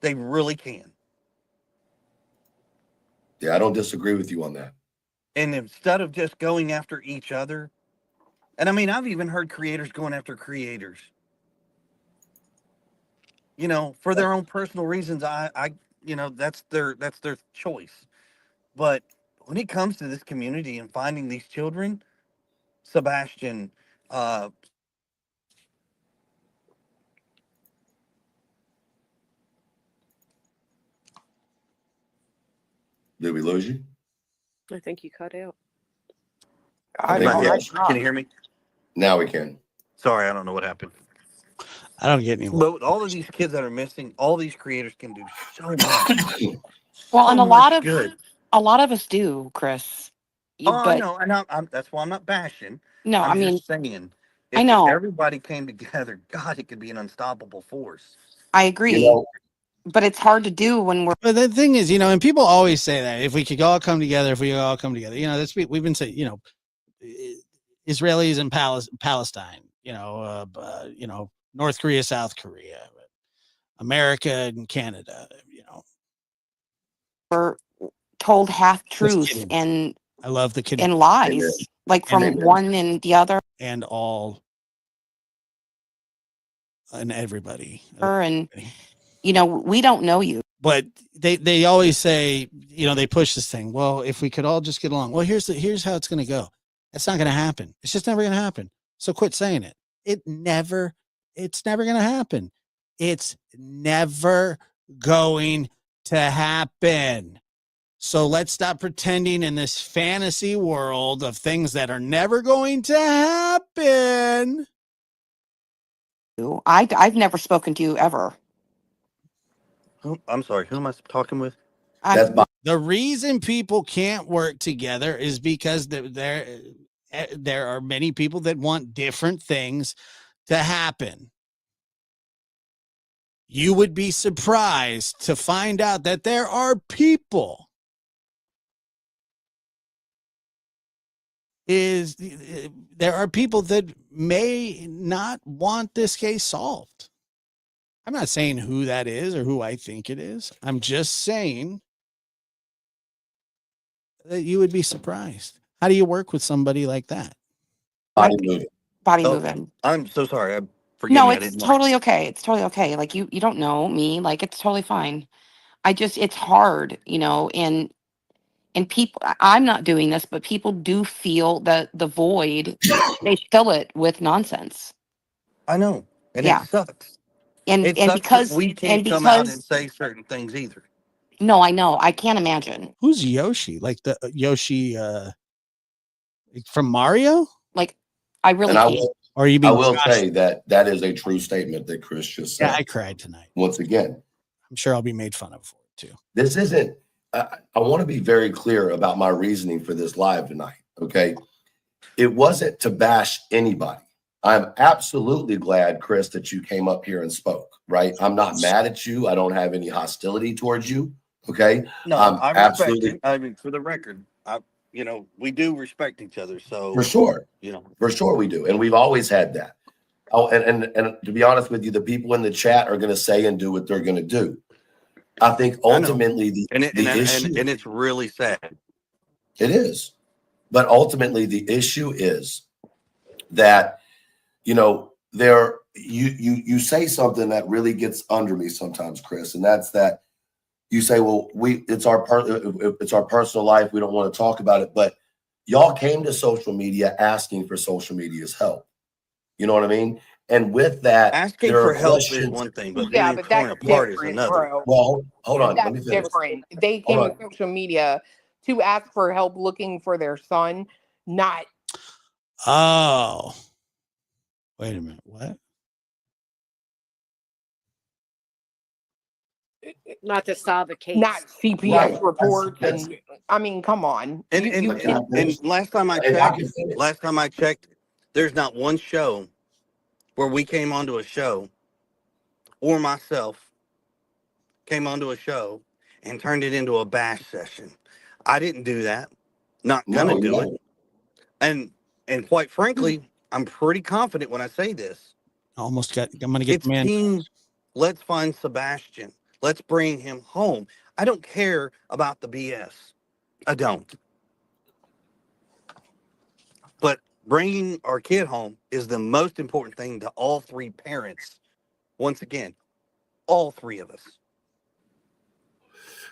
They really can. Yeah, I don't disagree with you on that. And instead of just going after each other, and I mean, I've even heard creators going after creators. For their own personal reasons. That's their choice. But when it comes to this community and finding these children, Sebastian, uh, Did we lose you? I think you cut out. I think not we yet. have. Can you hear me? Now we can. Sorry, I don't know what happened. I don't get any. But with all of these kids that are missing, all these creators can do so much. Well, So and a much lot of good. us do, Chris. Oh, I But know, and that's why I'm not bashing. no, I I'm mean, just saying, I if know, everybody came together, God, it could be an unstoppable force. I You agree, know, but it's hard to do when we're But the thing is, and people always say that if we could all come together, that's we've been saying, Israelis and Palestine, North Korea, South Korea, America and Canada, told half Just truths kidding. and I love the kid and amen. lies, like from Amen. one and the other, and all and everybody. and we don't know you. But they always say, they push this thing. Well, if we could all just get along. Well, here's how it's going to go. It's not going to happen. It's just never going to happen. So quit saying it. It's never going to happen. It's never going to happen. So let's stop pretending in this fantasy world of things that are never going to happen. I've never spoken to you ever. I'm sorry, who am I talking with? That's The reason people can't work together is because there are many people that want different things to happen. You would be surprised to find out that there are people that may not want this case solved. I'm not saying who that is or who I think it is. I'm just saying that you would be surprised. How do you work with somebody like that? Body moving. Body Oh, moving. I'm so sorry. Forgive No, me. I it's didn't. totally okay. It's totally okay. Like you don't know me. Like it's totally fine. It's hard, and people, I'm not doing this, but people do feel the void. They fill it with nonsense. I know, and it Yeah. sucks. And It sucks that we can't come out and because say certain things either. no, I know. I can't imagine. Who's Yoshi? Like the Yoshi from Mario? Like I really And I can't. will, Or you I mean will Josh? say that is a true statement that Chris just said. Yeah, I cried tonight. Once again, I'm sure I'll be made fun of for it too. this isn't, I want to be very clear about my reasoning for this live tonight. Okay. It wasn't to bash anybody. I'm absolutely glad, Chris, that you came up here and spoke, right? I'm not mad at you. I don't have any hostility towards you. Okay. No, I respect it. I mean, for the record, we do respect each other. So For sure. For sure we do. And we've always had that. Oh, and to be honest with you, the people in the chat are going to say and do what they're going to do. I think ultimately the issue, and it's really sad. It is. But ultimately the issue is that, you say something that really gets under me sometimes, Chris, and that's that you say, well, it's our personal life. We don't want to talk about it, but y'all came to social media asking for social media's help. You know what I mean? And with that, asking for help is one thing, but being torn apart is another. Bro. Well, hold on. That's Let me finish. different. They came to social media to ask for help looking for their son, not. Oh, wait a minute. What? Not to solve a case. Not CPS reports. And I mean, come on. And last time I checked, there's not one show where we came onto a show or myself came onto a show and turned it into a bash session. I didn't do that. Not gonna do it. And quite frankly, I'm pretty confident when I say this. I'm gonna get it's team. Let's find Sebastian. Let's bring him home. I don't care about the BS. I don't. But bringing our kid home is the most important thing to all three parents. Once again, all three of us.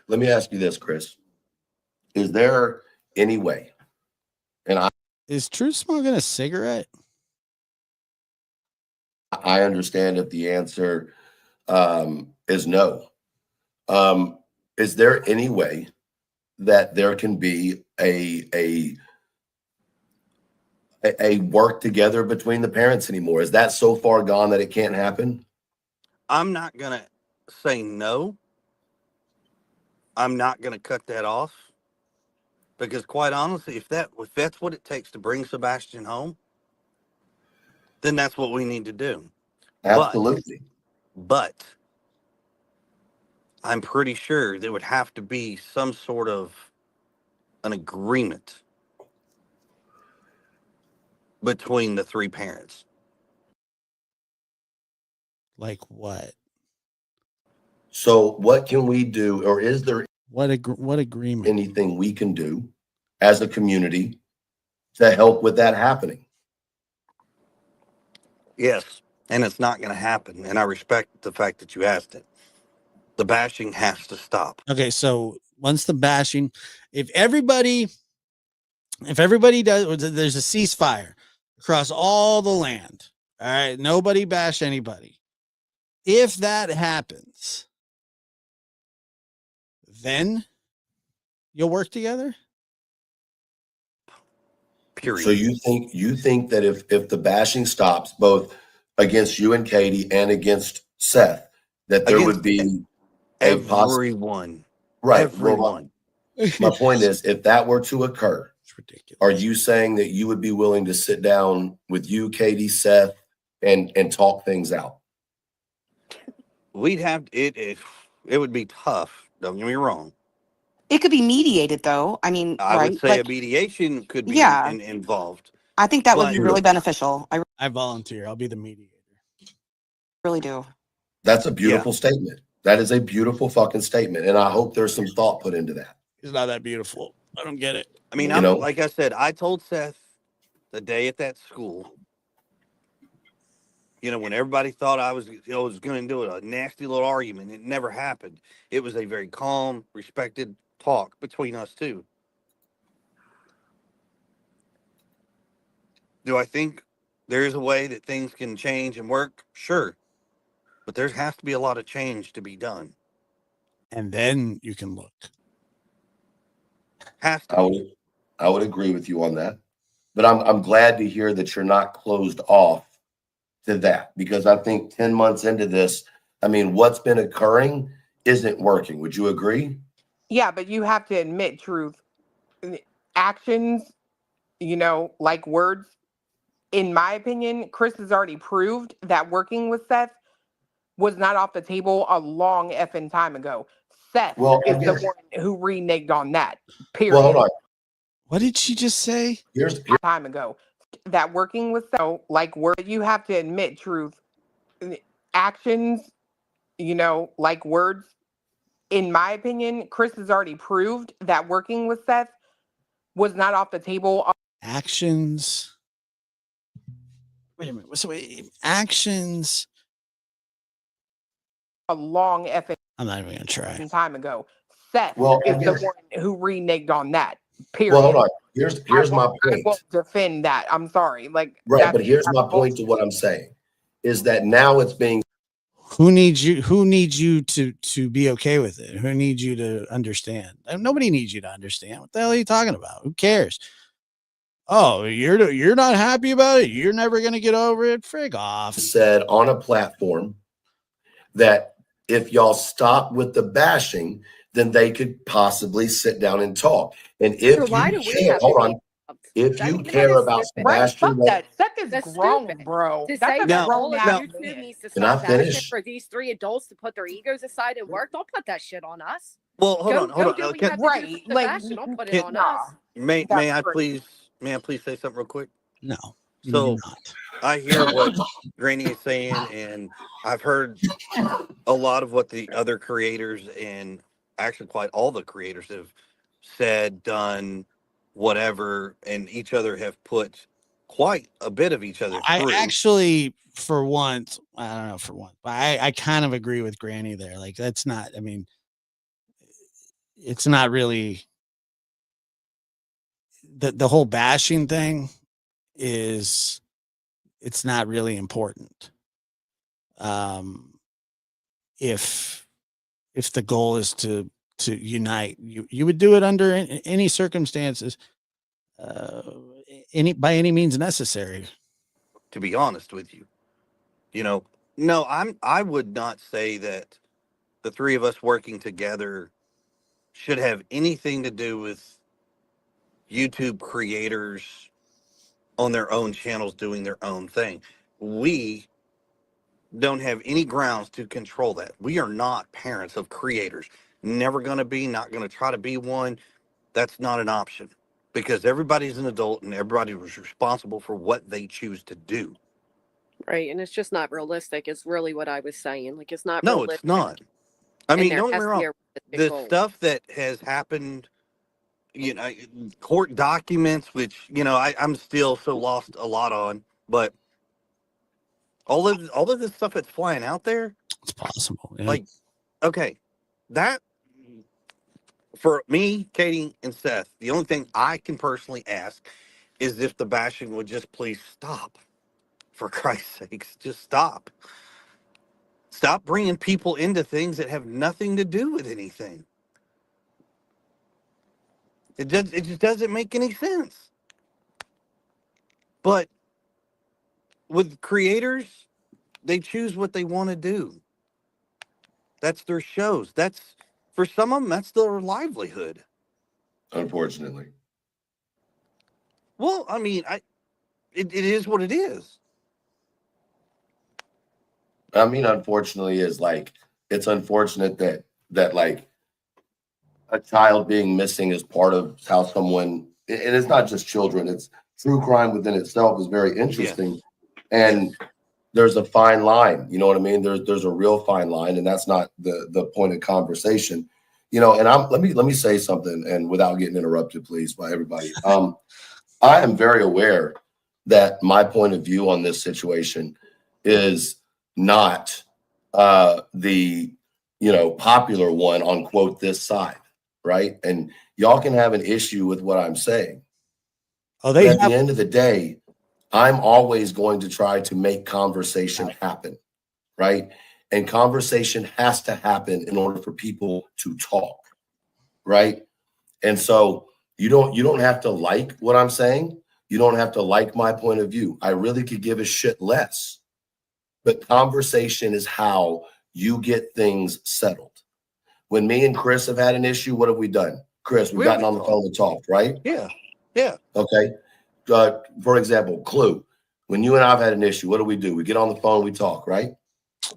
Let me ask you this, Chris. Is there any way? Is True smoking a cigarette? I understand if the answer is no. Is there any way that there can be a work together between the parents anymore? Is that so far gone that it can't happen? I'm not gonna say no. I'm not gonna cut that off, because quite honestly, if that's what it takes to bring Sebastian home, then that's what we need to do. Absolutely. But I'm pretty sure there would have to be some sort of an agreement between the three parents. Like what? So what can we do, or is there what agreement? Anything we can do as a community to help with that happening? Yes, and it's not going to happen. And I respect the fact that you asked it. The bashing has to stop. Okay, so once the bashing, if everybody does, there's a ceasefire across all the land. All right, nobody bash anybody. If that happens, then you'll work together. Period. So you think that if the bashing stops, both against you and Katie and against Seth, that there would be everyone. Right. Everyone. My point is, if that were to occur, It's ridiculous. Are you saying that you would be willing to sit down with you, Katie, Seth, and talk things out? We'd have it would be tough. Don't get me wrong. It could be mediated, though. I mean, I would right? say a Like, mediation could be yeah, involved. I think that would But be really beneficial. I I volunteer. I'll be the mediator. really do. That's a beautiful statement. That is a beautiful fucking statement. And I hope there's some thought put into that. It's not that beautiful. I don't get it. I mean, You know? like I said, I told Seth the day at that school, when everybody thought I was going to do a nasty little argument, it never happened. It was a very calm, respected talk between us two. Do I think there is a way that things can change and work? Sure. But there has to be a lot of change to be done. And then you can look. Has to. I would agree with you on that. But I'm glad to hear that you're not closed off to that, because I think 10 months into this, I mean, what's been occurring isn't working. Would you agree? Yeah, but you have to admit truth. Actions, like words. In my opinion, Chris has already proved that working with Seth was not off the table a long effing time ago. Seth is the one who reneged on that. Period. Well, hold on. What did she just say? Here's time ago. That working with Seth, like word, you have to admit truth. Actions, like words. In my opinion, Chris has already proved that working with Seth was not off the table. Actions. Wait a minute. So actions. A long effing. I'm not even gonna try. Time ago. Seth is the one who reneged on that. Period. Well, hold on. Here's my point. I won't defend that. I'm sorry. Right, but here's my point to what I'm saying is that now it's being. Who needs you to be okay with it? Who needs you to understand? Nobody needs you to understand. What the hell are you talking about? Who cares? Oh, you're not happy about it? You're never gonna get over it? Frig off. Said on a platform that if y'all stop with the bashing, then they could possibly sit down and talk. And if you care, hold on. If you care about Sebastian, that is grown, bro. To That's say a that grown all of now. YouTube needs to Can I stop bashing finish? for these three adults to put their egos aside and work. Don't put that shit on us. Well, hold on. Do what you have to do for Sebastian. Don't put it on us. May I please say something real quick? No. So I hear what Granny is saying, and I've heard a lot of what the other creators and actually quite all the creators have said, done, whatever, and each other have put quite a bit of each other through. I actually, for once, I don't know for once, but I kind of agree with Granny there. Like, that's not, I mean, it's not really the whole bashing thing is, it's not really important. If the goal is to unite, you would do it under any circumstances, by any means necessary. To be honest with you, no, I would not say that the three of us working together should have anything to do with YouTube creators on their own channels doing their own thing. We don't have any grounds to control that. We are not parents of creators. Never going to be, not going to try to be one. That's not an option, because everybody's an adult and everybody was responsible for what they choose to do. Right, and it's just not realistic. Is really what I was saying. Like, it's not. No, realistic. it's not. I mean, don't get me has to wrong. be a realistic The goal. stuff that has happened, court documents, which I'm still so lost a lot on, but all of this stuff that's flying out there, It's possible. Yeah. like, okay, that for me, Katie and Seth, the only thing I can personally ask is if the bashing would just please stop. For Christ's sakes, just stop. Stop bringing people into things that have nothing to do with anything. It just doesn't make any sense. But with creators, they choose what they want to do. That's their shows. For some of them, that's their livelihood. Unfortunately. Well, I mean, it is what it is. I mean, unfortunately, is like it's unfortunate that like a child being missing is part of how someone, and it's not just children. It's true crime within itself is very interesting, Yes. and there's a fine line. You know what I mean? There's a real fine line, and that's not the point of conversation. You know, and let me say something, and without getting interrupted, please, by everybody. I am very aware that my point of view on this situation is not the popular one on quote this side, right? And y'all can have an issue with what I'm saying. Oh, But they at have. the end of the day, I'm always going to try to make conversation happen, right? And conversation has to happen in order for people to talk, right? And so you don't have to like what I'm saying. You don't have to like my point of view. I really could give a shit less. But conversation is how you get things settled. When me and Chris have had an issue, what have we done? Chris, we've gotten on the phone and talked, right? Yeah. Yeah. Okay. For example, Clue. When you and I've had an issue, what do? We get on the phone, we talk, right?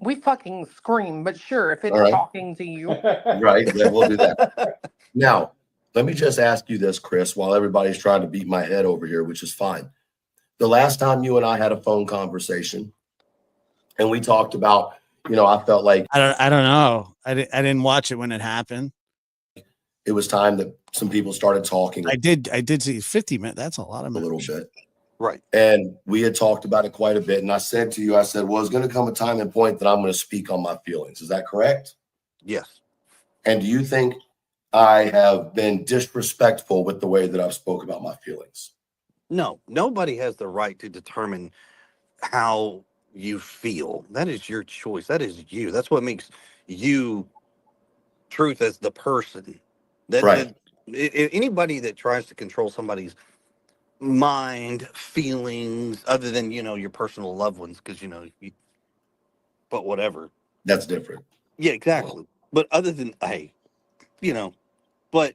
We fucking scream, but sure, if it's All right. talking to you. Right. Yeah, we'll do that. Now, let me just ask you this, Chris, while everybody's trying to beat my head over here, which is fine. The last time you and I had a phone conversation and we talked about, I felt like I don't know. I didn't watch it when it happened. it was time that some people started talking I did see 50 minutes. That's a lot of a little membership. bit. Right. And we had talked about it quite a bit. And I said to you, well, there's going to come a time and point that I'm going to speak on my feelings. Is that correct? Yes. And do you think I have been disrespectful with the way that I've spoke about my feelings? No, nobody has the right to determine how you feel. That is your choice. That is you. That's what makes you truth as the person. Right. Anybody that tries to control somebody's mind, feelings, other than your personal loved ones, because but whatever. That's different. Yeah, exactly. But other than but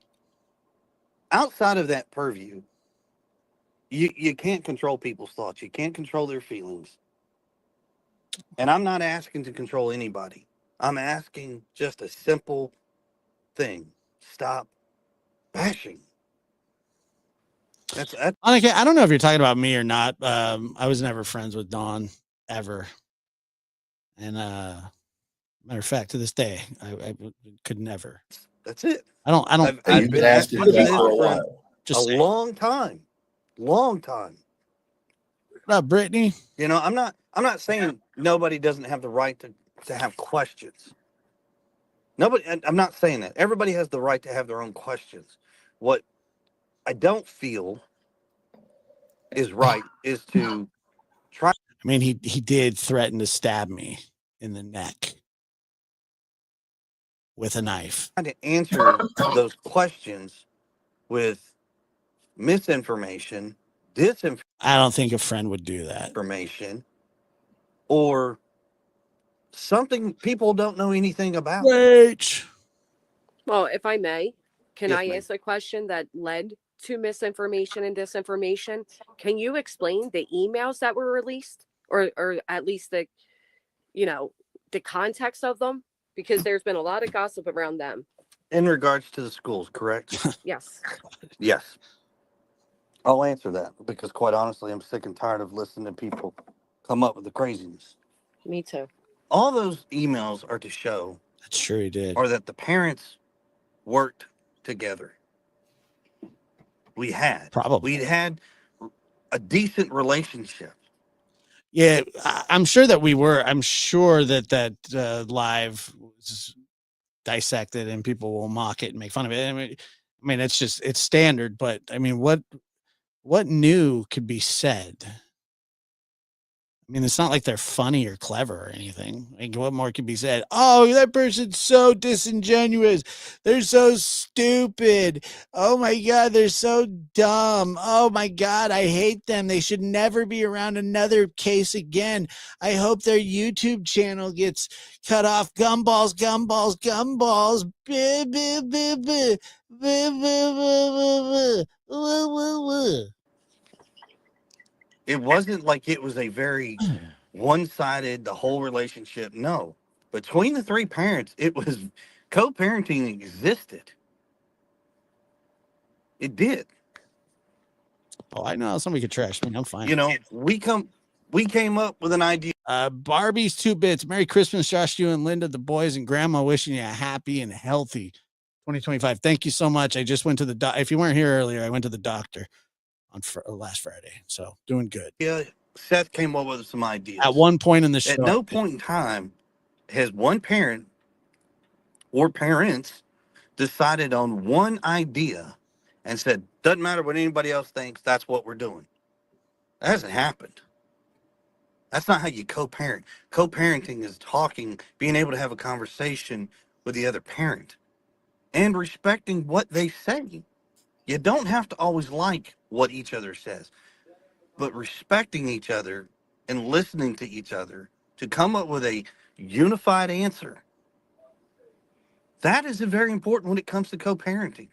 outside of that purview, you can't control people's thoughts. You can't control their feelings. And I'm not asking to control anybody. I'm asking just a simple thing. Stop bashing. That's Monica, I don't know if you're talking about me or not. I was never friends with Dawn ever. And matter of fact, to this day, I could never. That's it. I don't. I've been asking for this for a while. Just a long time. Long time. What up, Brittany? I'm not saying nobody doesn't have the right to have questions. I'm not saying that. Everybody has the right to have their own questions. What I don't feel is right is to try. I mean, he did threaten to stab me in the neck with a knife. To answer those questions with misinformation, disinformation. I don't think a friend would do that. Information or something people don't know anything about. Wait. Well, if I may, can Yes, I ma'am. ask a question that led to misinformation and disinformation? Can you explain the emails that were released, or at least the context of them? Because there's been a lot of gossip around them. In regards to the schools, correct? Yes. Yes. I'll answer that because quite honestly, I'm sick and tired of listening to people come up with the craziness. Me too. All those emails are to show That's true, he did. or that the parents worked together. We had a decent relationship. Yeah, I'm sure that we were. I'm sure that live was dissected and people will mock it and make fun of it. I mean, it's standard. But I mean, what new could be said? I mean, it's not like they're funny or clever or anything. Like, what more could be said? Oh, that person's so disingenuous. They're so stupid. Oh my God, they're so dumb. Oh my God, I hate them. They should never be around another case again. I hope their YouTube channel gets cut off. Gumballs, gumballs, gumballs. Buh, buh, buh, buh. Buh, buh, buh, buh, buh. Buh, buh, buh. It wasn't like it was a very one-sided, the whole relationship. No. Between the three parents, it was co-parenting existed. It did. Oh, I know somebody could trash me. I'm fine. You know, we came up with an idea. Barbie's 2 bits. Merry Christmas, Josh, you and Linda, the boys, and Grandma. Wishing you a happy and healthy 2025. Thank you so much. I just went to the if you weren't here earlier, I went to the doctor on last Friday, so doing good. Yeah, Seth came up with some ideas. At one point in the show, at no point in time has one parent or parents decided on one idea and said, doesn't matter what anybody else thinks, that's what we're doing. That hasn't happened. That's not how you co-parent. Co-parenting is talking, being able to have a conversation with the other parent and respecting what they say. You don't have to always like what each other says, but respecting each other and listening to each other to come up with a unified answer. That is very important when it comes to co-parenting.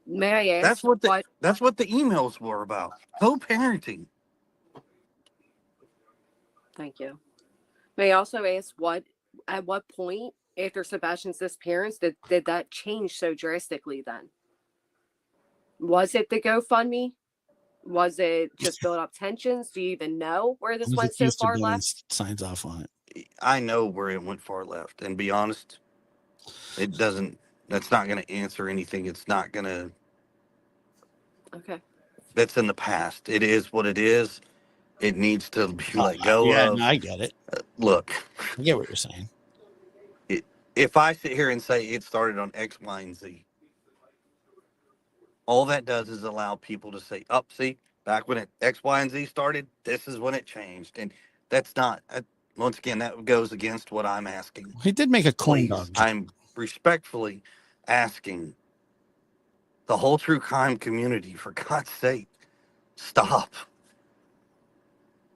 May I ask that's what the emails were about. Co-parenting. Thank you. May I also ask at what point after Sebastian's disappearance did that change so drastically then? Was it the GoFundMe? Was it just build up tensions? Do you even know where this went so far left? Signs off on it. I know where it went far left. And be honest, that's not going to answer anything. It's not going to. Okay. That's in the past. It is what it is. It needs to be let go of. No, I get it. Look. I get what you're saying. If I sit here and say it started on X, Y, and Z, all that does is allow people to say, see, back when X, Y, and Z started, this is when it changed. And that's not, once again, that goes against what I'm asking. He did make a corn dog. I'm respectfully asking the whole true crime community, for God's sake, stop.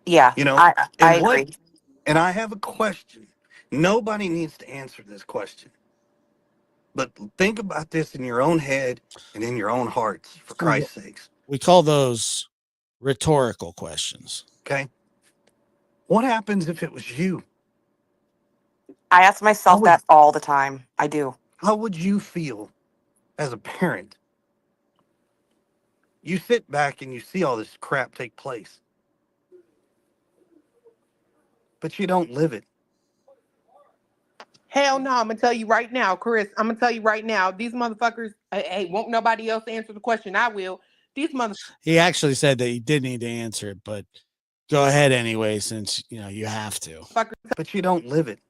Yeah, you know, I agree. And I have a question. Nobody needs to answer this question. But think about this in your own head and in your own hearts, for Christ's sakes. We call those rhetorical questions. Okay. What happens if it was you? I ask myself that all the time. I do. How would you feel as a parent? You sit back and you see all this crap take place, but you don't live it. Hell no, I'm gonna tell you right now, Chris. I'm gonna tell you right now, these motherfuckers. Hey, won't nobody else answer the question? I will. These motherfuckers. He actually said that he did need to answer it, but go ahead anyway, since you have to. But you don't live it.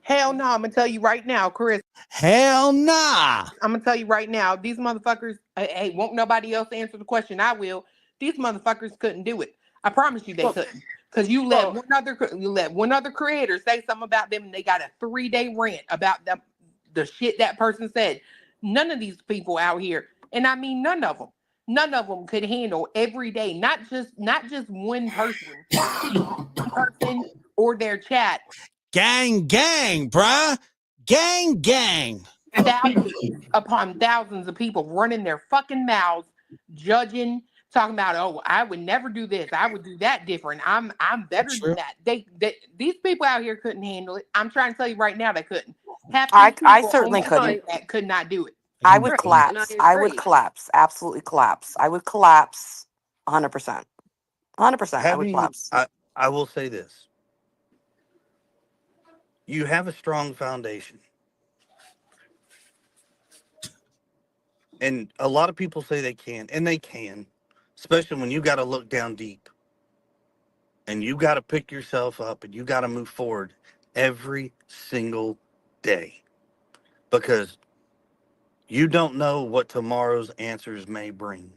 Hell no, I'm gonna tell you right now, Chris. Hell nah. I'm gonna tell you right now, these motherfuckers. Hey, won't nobody else answer the question? I will. These motherfuckers couldn't do it. I promise you, they couldn't. Because you let one other creator say something about them, and they got a 3-day rant about the shit that person said. None of these people out here, and I mean none of them could handle every day, not just one person or their chat. Gang, bruh. Gang. Thousands upon thousands of people running their fucking mouths, judging, talking about, oh, I would never do this. I would do that different. I'm better than that. These people out here couldn't handle it. I'm trying to tell you right now, they couldn't. I certainly couldn't. That could not do it. I would collapse. I would collapse. Absolutely collapse. I would collapse 100%. 100%. I would collapse. I will say this. You have a strong foundation. And a lot of people say they can, and they can, especially when you got to look down deep and you got to pick yourself up and you got to move forward every single day, because you don't know what tomorrow's answers may bring.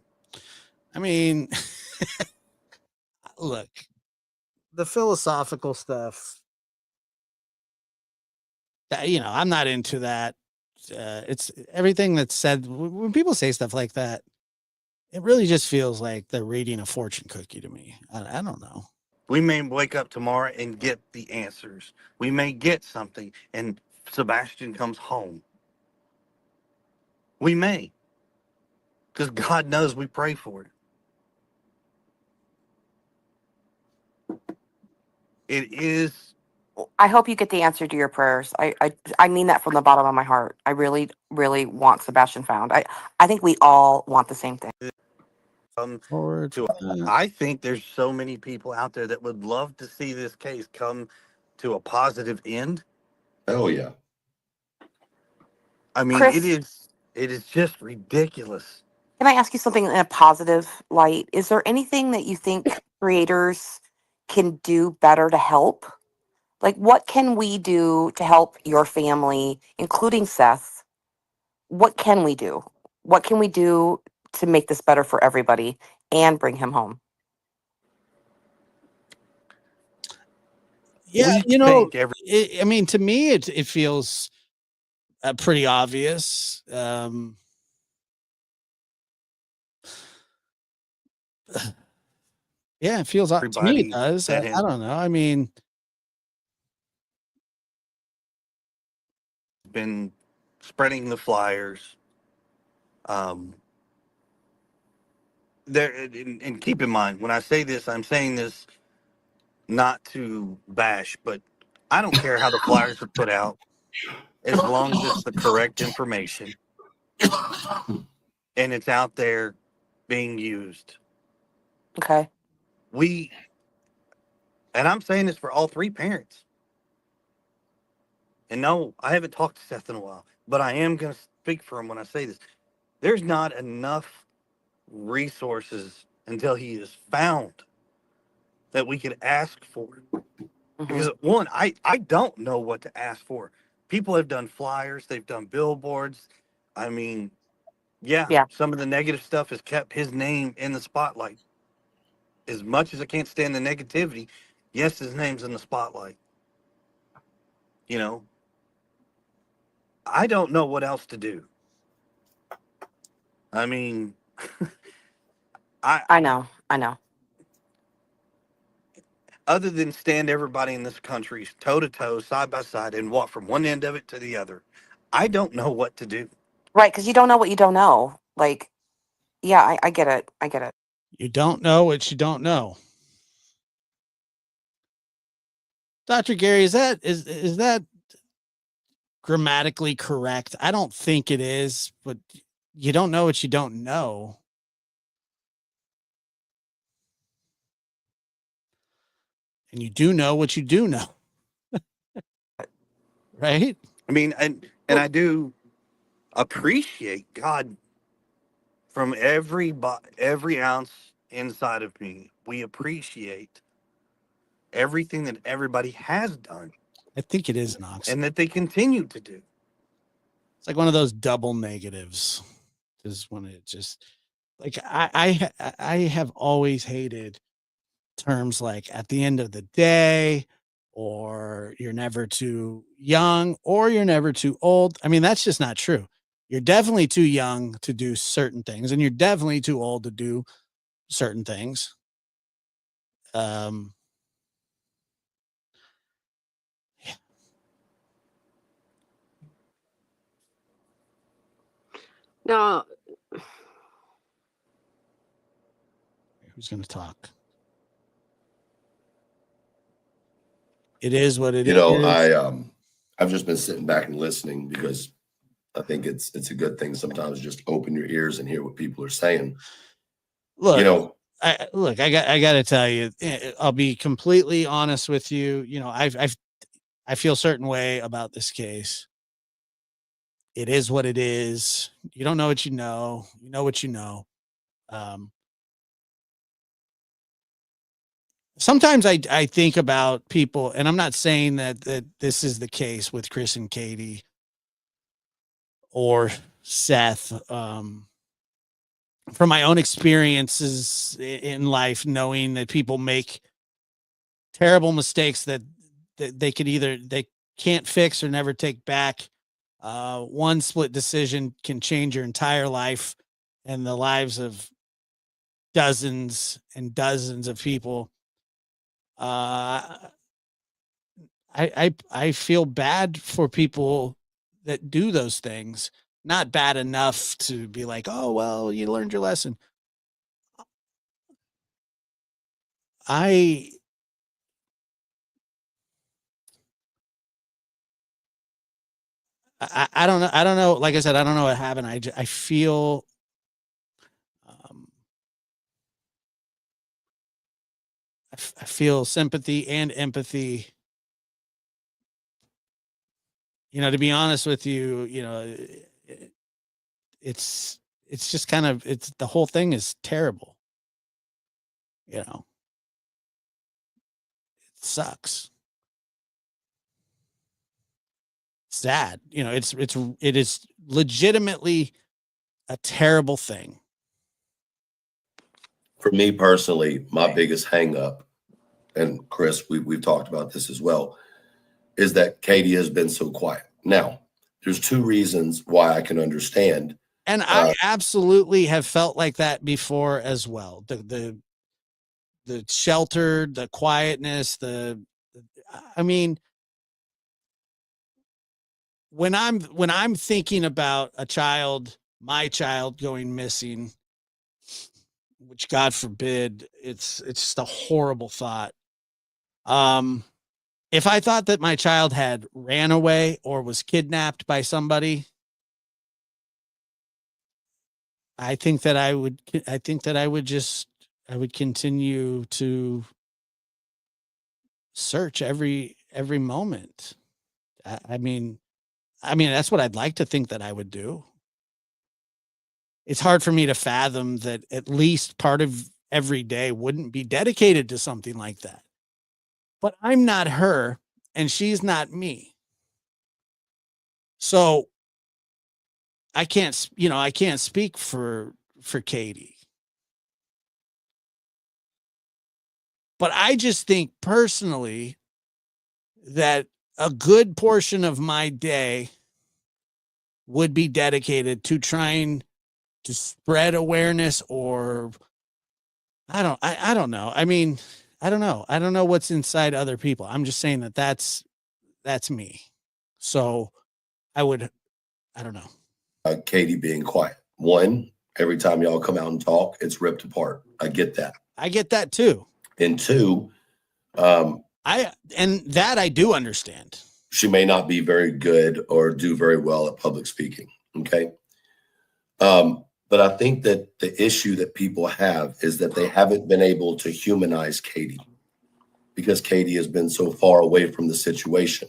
I mean, look, the philosophical stuff, I'm not into that. It's everything that's said. When people say stuff like that, it really just feels like they're reading a fortune cookie to me. I don't know. We may wake up tomorrow and get the answers. We may get something and Sebastian comes home. We may. Because God knows we pray for it. It is. I hope you get the answer to your prayers. I mean that from the bottom of my heart. I really, really want Sebastian found. I think we all want the same thing. Forward. I think there's so many people out there that would love to see this case come to a positive end. Oh yeah. I mean, Chris, it is just ridiculous. can I ask you something in a positive light? Is there anything that you think creators can do better to help? Like, what can we do to help your family, including Seth? What can we do? What can we do to make this better for everybody and bring him home? Yeah, We you know, think every I mean, to me, it feels pretty obvious. Yeah, it feels to me. It everybody does. that I has don't know. I mean, been spreading the flyers. There and keep in mind when I say this, I'm saying this not to bash, but I don't care how the flyers are put out as long as it's the correct information and it's out there being used. Okay. We and I'm saying this for all three parents. And no, I haven't talked to Seth in a while, but I am going to speak for him when I say this. There's not enough resources until he is found that we could ask for. Because one, I don't know what to ask for. People have done flyers, they've done billboards. I mean, yeah, Yeah. some of the negative stuff has kept his name in the spotlight. As much as I can't stand the negativity, yes, his name's in the spotlight. You know, I don't know what else to do. I mean, I know. other than stand everybody in this country toe to toe, side by side, and walk from one end of it to the other, I don't know what to do. Right, because you don't know what you don't know. Like, yeah, I get it. I get it. you don't know what you don't know. Dr. Gary, is that grammatically correct? I don't think it is, but you don't know what you don't know. And you do know what you do know. Right? I mean, and I do appreciate God from every ounce inside of me. We appreciate everything that everybody has done I think it is an oxymoron. and that they continue to do. It's like one of those double negatives. Is when it just like I have always hated terms like at the end of the day, or you're never too young, or you're never too old. I mean, that's just not true. You're definitely too young to do certain things, and you're definitely too old to do certain things. Yeah. No, Who's going to talk? It is what it You know, is. I've just been sitting back and listening because I think it's a good thing sometimes just open your ears and hear what people are saying. Look, You know, I got to tell you, I'll be completely honest with you. You know, I feel a certain way about this case. It is what it is. You don't know what you know. You know what you know. Sometimes I think about people, and I'm not saying that this is the case with Chris and Katie or Seth. From my own experiences in life, knowing that people make terrible mistakes that they can't fix or never take back. One split decision can change your entire life and the lives of dozens and dozens of people. I feel bad for people that do those things. Not bad enough to be like, oh well, you learned your lesson. I I don't know. I don't know. Like I said, I don't know what happened. I feel, um, I feel sympathy and empathy. You know, to be honest with you, you know, it's it's just kind of it's the whole thing is terrible. You know, it sucks. Sad. You know, it is legitimately a terrible thing. For me personally, my biggest hang up, and Chris, we've talked about this as well, is that Katie has been so quiet. Now, there's two reasons why I can understand. And I absolutely have felt like that before as well. The sheltered, the quietness, I mean, when I'm thinking about a child, my child going missing, which God forbid, it's just a horrible thought. If I thought that my child had ran away or was kidnapped by somebody, I think that I would I would continue to search every moment. I mean, that's what I'd like to think that I would do. It's hard for me to fathom that at least part of every day wouldn't be dedicated to something like that. But I'm not her and she's not me. So I can't, I can't speak for Katie. But I just think personally that a good portion of my day would be dedicated to trying to spread awareness, or I don't know. I mean, I don't know. I don't know what's inside other people. I'm just saying that that's me. So I don't know. Katie being quiet. One, every time y'all come out and talk, it's ripped apart. I get that. I get that too. And two, I do understand. She may not be very good or do very well at public speaking. Okay. But I think that the issue that people have is that they haven't been able to humanize Katie because Katie has been so far away from the situation.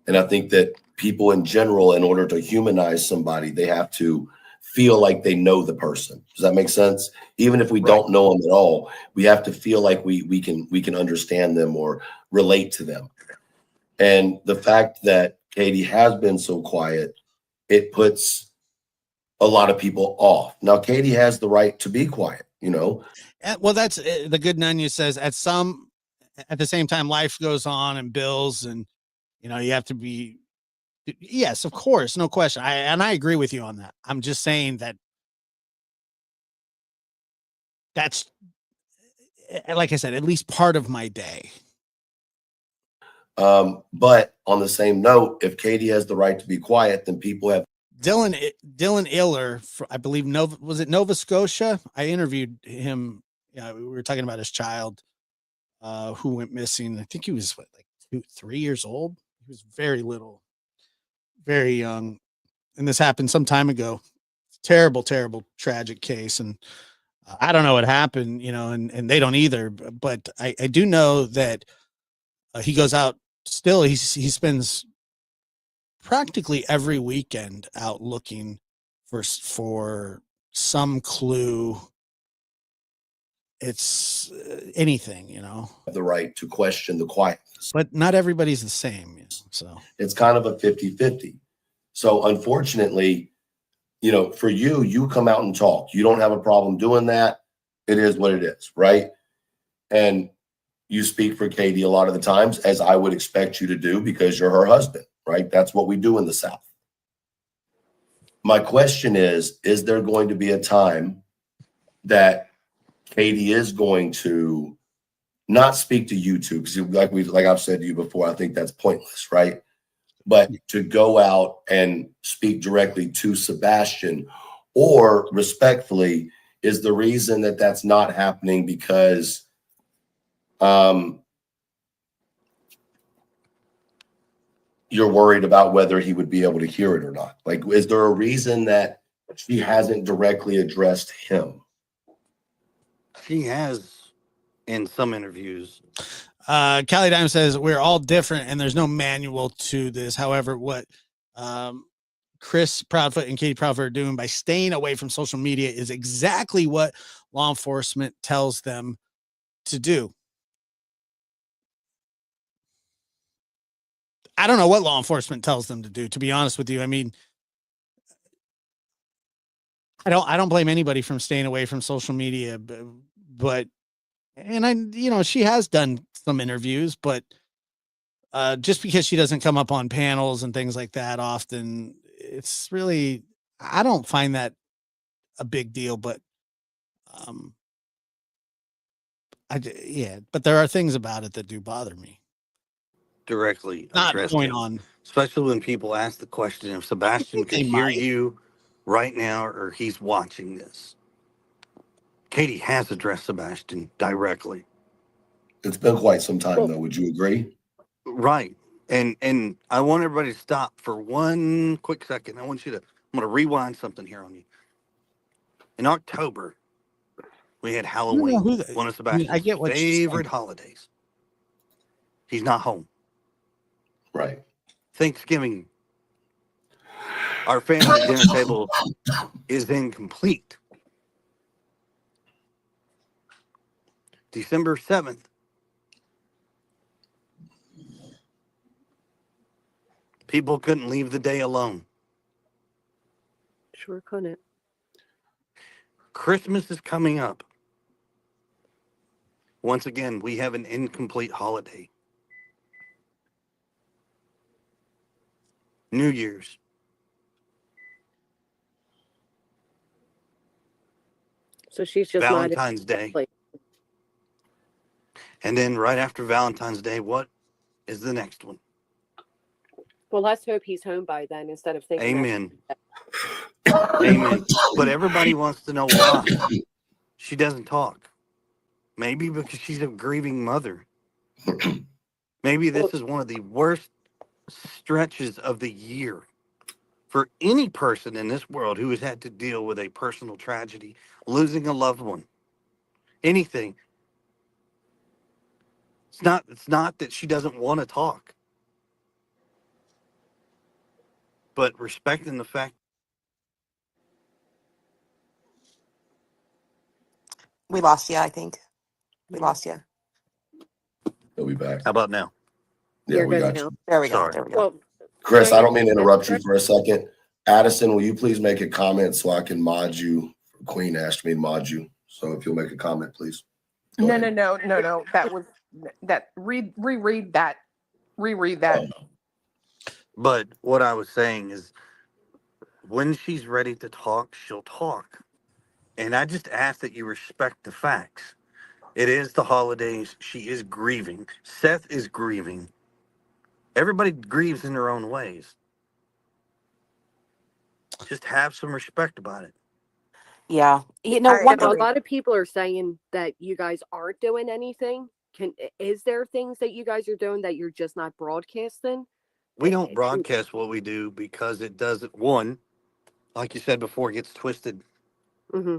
And I think that people in general, in order to humanize somebody, they have to feel like they know the person. Does that make sense? Even if we don't know them at all, we have to feel like we can understand them or relate to them. And the fact that Katie has been so quiet, it puts a lot of people off. Now, Katie has the right to be quiet, you know? Well, that's the good Nunya says at the same time, life goes on and bills, and, you have to be, yes, of course. No question. I agree with you on that. I'm just saying that's, like I said, at least part of my day. But on the same note, if Katie has the right to be quiet, then people have. Dylan Iller, I believe, was it Nova Scotia? I interviewed him. We were talking about his child who went missing. I think he was like 3 years old. He was very little, very young. And this happened some time ago. Terrible, terrible, tragic case. And I don't know what happened, and they don't either. But I do know that he goes out still. He spends practically every weekend out looking for some clue. It's anything, the right to question the quietness. But not everybody's the same. So it's kind of a 50-50. So unfortunately, for you come out and talk. You don't have a problem doing that. It is what it is, right? And you speak for Katie a lot of the times, as I would expect you to do because you're her husband, right? That's what we do in the South. My question is there going to be a time that Katie is going to not speak to you two? Because like I've said to you before, I think that's pointless, right? But to go out and speak directly to Sebastian, or respectfully, is the reason that that's not happening because you're worried about whether he would be able to hear it or not. Like, is there a reason that she hasn't directly addressed him? She has in some interviews. Callie Dime says we're all different and there's no manual to this. However, what Chris Proudfoot and Katie Proudfoot are doing by staying away from social media is exactly what law enforcement tells them to do. I don't know what law enforcement tells them to do, to be honest with you. I mean, I don't blame anybody from staying away from social media, but she has done some interviews, but just because she doesn't come up on panels and things like that often, it's really, I don't find that a big deal, but but there are things about it that do bother me. Directly Not addressed going him. on. Especially when people ask the question if Sebastian could They hear might. you right now or he's watching this. Katie has addressed Sebastian directly. It's been quite some time, though. Would you agree? Right. And I want everybody to stop for one quick second. I'm going to rewind something here on you. In October, we had Halloween, one of I Sebastian's get what you're saying. favorite holidays. He's not home. Right. Thanksgiving, our family dinner table is incomplete. December 7th, people couldn't leave the day alone. Sure couldn't. Christmas is coming up. Once again, we have an incomplete holiday. New Year's. So she's just Valentine's Day. And then right after Valentine's Day, what is the next one? Well, let's hope he's home by then instead of thinking. Amen. Amen. But everybody wants to know why she doesn't talk. Maybe because she's a grieving mother. Maybe this is one of the worst stretches of the year for any person in this world who has had to deal with a personal tragedy, losing a loved one, anything. It's not that she doesn't want to talk, but respecting the fact. We lost you, I think. We lost you. He'll be back. How about now? Yeah, You're we good got now. you. There we go. Sorry. There we go. Well, Chris, no, I don't mean to you're interrupt you good. for a second. Addison, will you please make a comment so I can mod you? Queen asked me to mod you. So if you'll make a comment, please. Go No, ahead. no. That was that. Reread that. Reread that. But what I was saying is when she's ready to talk, she'll talk. And I just ask that you respect the facts. It is the holidays. She is grieving. Seth is grieving. Everybody grieves in their own ways. Just have some respect about it. Yeah. I One Now, a agree. lot of people are saying that you guys aren't doing anything. Is there things that you guys are doing that you're just not broadcasting? We don't broadcast what we do because it doesn't, one, like you said before, it gets twisted. Mm-hmm.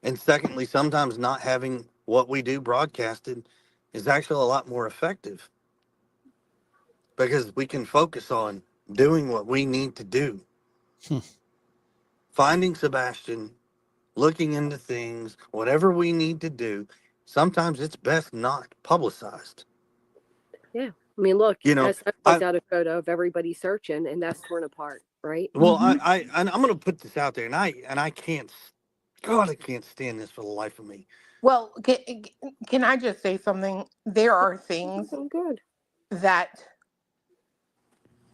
And secondly, sometimes not having what we do broadcasted is actually a lot more effective because we can focus on doing what we need to do. Finding Sebastian, looking into things, whatever we need to do. Sometimes it's best not publicized. Yeah. I mean, look, You know, SF puts out a photo of everybody searching, and that's torn apart, right? well, I'm going to put this out there, and I can't, God, I can't stand this for the life of me. Well, can I just say something? There are things Oh, good. that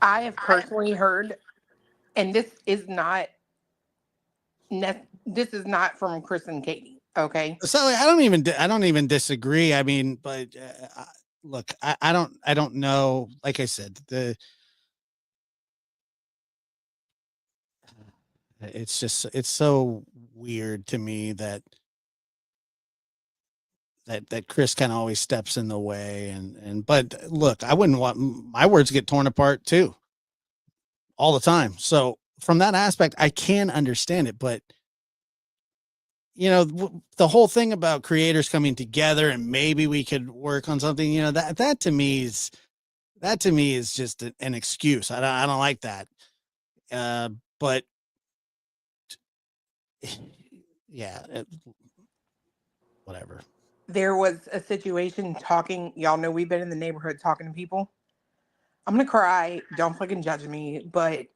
I have personally heard, and this is not from Chris and Katie. Okay. So I don't even disagree. I mean, but look, I don't know. Like I said, it's so weird to me that that Chris kind of always steps in the way. But look, I wouldn't want my words to get torn apart too, all the time. So from that aspect, I can understand it. But the whole thing about creators coming together and maybe we could work on something, that to me is just an excuse. I don't like that. But yeah, whatever. There was a situation talking, y'all know we've been in the neighborhood talking to people. I'm gonna cry, don't fucking judge me, but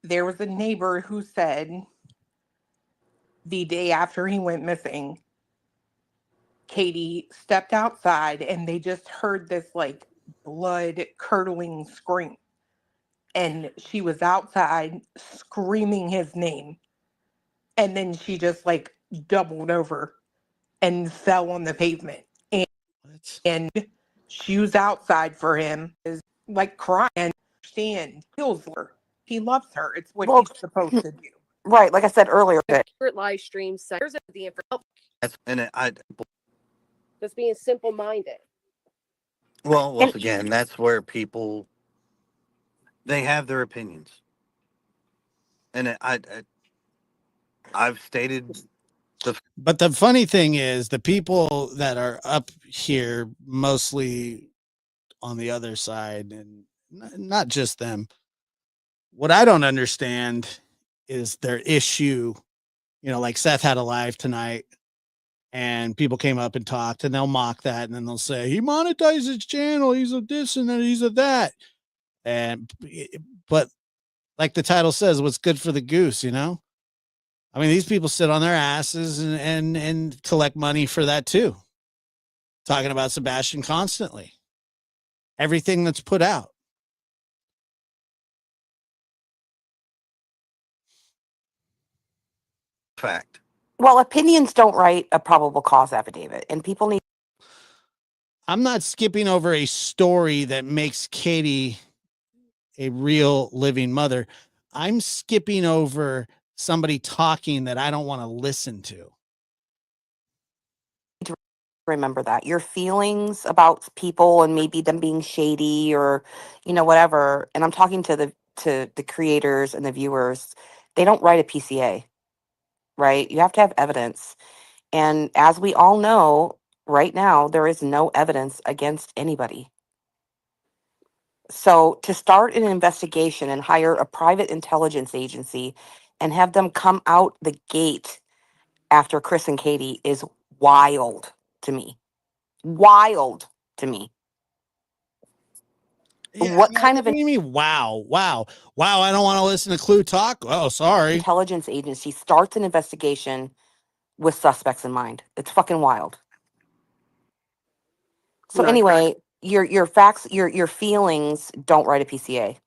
there was a neighbor who said the day after he went missing, Katie stepped outside and they just heard this like blood curdling scream. And she was outside screaming his name. And then she just like doubled over and fell on the pavement. And she was outside for him, is like crying and stand feels her. He loves her. It's what Well, he's supposed to do. right. Like I said earlier, Live stream centers of the information. I Just being simple minded. well, once again, that's where people they have their opinions, and I've stated. But the funny thing is, the people that are up here mostly on the other side, and not just them. What I don't understand is their issue. Like Seth had a live tonight, and people came up and talked, and they'll mock that, and then they'll say he monetizes his channel, he's a this and then he's a that, but like the title says, what's good for the goose, I mean, these people sit on their asses and collect money for that too. Talking about Sebastian constantly. Everything that's put out. Fact. well, opinions don't write a probable cause affidavit, and people need. I'm not skipping over a story that makes Katie a real living mother. I'm skipping over somebody talking that I don't want to listen to. Remember that your feelings about people and maybe them being shady or whatever, and I'm talking to the creators and the viewers, they don't write a PCA, right? You have to have evidence, and as we all know right now, there is no evidence against anybody. So to start an investigation and hire a private intelligence agency and have them come out the gate after Chris and Katie is wild to me. Wild to me. Yeah, What kind of what do you mean? Wow. I don't want to listen to Clue talk. Oh, sorry. intelligence agency starts an investigation with suspects in mind? It's fucking wild. So Not anyway, your facts, your feelings don't write a PCA.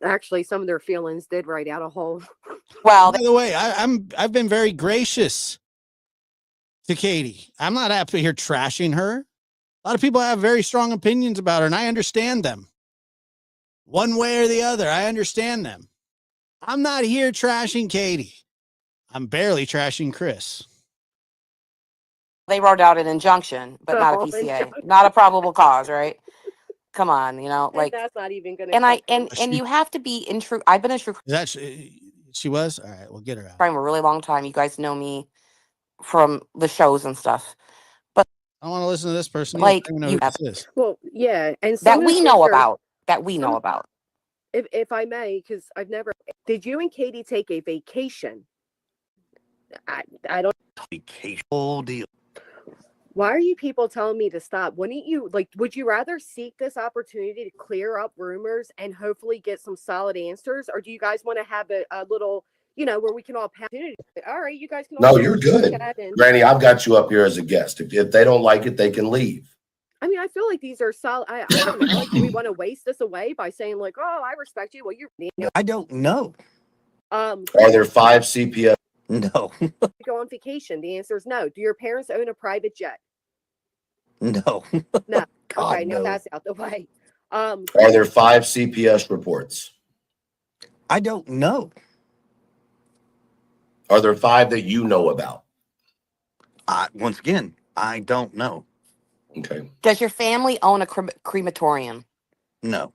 actually, some of their feelings did write out a whole. Well, By the way, I've been very gracious to Katie. I'm not up here trashing her. A lot of people have very strong opinions about her, and I understand them. One way or the other, I understand them. I'm not here trashing Katie. I'm barely trashing Chris. they wrote out an injunction, but not a PCA, not a probable cause, right? Come on, like that's not even going to. And you have to be in true. I've been a true Is that she was? All right, we'll get her out. crime a really long time. You guys know me from the shows and stuff. But I don't want to listen to this person. Like, I don't even know you who have- this is. Well, yeah, and that we know about. That we know about. If I may, because I've never. Did you and Katie take a vacation? I don't. Vacation. Whole deal. Why are you people telling me to stop? Wouldn't you would you rather seek this opportunity to clear up rumors and hopefully get some solid answers? Or do you guys want to have a little, where we can all pass it? All right, you guys can all No, you're good. Granny, I've got you up here as a guest. If they don't like it, they can leave. I mean, I feel like these are solid. I don't know. Like, do we want to waste this away by saying like, oh, I respect you? Well, you're. I don't know. Are there 5 CPS? No. Go on vacation. The answer is no. Do your parents own a private jet? No. No. God, Okay, now no. that's out the way. Are there 5 CPS reports? I don't know. Are there 5 that you know about? Once again, I don't know. Okay. Does your family own a crematorium? No.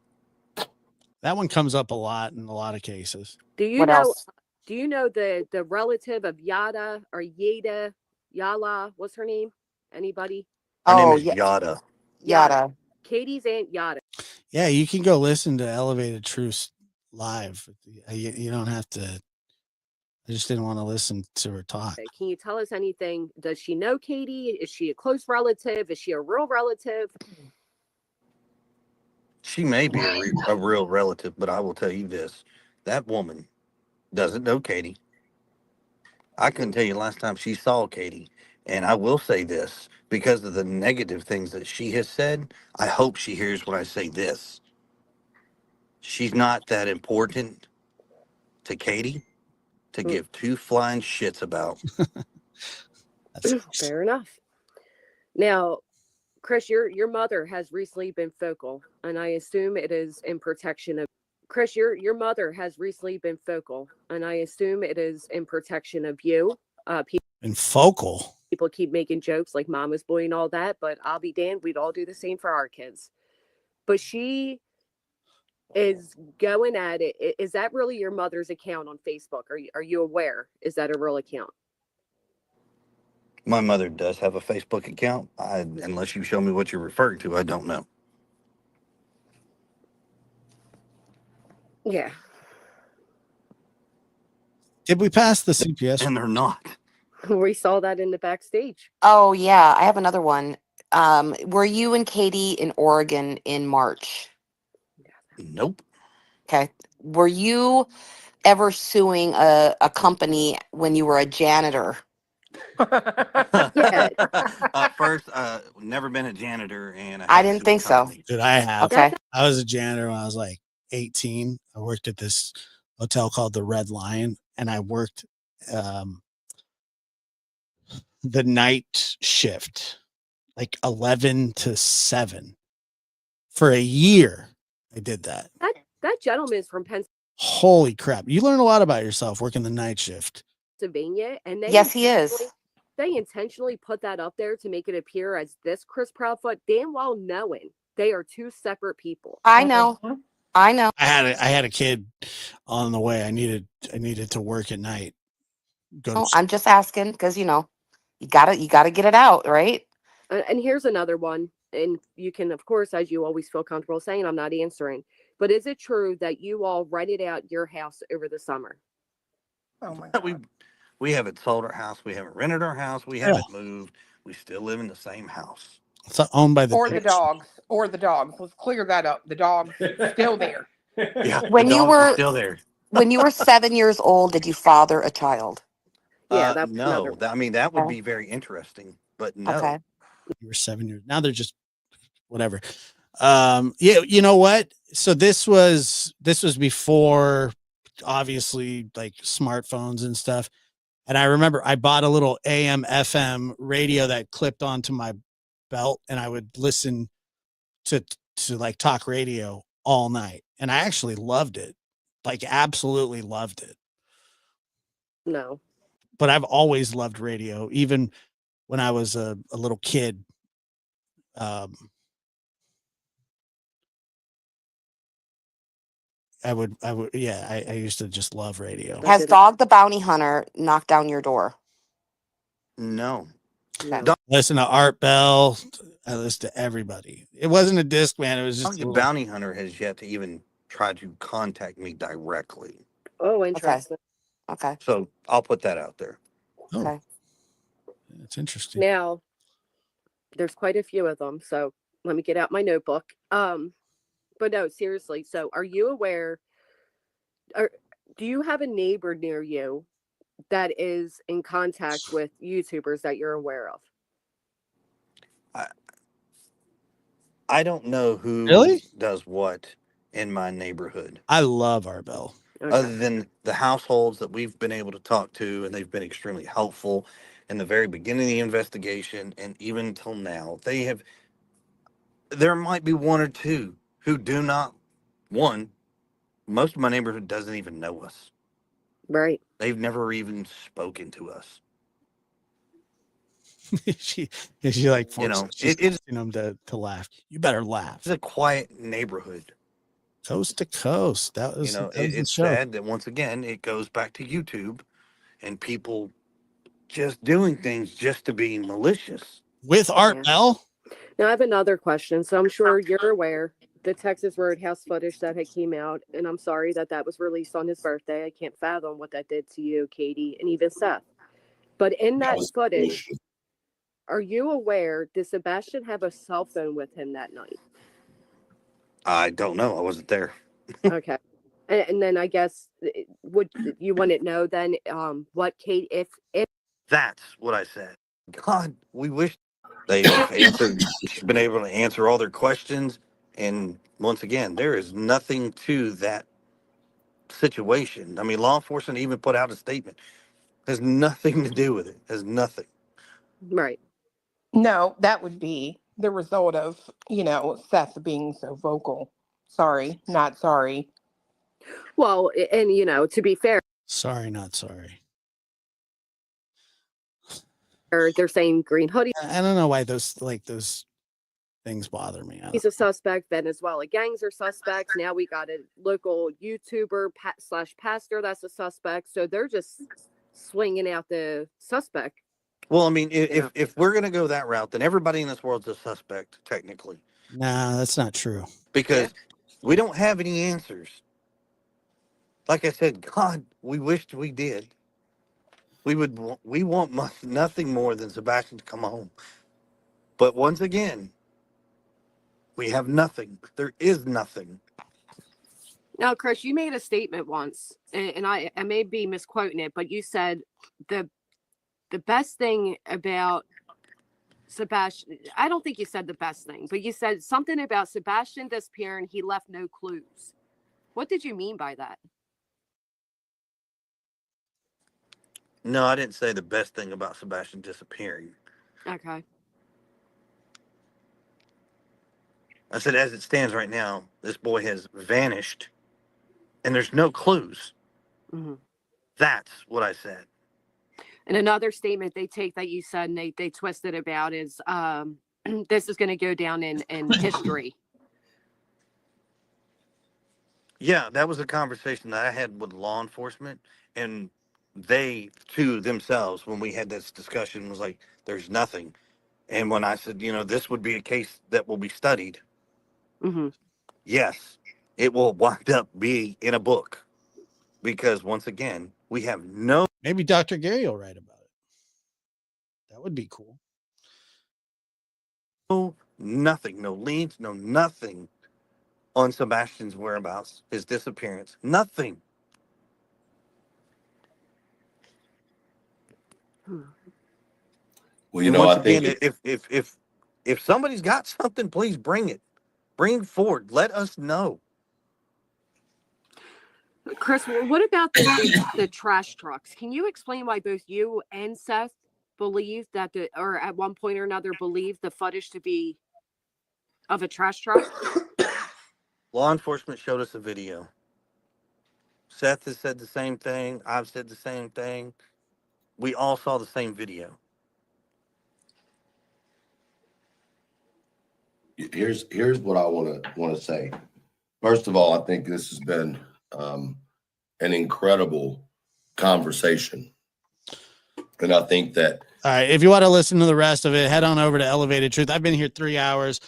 That one comes up a lot in a lot of cases. Do you What know? else? Do you know the relative of Yada or Yada? Yala, what's her name? Anybody? Her name Oh, is yeah, Yada. yada. Katie's aunt Yada. Yeah, you can go listen to Elevated Truths live. You don't have to. I just didn't want to listen to her talk. Can you tell us anything? Does she know Katie? Is she a close relative? Is she a real relative? She may be a real relative, but I will tell you this: that woman doesn't know Katie. I couldn't tell you last time she saw Katie. And I will say this because of the negative things that she has said. I hope she hears when I say this. She's not that important to Katie to give two flying shits about. That's Fair enough. Now, Chris, your mother has recently been focal, and I assume it is in protection of Chris. Your mother has recently been focal, and I assume it is in protection of you. been focal. People keep making jokes like "mama's boy" and all that, but I'll be damned, we'd all do the same for our kids. But she is going at it. Is that really your mother's account on Facebook? Are you aware? Is that a real account? My mother does have a Facebook account. Unless you show me what you're referring to, I don't know. Yeah. Did we pass the CPS? And they're not. We saw that in the backstage. Oh, yeah. I have another one. Were you and Katie in Oregon in March? Nope. Okay. Were you ever suing a company when you were a janitor? Yeah. First, never been a janitor, and I have didn't sued think so. companies. Did I have? Okay. I was a janitor when I was like 18. I worked at this hotel called the Red Lion, and I worked the night shift, like 11 to 7 for a year. I did that. That gentleman's from Holy crap. You learn a lot about yourself working the night shift. Pennsylvania, and Yes, he is. they intentionally put that up there to make it appear as this Chris Proudfoot, damn well knowing they are two separate people. I know. I know. I had a kid on the way. I needed to work at night. Oh, I'm just asking because you gotta get it out, right? And here's another one, and you can, of course, as you always feel comfortable saying, I'm not answering. But is it true that you all rented out your house over the summer? Oh my God. We haven't sold our house. We haven't rented our house. We haven't moved. We still live in the same house. It's owned by the Or the dogs. Or the dogs. Let's clear that up. The dogs still there. Yeah, When the you dogs were are still there. when you were 7 years old, did you father a child? Yeah, that's no. I mean, that would be very interesting, but no. Okay. You were 7 years. Now they're just whatever. Yeah, you know what? So this was before obviously like smartphones and stuff. And I remember I bought a little AM FM radio that clipped onto my belt, and I would listen to like talk radio all night. And I actually loved it. Like absolutely loved it. no. But I've always loved radio, even when I was a little kid. I would, yeah, I used to just love radio. Has Dog the Bounty Hunter knocked down your door? No. No. Listen to Art Bell. I listened to everybody. It wasn't a disc, man. It was just The Bounty Hunter has yet to even try to contact me directly. Oh, interesting. Okay. So I'll put that out there. Oh, Okay. that's interesting. Now, there's quite a few of them, so let me get out my notebook. But no, seriously. So, are you aware? Or do you have a neighbor near you that is in contact with YouTubers that you're aware of? I don't know who Really does what in my neighborhood. I love Art Bell. Okay. Other than the households that we've been able to talk to, and they've been extremely helpful in the very beginning of the investigation, and even until now, there might be one or two who do not. Most of my neighborhood doesn't even know us. Right. They've never even spoken to us. she like forces, she's it is forcing him to laugh. You better laugh. a quiet neighborhood. Coast to coast. That was the It's show. sad that once again it goes back to YouTube and people just doing things just to be malicious. With Art Yeah. Bell? Now I have another question. So I'm sure you're aware the Texas Roadhouse footage that had came out, and I'm sorry that that was released on his birthday. I can't fathom what that did to you, Katie, and even Seth. But in That that was footage, bullshit. are you aware, did Sebastian have a cell phone with him that night? I don't know. I wasn't there. Okay. And then I guess would you want to know then what Kate if That's what I said. God, we wish they've answered, been able to answer all their questions. And once again, there is nothing to that situation. I mean, law enforcement even put out a statement. Has nothing to do with it. Has nothing. right. No, that would be the result of, Seth being so vocal. Sorry, not sorry. Well, and to be fair, Sorry, not sorry. they're saying green hoodie. I don't know why those things bother me. He's a suspect. Venezuela gangs are suspects. Now we got a local YouTuber slash pastor that's a suspect. So they're just swinging out the suspect. Well, I mean, if we're going to go that route, then everybody in this world's a suspect, technically. Nah, that's not true. Because we don't have any answers. Like I said, God, we wished we did. We want nothing more than Sebastian to come home. But once again, we have nothing. There is nothing. Now, Chris, you made a statement once, and I may be misquoting it, but you said the best thing about Sebastian, I don't think you said the best thing, but you said something about Sebastian disappearing. He left no clues. What did you mean by that? No, I didn't say the best thing about Sebastian disappearing. Okay. I said, as it stands right now, this boy has vanished and there's no clues. Mm-hmm. That's what I said. And another statement they take that you said and they twist it about is this is going to go down in history. Yeah, that was a conversation that I had with law enforcement, and they, to themselves, when we had this discussion, was like, there's nothing. And when I said, this would be a case that will be studied, Mm-hmm. yes, it will wind up being in a book. Because once again, we have no. Maybe Dr. Gary will write about it. That would be cool. Nothing, no leads, no nothing on Sebastian's whereabouts, his disappearance, nothing. Well, Once I think again, if somebody's got something, please bring it forward. Let us know. Chris, what about the trash trucks? Can you explain why both you and Seth believe that or at one point or another believe the footage to be of a trash truck? Law enforcement showed us a video. Seth has said the same thing. I've said the same thing. We all saw the same video. here's what I want to say. First of all, I think this has been an incredible conversation, and I think that. All right, if you want to listen to the rest of it, head on over to Elevated Truth. I've been here 3 hours.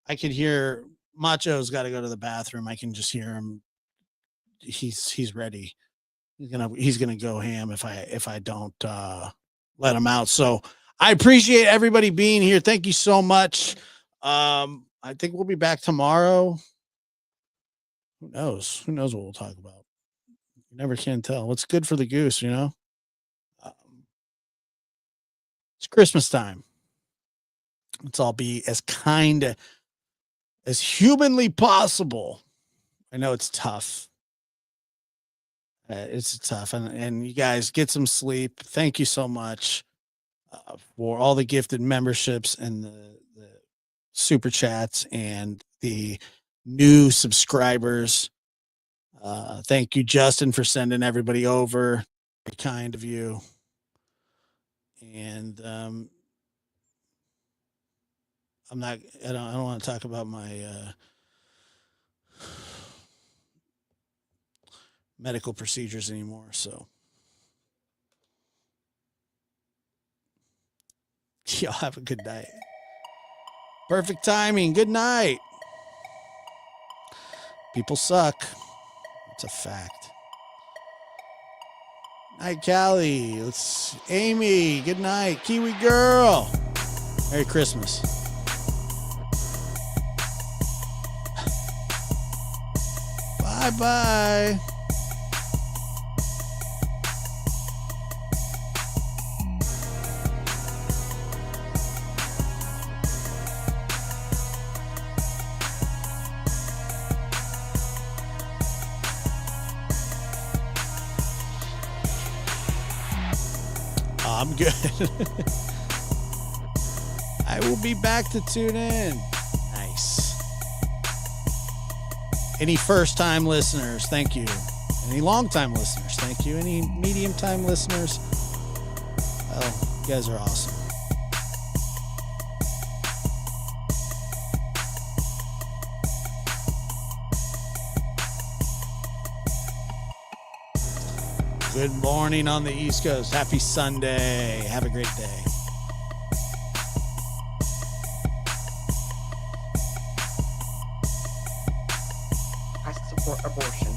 I could hear Macho's got to go to the bathroom. I can just hear him. He's ready. He's gonna go ham if I don't let him out. So I appreciate everybody being here. Thank you so much. I think we'll be back tomorrow. Who knows? Who knows what we'll talk about? You never can tell. What's good for the goose, It's Christmas time. Let's all be as kind as humanly possible. I know it's tough. It's tough. And you guys get some sleep. Thank you so much for all the gifted memberships and the super chats and the new subscribers. Thank you, Justin, for sending everybody over. Very kind of you. And I don't want to talk about my medical procedures anymore. So, y'all have a good night. Perfect timing. Good night. People suck. It's a fact. Night, Callie. Let's Amy. Good night. Kiwi girl. Merry Christmas. Bye-bye. I'm good. I will be back to tune in. Nice. Any first-time listeners, thank you. Any long-time listeners, thank you. Any medium-time listeners, well, you guys are awesome. Good morning on the East Coast. Happy Sunday. Have a great day. I support abortion.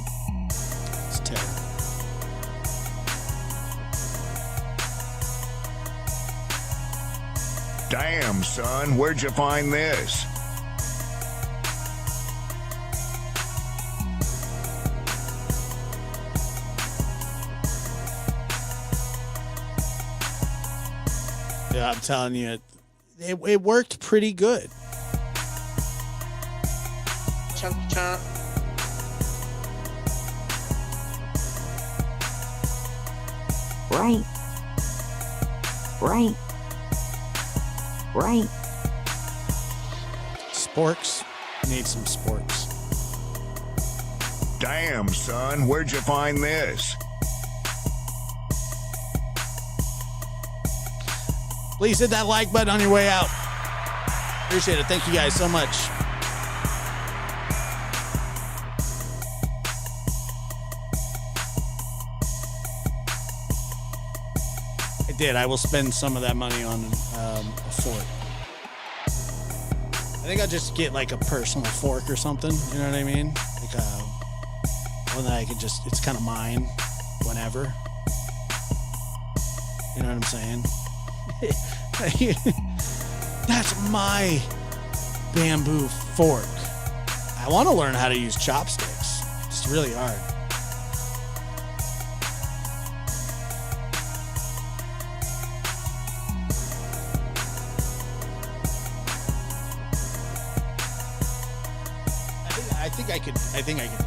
It's terrible. Damn, son, where'd you find this? Yeah, I'm telling you, it worked pretty good. Chunk chunk. Right. Right. Right. Sporks. Need some sporks. Damn, son, where'd you find this? Please hit that like button on your way out. Appreciate it. Thank you guys so much. I did. I will spend some of that money on a fork. I think I'll just get like a personal fork or something. You know what I mean? Like one that I could just, it's kind of mine whenever. You know what I'm saying? That's my bamboo fork. I want to learn how to use chopsticks. It's really hard. I think I could do it.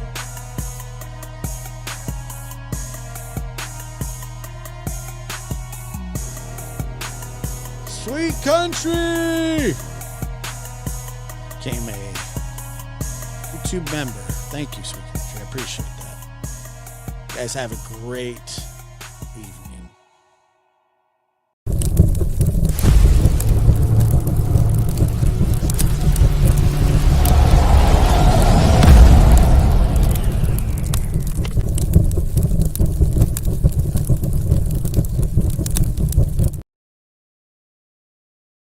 Sweet Country became a YouTube member. Thank you, Sweet Country. I appreciate that. You guys have a great